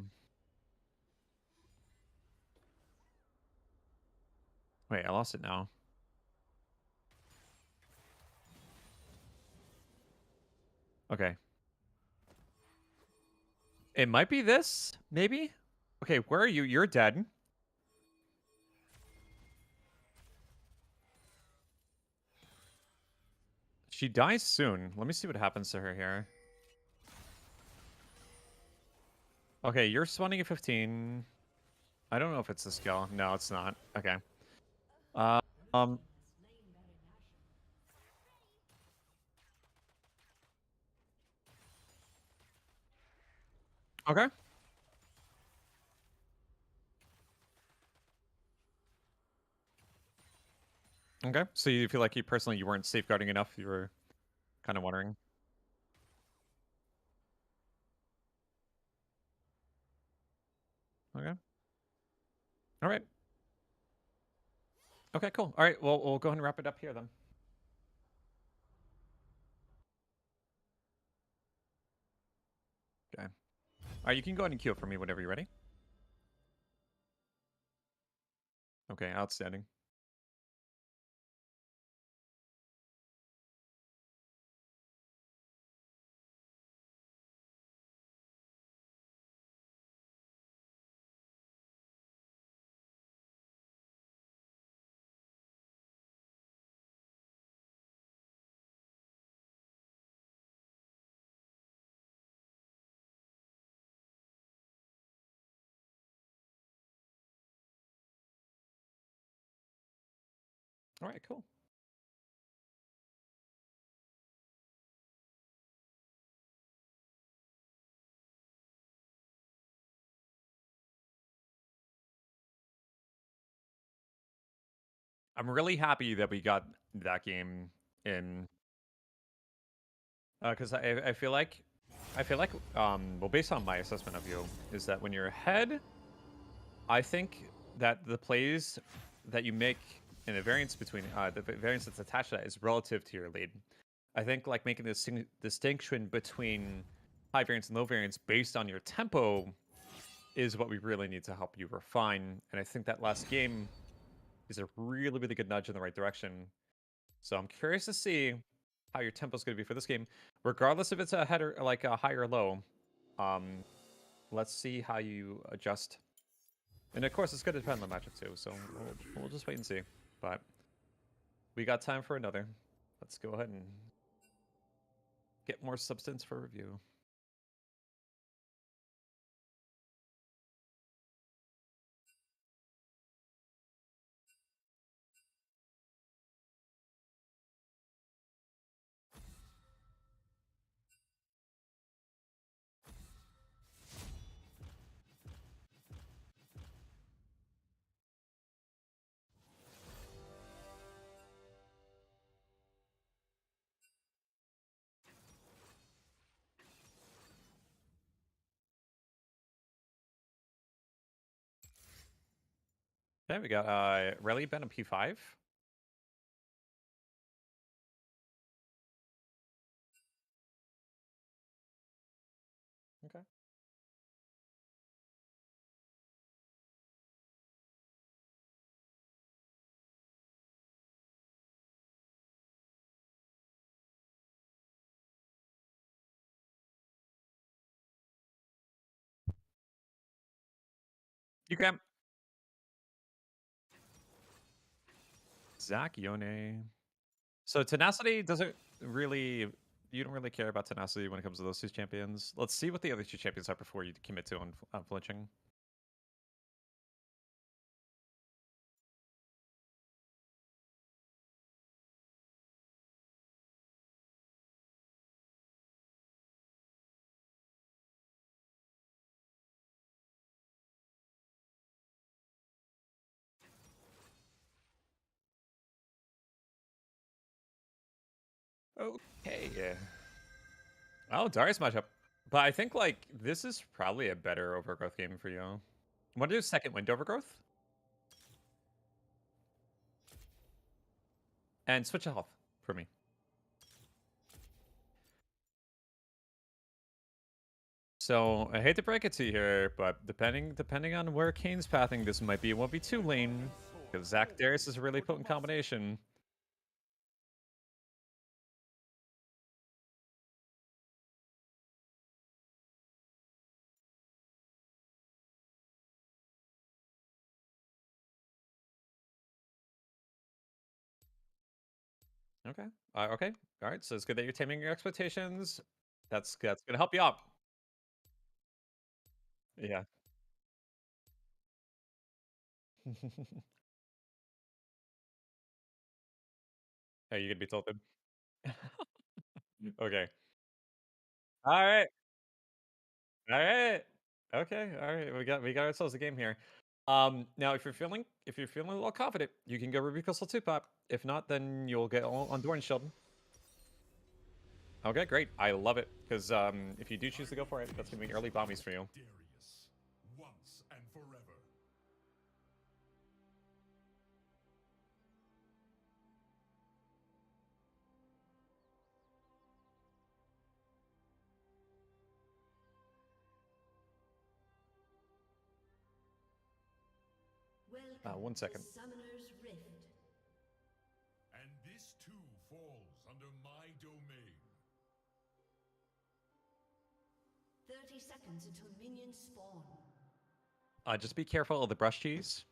Wait, I lost it now. Okay. It might be this, maybe? Okay, where are you? You're dead. She dies soon. Let me see what happens to her here. Okay, you're spawning at 15. I don't know if it's the skill. No, it's not. Okay. Uh, um. Slain Baron Nashor. Okay. Okay. So you feel like you weren't safeguarding enough. You were kind of wondering. Okay. All right. Okay. Cool. All right. Well, we'll go ahead and wrap it up here then. Okay. All right. You can go ahead and queue up for me whenever you're ready. Okay. Outstanding. All right, cool. I'm really happy that we got that game in, because I feel like, well, based on my assessment of you, is that when you're ahead, I think that the plays that you make and the variance between the variance that's attached to that is relative to your lead. I think like making this distinction between high variance and low variance based on your tempo is what we really need to help you refine. And I think that last game is a really, really good nudge in the right direction. So I'm curious to see how your tempo is going to be for this game, regardless if it's a header like a high or low. Um, let's see how you adjust. And of course, it's going to depend on the matchup too. So we'll just wait and see. But we got time for another. Let's go ahead and get more substance for review. Okay, we got Rally Ben on P5. Okay. You can. Zach Yone. So tenacity doesn't really. You don't really care about tenacity when it comes to those two champions. Let's see what the other two champions are before you commit to unflinching. Okay. Yeah. Oh, Darius matchup. But I think like this is probably a better overgrowth game for you. Want to do second wind overgrowth? And switch to health for me. So I hate to break it to you here, but depending on where Kane's pathing, this might be a 1v2 lane. Because Zach Darius is a really potent combination. Okay. Okay. All right. So it's good that you're taming your expectations. That's gonna help you out. Yeah. Are you gonna be tilted? Okay. All right. All right. Okay. All right. We got ourselves a game here. Now if you're feeling a little confident, you can go Ruby Crystal 2 pop. If not, then you'll get on Dorn Shield. Okay, great. I love it. Because if you do choose to go for it, that's gonna be early bombies for you. Darius, once and forever. Welcome 1 second. to Summoner's Rift. And this too falls under my domain. 30 seconds until minions spawn. Just be careful of the brush cheese.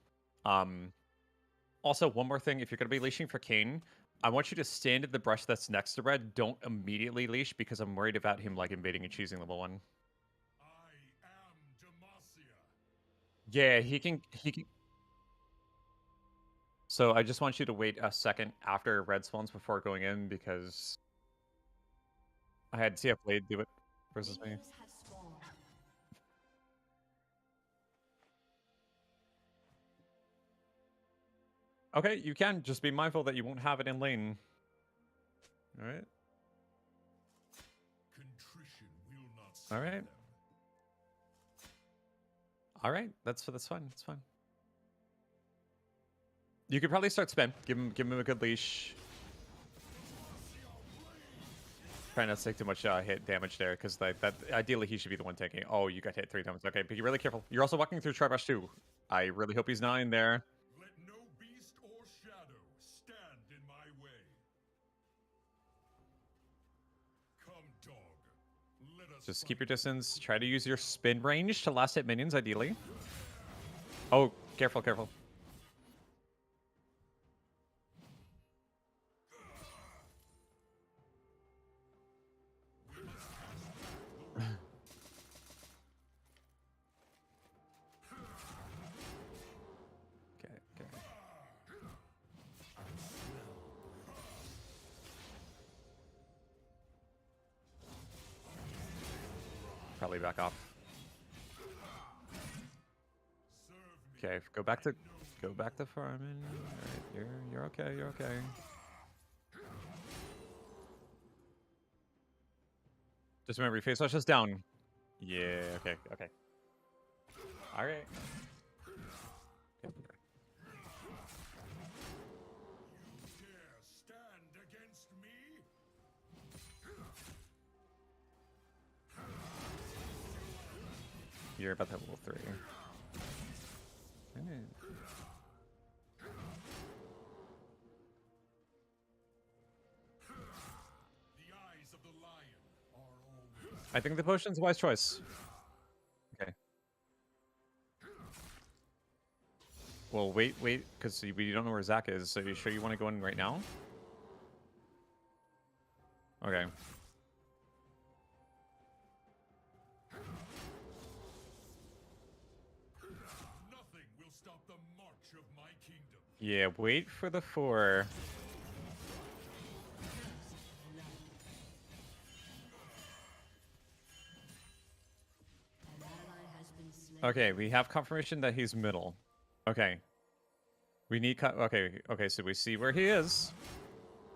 Also, one more thing, if you're going to be leashing for Kane, I want you to stand at the brush that's next to red. Don't immediately leash because I'm worried about him like invading and choosing level 1. I am Demacia. Yeah, he can So I just want you to wait a second after red spawns before going in because I had TF Blade do it versus me. Minions have spawned. Okay, you can. Just be mindful that you won't have it in lane. Alright. Contrition will not save Alright. them. Alright, that's fine. That's fine. You could probably start spam. Give him a good leash. Try not to take too much hit damage there, because that ideally he should be the one taking it. Oh, you got hit 3 times. Okay, be really careful. You're also walking through Tribush too. I really hope he's not in there. Let no beast or shadow stand in my way. Come, dog. Let us Just fight. keep your distance. Try to use your spin range to last hit minions, ideally. Oh, careful, careful. Okay, okay. Probably back off. Serve me. Okay, go back to farming. Alright, you're okay, you're okay. Just remember, your face flash is down. Yeah, okay, okay. Alright. You dare stand against me? You're about to have level 3. The eyes of the lion are always. I think the potion's a wise choice. Okay. Well, wait, because we don't know where Zach is, so you sure you want to go in right now? Okay. Nothing will stop the march of my kingdom. Yeah, wait for the 4. An ally has been slain. Okay, we have confirmation that he's middle. Okay. We need okay, so we see where he is.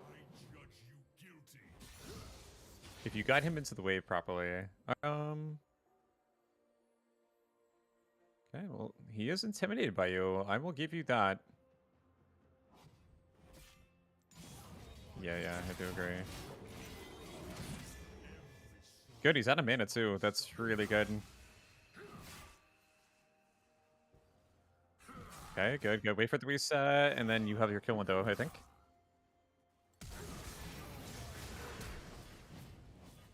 I judge you guilty. If you guide him into the wave properly. Okay, well, he is intimidated by you. I will give you that. Yeah, I do agree. Good, he's out of mana too. That's really good. Okay, good. Wait for the reset, and then you have your kill window, I think.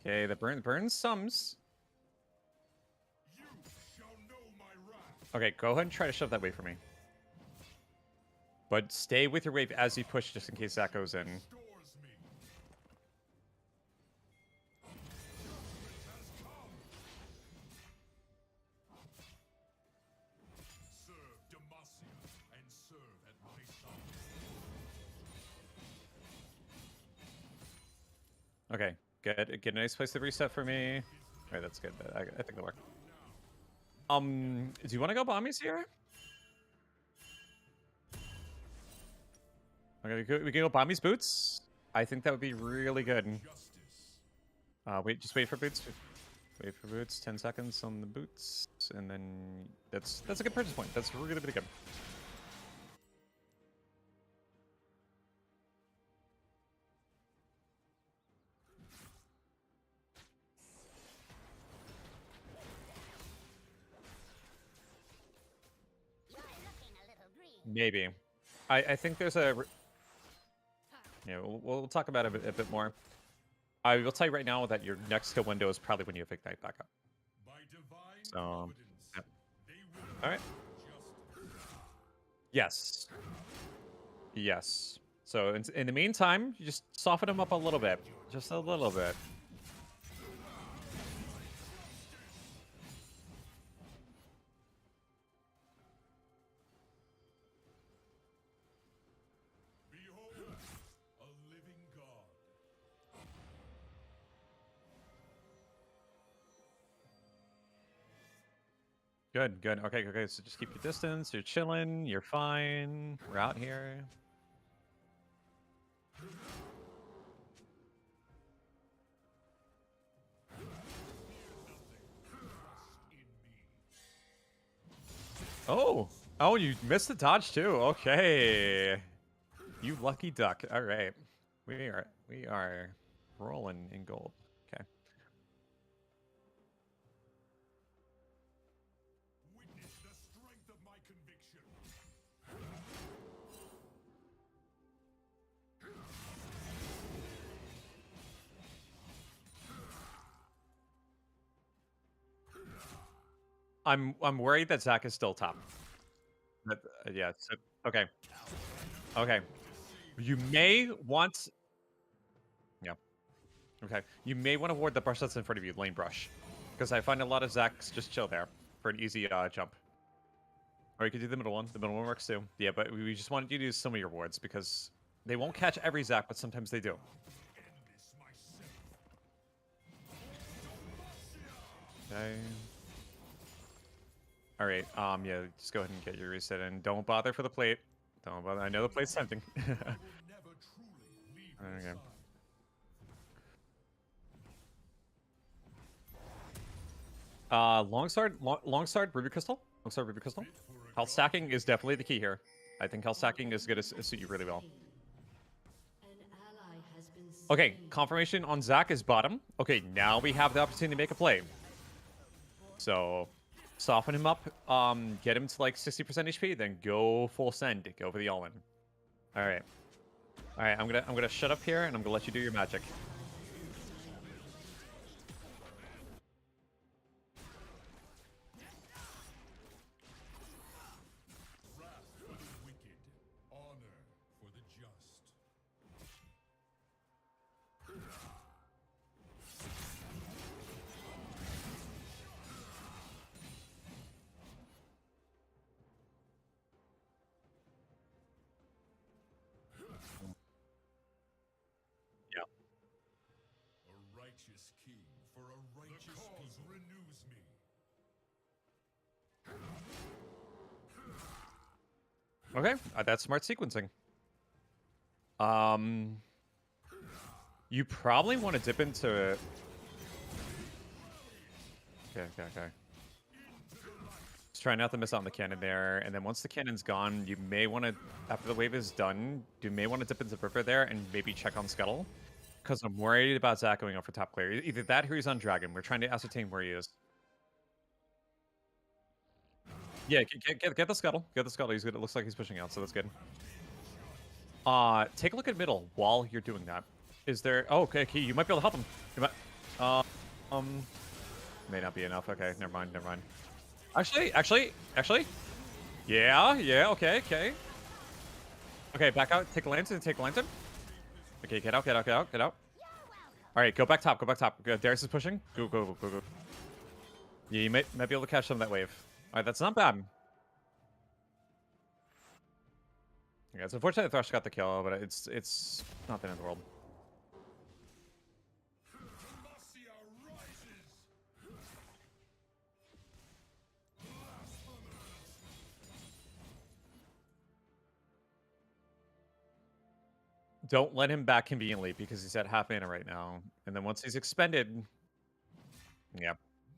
Okay, the burns sums. You shall know my wrath. Okay, go ahead and try to shove that wave for me. But stay with your wave as you push, just in case that goes in. Restores me. Judgment has come. Serve Demacian and serve at my side. Okay, good. Get a nice place to reset for me. Alright, that's good. I think that'll work. Do you want to go bombies here? Okay, we can go bombies boots. I think that would be really good. Justice. Just wait for boots. Wait for boots. 10 seconds on the boots, and then that's a good purchase point. That's really good. Maybe. I think there's a... Yeah, we'll talk about it a bit more. I will tell you right now that your next kill window is probably when you have Ignite back up. By divine So, providence, yeah. they will Alright. justice. Yes. So in the meantime, you just soften them up a little bit. Just a little bit. Good, good. Okay, okay. So just keep your distance. You're chilling. You're fine. We're out here. Oh, oh, you missed the dodge too. Okay, you lucky duck. All right, we are rolling in gold. Okay. Witness the strength of my conviction. I'm worried that Zach is still top. But, yeah. So, okay. Okay. You may want. Yeah. Okay. You may want to ward the brush that's in front of you, lane brush, because I find a lot of Zacks just chill there for an easy jump. Or you could do the middle one. The middle one works too. Yeah, but we just wanted you to use some of your wards because they won't catch every Zac, but sometimes they do. End this myself. Okay. All right. Yeah. Just go ahead and get your reset in. Don't bother for the plate. Don't bother. I know the plate's tempting. I will never truly leave your Okay. side. Longsword, Ruby Crystal. Longsword, Ruby Crystal. Health stacking is definitely the key here. I think health stacking is going to suit you really well. An ally has been Okay, slain. confirmation on Zac is bottom. Okay, now we have the opportunity to make a play. So, soften him up, get him to like 60% HP, then go full send, go for the all-in. All right, I'm gonna shut up here and I'm gonna let you do your magic. Wrath for the wicked, honor for the just. Yeah. A righteous king for a righteous people. The cause renews me. Okay, that's smart sequencing. You probably want to dip into. Okay. Just try not to miss out on the cannon there, and then once the cannon's gone, you may want to, after the wave is done, you may want to dip into River there and maybe check on Scuttle, because I'm worried about Zac going up for top clear. Either that or he's on Dragon. We're trying to ascertain where he is. Yeah, get the Scuttle. Get the Scuttle. He's good. It looks like he's pushing out, so that's good. Take a look at middle while you're doing that. Is there? Oh, okay. You might be able to help him. You might, may not be enough. Okay, never mind. Actually. Yeah. Okay. Okay, back out. Take a lantern. Okay, get out. All right, go back top. Good. Darius is pushing. Go. Yeah, you might be able to catch some of that wave. All right, that's not bad. Yeah, it's unfortunate that Thrush got the kill, but it's not the end of the world. Demacia rises. Don't let him back conveniently because he's at half mana right now. And then once he's expended, yeah.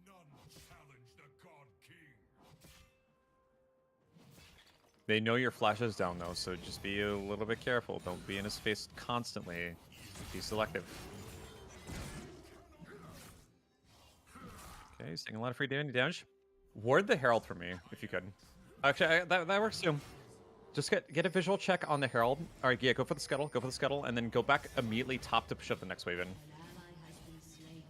None challenge the God King. They know your flash is down though, so just be a little bit careful. Don't be in his face constantly. Be selective. Okay, he's taking a lot of free damage. Ward the Herald for me, if you could. Actually, that works too. Just get a visual check on the Herald. All right, yeah, go for the Scuttle, and then go back immediately top to push up the next wave in. An ally has been slain.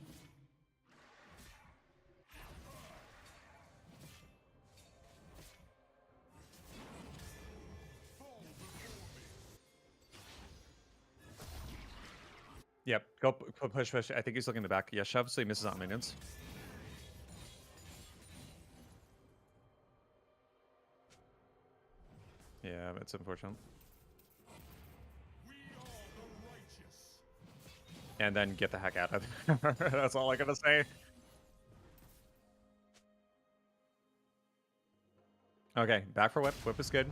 Yep, go push. I think he's looking in the back. Yeah, shove so he misses out on minions. Yeah, it's unfortunate. We are the righteous. And then get the heck out of there. That's all I gotta say. Okay, back for whip. Whip is good.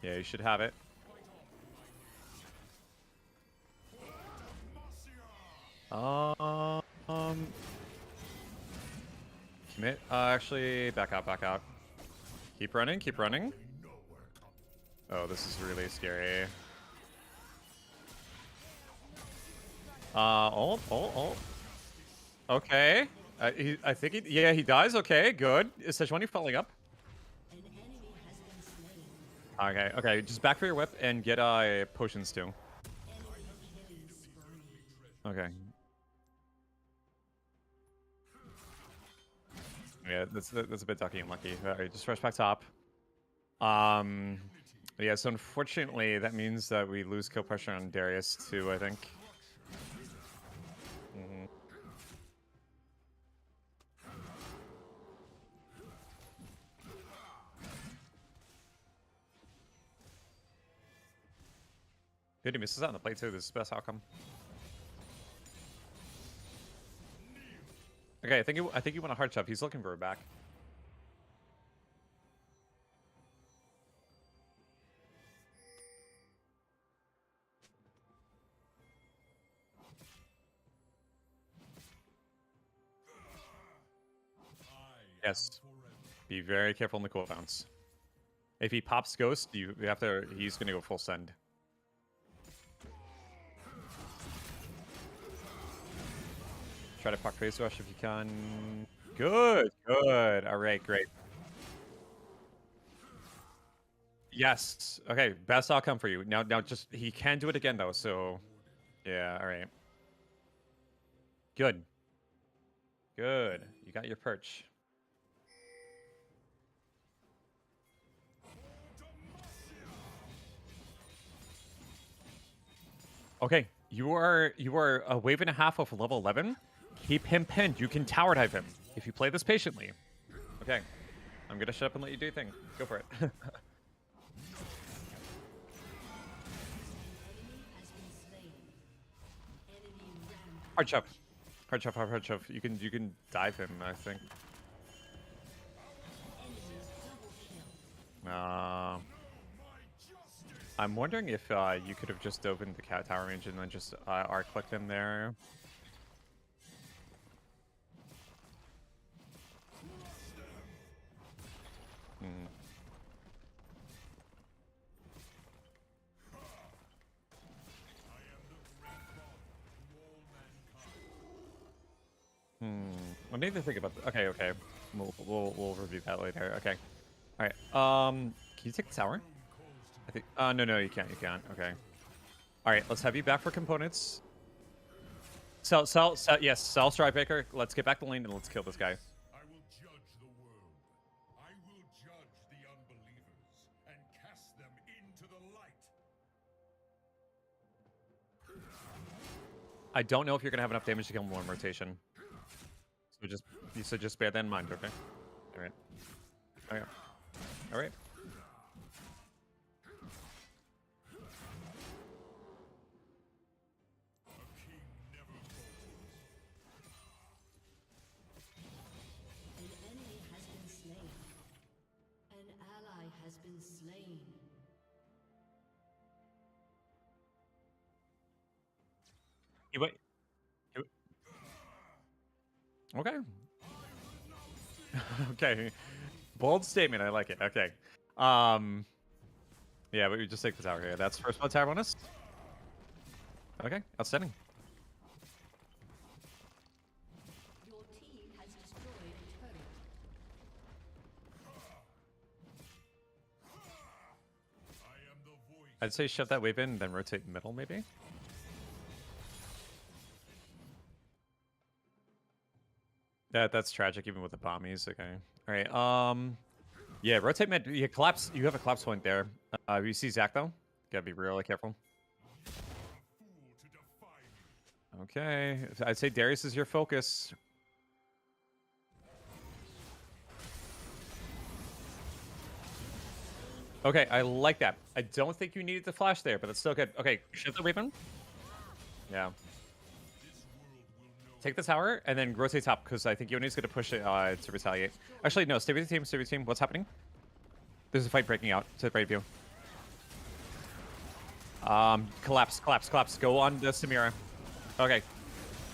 Yeah, you should have it. Commit. Actually, back out, back out. Keep running, keep running. Oh, this is really scary. Oh. Okay. I think he, yeah, he dies. Okay, good. Is Sejuani following up? An enemy has been slain. Okay. Just back for your whip and get potions too. Enemy killing spree. Okay. Yeah, that's a bit ducky and lucky. Alright, just rush back top. Yeah, so unfortunately that means that we lose kill pressure on Darius too, I think. Good, he misses out on the play too. This is the best outcome. Okay, I think he went a hard shove. He's looking for a back. Yes. Be very careful in the cooldowns. If he pops Ghost, you have to. He's gonna go full send. Try to proc phase rush if you can. Good. All right, great. Yes. Okay, best outcome for you. Now, just he can do it again though. So, yeah. All right. Good. You got your perch. Okay, you are a wave and a half of level 11. Keep him pinned. You can tower dive him if you play this patiently. Okay, I'm gonna shut up and let you do your thing. Go for it. Enemy has been slain. Enemy rampage. Hard shove. You can dive him. I think. Enemies double kill. I'm wondering if you could have just opened the cat tower range and then just R-clicked him there. I need to think about. Okay. We'll review that later. Okay. All right. Can you take the tower? I think. No, you can't. Okay. All right. Let's have you back for components. Sell. Yes, sell Strikebreaker. Let's get back to lane and let's kill this guy. I will judge the world. I will judge the unbelievers and cast them into the light. I don't know if you're gonna have enough damage to kill him one rotation. So just bear that in mind. Okay. All right. Okay. All right. An enemy has been slain. An ally has been slain. You wait. Okay. Okay. Bold statement. I like it. Okay. Yeah, but we just take the tower here. That's first blood tower bonus. Okay, outstanding. Your team has destroyed a turret. I am the voice. I'd say shove that wave in, then rotate middle, maybe. That's tragic, even with the bombies. Okay. All right. Yeah, rotate mid. You collapse. You have a collapse point there. You see Zach though. Gotta be really careful. Fool to defy me. Okay. I'd say Darius is your focus. Okay, I like that. I don't think you needed the flash there, but that's still good. Okay, shift the weapon. Yeah. This world will know Take the tower and then rotate top because I think Yone's gonna push it to retaliate. Actually, no. Stay with the team. Stay with the team. What's happening? There's a fight breaking out to the right of you. Collapse, collapse, collapse. Go on the Samira. Okay.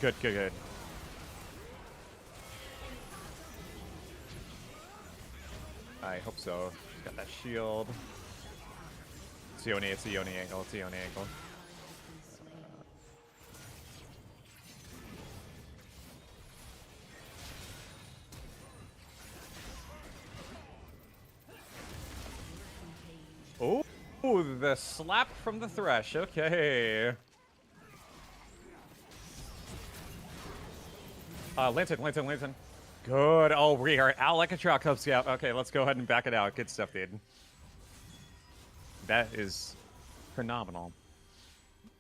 Good, good, good. I hope so. She's got that shield. It's a Yone, it's a Yone angle, it's a Yone angle. Oh, the slap from the Thresh. Okay. Lantern, Lantern, Lantern. Good. Oh, we are out like a truck. Cub Scout. Okay, let's go ahead and back it out. Good stuff, dude. That is phenomenal.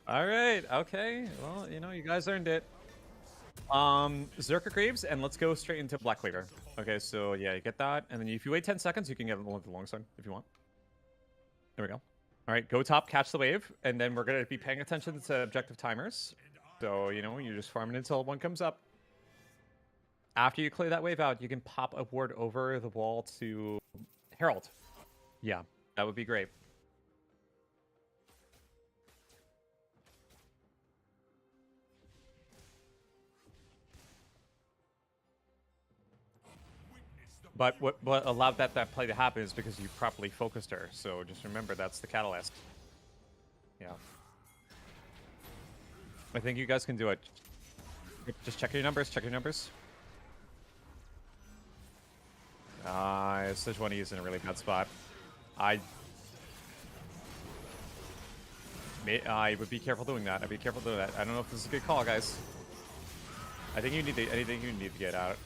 All right. Okay. Well, you know, you guys earned it. Zerka Graves, and let's go straight into Black Cleaver. Okay, so yeah, you get that, and then if you wait 10 seconds, you can get the longsword if you want. There we go. All right, go top, catch the wave, and then we're gonna be paying attention to objective timers. So you know, you're just farming until one comes up. After you clear that wave out, you can pop a ward over the wall to Herald. Yeah, that would be great. But what allowed that play to happen is because you properly focused her. So just remember, that's the catalyst. Yeah. I think you guys can do it. Just check your numbers, check your numbers. Sejuani is in a really bad spot. I would be careful doing that. I'd be careful doing that. I don't know if this is a good call, guys. I think you need to. Anything you need to get out.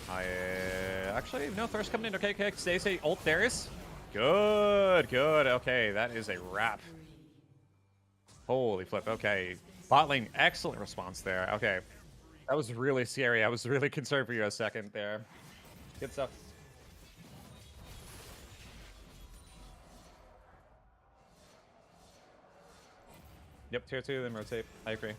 Actually no. Thirst coming in. Okay, okay. Stay. Ult Darius. Good, good. Okay, that is a wrap. Holy flip. Okay, bot lane. Excellent response there. Okay, that was really scary. I was really concerned for you a second there. Good stuff. Yep, tier 2, then rotate. I agree.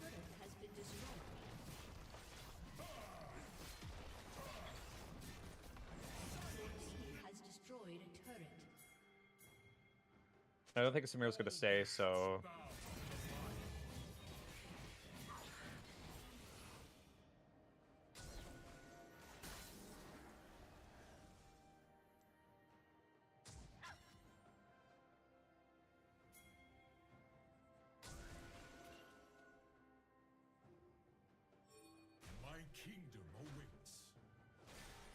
I don't think Samira's gonna stay, so...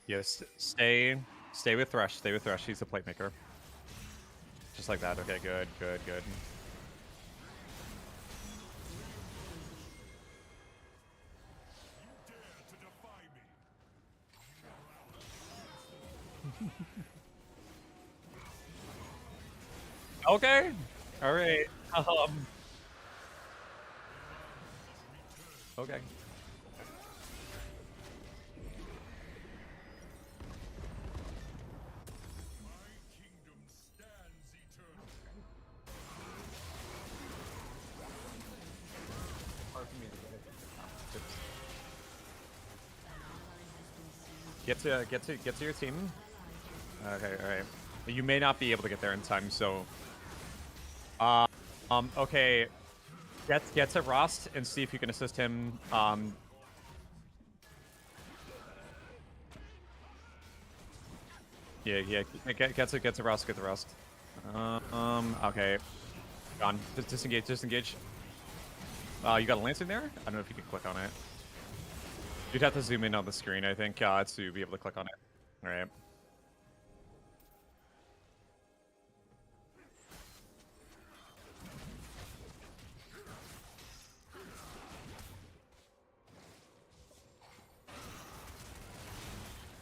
Yes, stay with Thresh. Stay with Thresh. He's the plate maker. Just like that. Okay, good, good, good. Okay. All right. Okay. Get to your team. Okay, all right. You may not be able to get there in time, so. Okay. Get to Rost and see if you can assist him. Yeah. Get to Rost. Get to Rost. Okay. Gone. Just disengage. You got a lantern there? I don't know if you can click on it. You'd have to zoom in on the screen, I think, to be able to click on it. All right.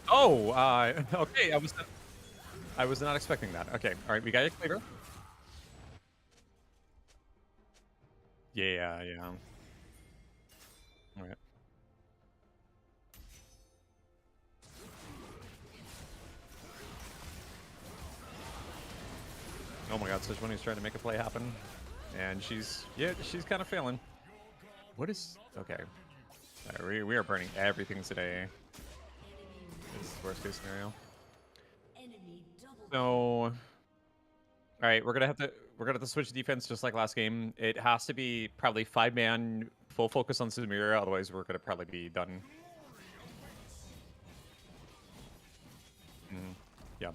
Oh, okay. I was not expecting that. Okay, all right. We got it clear. Yeah. All right. Oh my god, Sejuani's trying to make a play happen. And she's kind of failing. What is... Okay. Alright, we are burning everything today. This is the worst case scenario. Enemy double So, alright, we're gonna have to switch defense just like last game. It has to be probably 5-man, full focus on Samira, otherwise we're gonna probably be done. Yeah.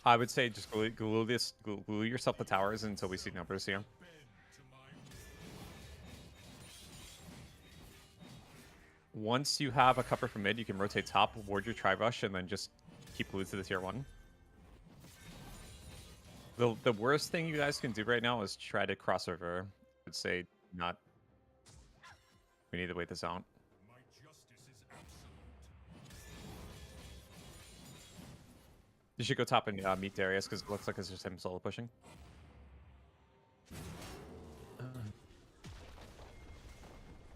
I would say just glue yourself to towers until we see numbers here. Once you have a cover from mid, you can rotate top, ward your tri-rush, and then just keep glued to the tier 1. The worst thing you guys can do right now is try to cross over. I would say not. We need to wait this out. My justice is absolute. You should go top and meet Darius, because it looks like it's just him solo pushing.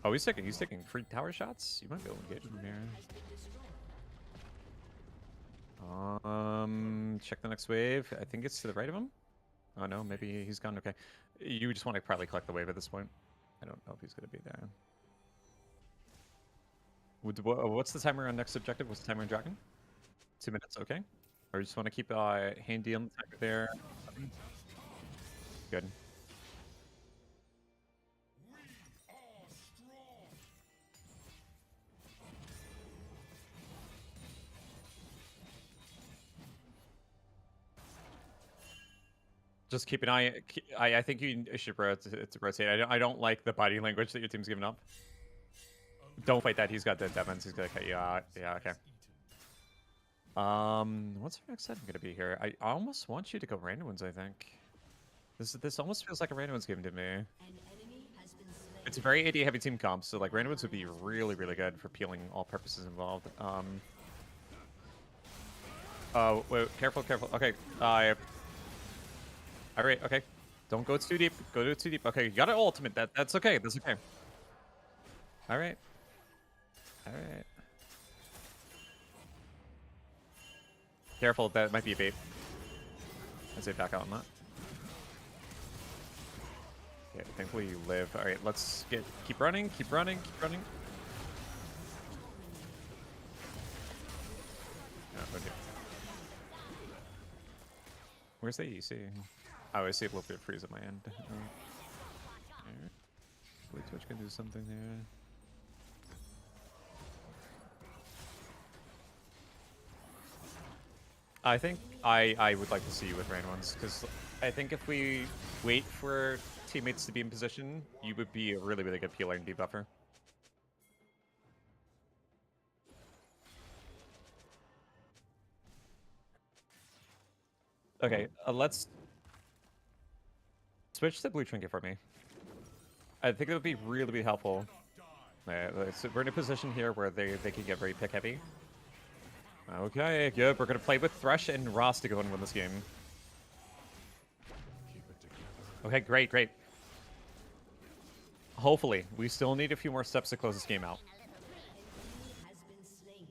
Oh, he's taking free tower shots? You might be able to get him here. Check the next wave. I think it's to the right of him. Oh no, maybe he's gone. Okay. You just want to probably collect the wave at this point. I don't know if he's going to be there. What's the timer on next objective? What's the timer on Dragon? 2 minutes, okay. Or you just want to keep handy on the timer there. Good. We are strong. Just keep an eye. I think you should rotate. I don't like the body language that your team's giving up. Don't fight that. He's got the demons. He's gonna cut you out. Yeah, okay. What's our next setting gonna be here? I almost want you to go random ones. I think this almost feels like a random ones game to me. an enemy has been slain. It's a very AD heavy team comp, so like random ones would be really good for peeling all purposes involved. Oh wait, careful. Okay. All right. Okay. Don't go too deep. Go too deep. Okay, you got an ultimate. That's okay. That's okay. All right. All right. Careful, that might be a bait. I'd say back out on that. Okay, thankfully you live. All right, let's keep running. No, okay. Where's the EC? Oh, I see a little bit of freeze at my end. Alright. Wait, Twitch can do something there. I think I would like to see you with rain ones, because I think if we wait for teammates to be in position, you would be a really good peeler and debuffer. Okay, let's switch to blue trinket for me. I think it would be really helpful. So we're in a position here where they can get very pick heavy. Okay, good. We're gonna play with Thresh and Ross to go and win this game. Okay, great. Hopefully, we still need a few more steps to close this game out. Has been slain.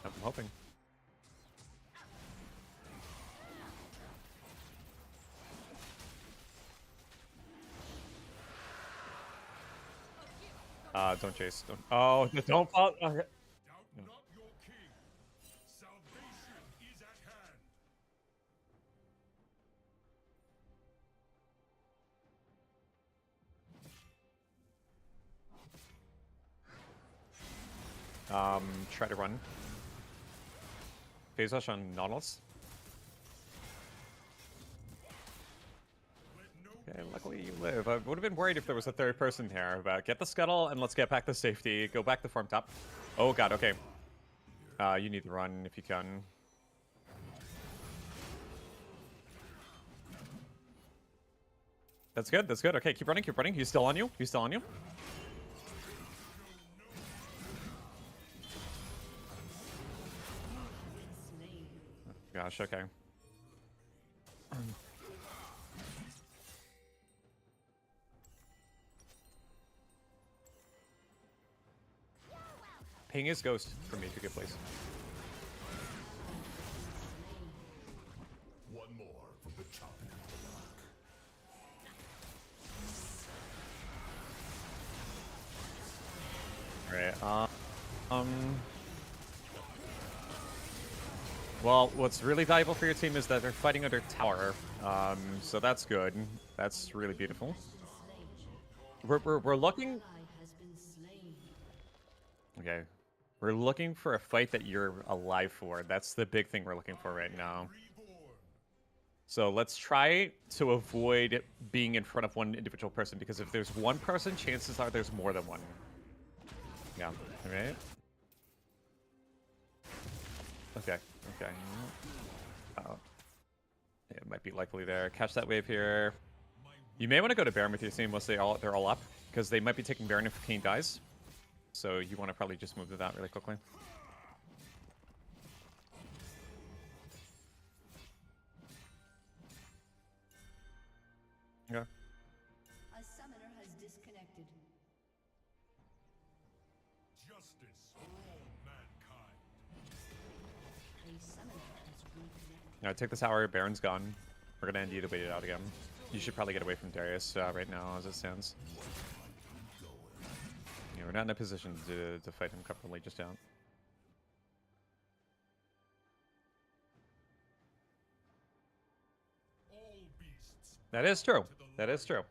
I'm hoping. Don't chase. Don't fall. Okay. Doubt not your king. Salvation is at hand. Try to run. Phase rush on Nautilus. Okay, luckily you live. I would have been worried if there was a third person here, but get the scuttle and let's get back to safety. Go back to farm top. Oh god, okay. You need to run if you can. That's good. Okay, keep running. He's still on you. Slain. Gosh, okay. Ping is Ghost for me to get place. One more from the chopping block. Right. Well, what's really valuable for your team is that they're fighting under tower. So that's good. That's really beautiful. We're looking. Ally has been slain. Okay. We're looking for a fight that you're alive for. That's the big thing we're looking for right now. So let's try to avoid being in front of one individual person, because if there's one person, chances are there's more than one. Yeah. Alright. Okay. Okay. Oh. It might be likely there. Catch that wave here. You may want to go to Baron with your team once they're all up, because they might be taking Baron if Kane dies. So you want to probably just move to that really quickly. Okay. A summoner has disconnected. Justice for all mankind. A summoner has reconnected. Now take this tower. Baron's gone. We're gonna end you to wait it out again. You should probably get away from Darius right now as it stands. Yeah, we're not in a position to fight him comfortably just yet. All beasts. That is true. That is true.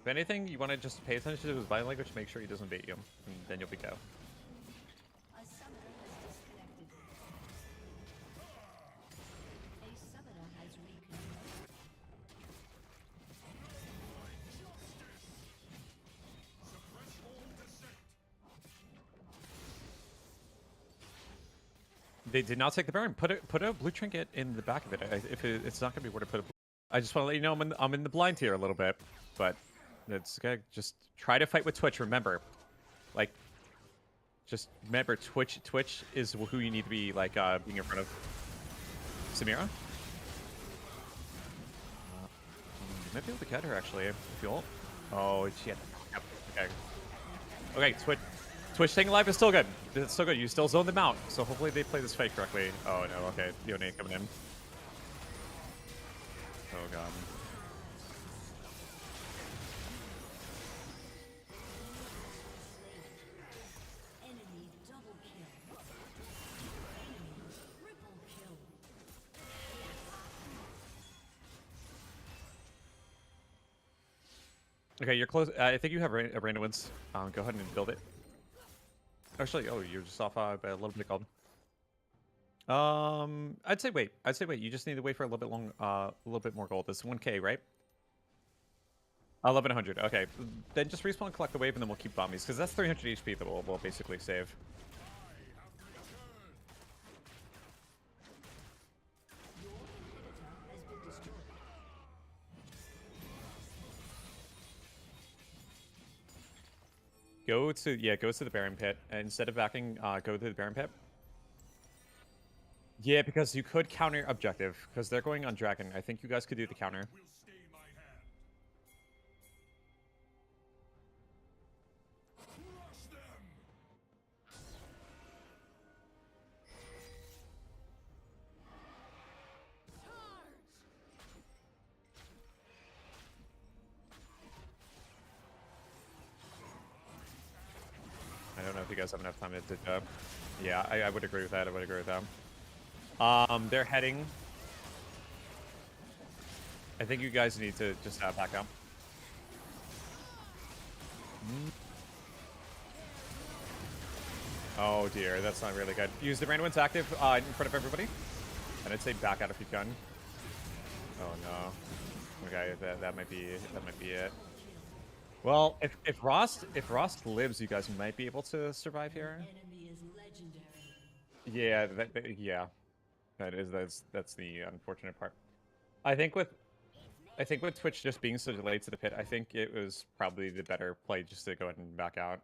If anything, you want to just pay attention to his body language, make sure he doesn't bait you, and then you'll be go. A summoner has disconnected. A summoner has reconnected. Suppress all dissent. They did not take the Baron. Put a blue trinket in the back of it. It's not gonna be worth to put a. I just want to let you know I'm in the blind here a little bit, but it's okay. Just try to fight with Twitch. Remember, like, just remember Twitch is who you need to be like being in front of. Samira. You might be able to get her actually if you ult. Oh, she had. Yep. Okay. Okay, Twitch staying alive is still good. It's still good. You still zone them out, so hopefully they play this fight correctly. Oh no, okay. Yone coming in. Oh god. Enemy double kill. Enemy triple kill. Okay, you're close. I think you have Arena wins. Go ahead and build it. Actually, oh, you're just off by a little bit gold. I'd say wait. You just need to wait for a little bit a little bit more gold. It's 1k, right? 1100. Okay, then just respawn and collect the wave, and then we'll keep bombies, because that's 300 HP that we'll basically save. Your inhibitor has been destroyed. Go to the Baron pit, and instead of backing, go to the Baron pit. Yeah, because you could counter objective, because they're going on Dragon. I think you guys could do the counter. Will stay my hand. Crush them. I don't know if you guys have enough time to yeah, I would agree with that. They're heading. I think you guys need to just back up. Oh dear, that's not really good. Use the random ones active in front of everybody. And I'd say back out if you can. Oh no. Okay, that might be it. Well, if Rost lives, you guys might be able to survive here. Enemy is legendary. Yeah, yeah. That's the unfortunate part. I think with Twitch just being so delayed to the pit, I think it was probably the better play just to go ahead and back out.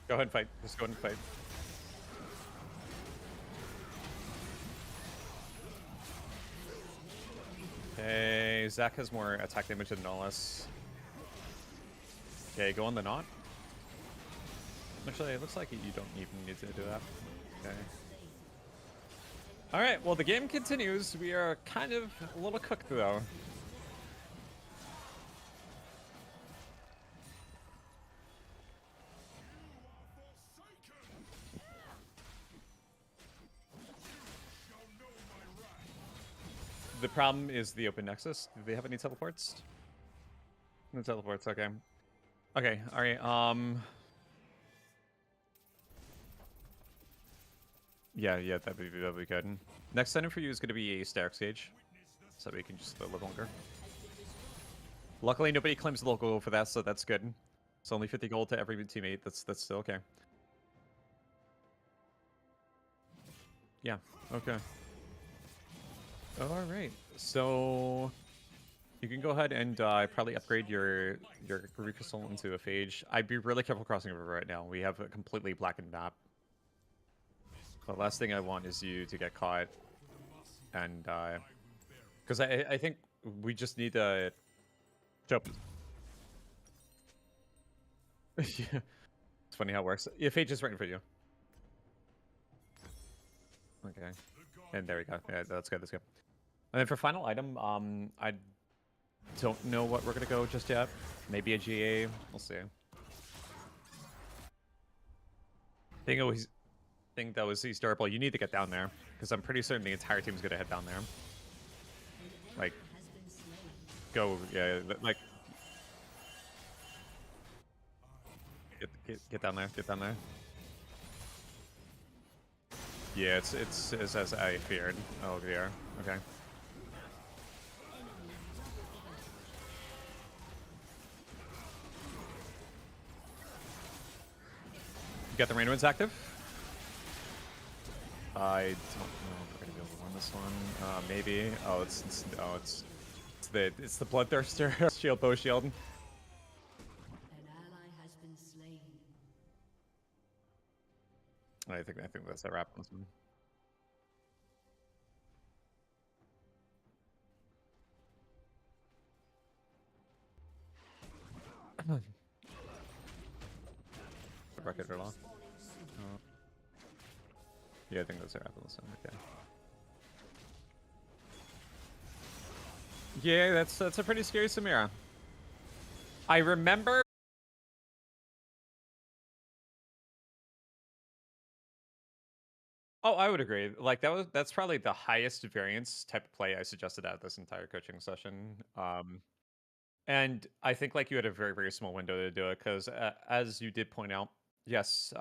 Go ahead and fight. Just go ahead and fight. Okay, Zach has more attack damage than Nolus. Okay, go on the knot. Actually, it looks like you don't even need to do that. Okay. Alright, well the game continues. We are kind of a little cooked though. The problem is the open nexus. Do they have any teleports? No teleports, okay. Okay, alright, yeah, that'd be good. Next item for you is gonna be a static stage. So we can just live longer. Luckily nobody claims local for that, so that's good. It's only 50 gold to every teammate, that's still okay. Yeah, okay. Alright, so you can go ahead and probably upgrade your Groovy Crystal into a Phage. I'd be really careful crossing over right now. We have a completely blackened map. The last thing I want is you to get caught and because I think we just need to jump. Yeah. It's funny how it works. Yeah, Phage is right in front of you. Okay. And there we go. Yeah, that's good, that's good. And then for final item, I don't know what we're gonna go just yet. Maybe a GA. We'll see. Think that was East durable. You need to get down there because I'm pretty certain the entire team's gonna head down there. Like, go, yeah, like, get down there, get down there. Yeah, it's as I feared. Oh dear. Okay. You got the rain winds active? I don't know if we're gonna be able to win this one. Maybe. Oh, it's the bloodthirster shield, bow shield. An ally has been slain. I think that's a wrap on this one. Rocket at all. Yeah, I think that's a wrap on this one. Okay. Yeah, that's a pretty scary Samira. I remember. Oh, I would agree. Like that's probably the highest variance type of play I suggested at this entire coaching session. And I think like you had a very, very small window to do it because as you did point out, yes,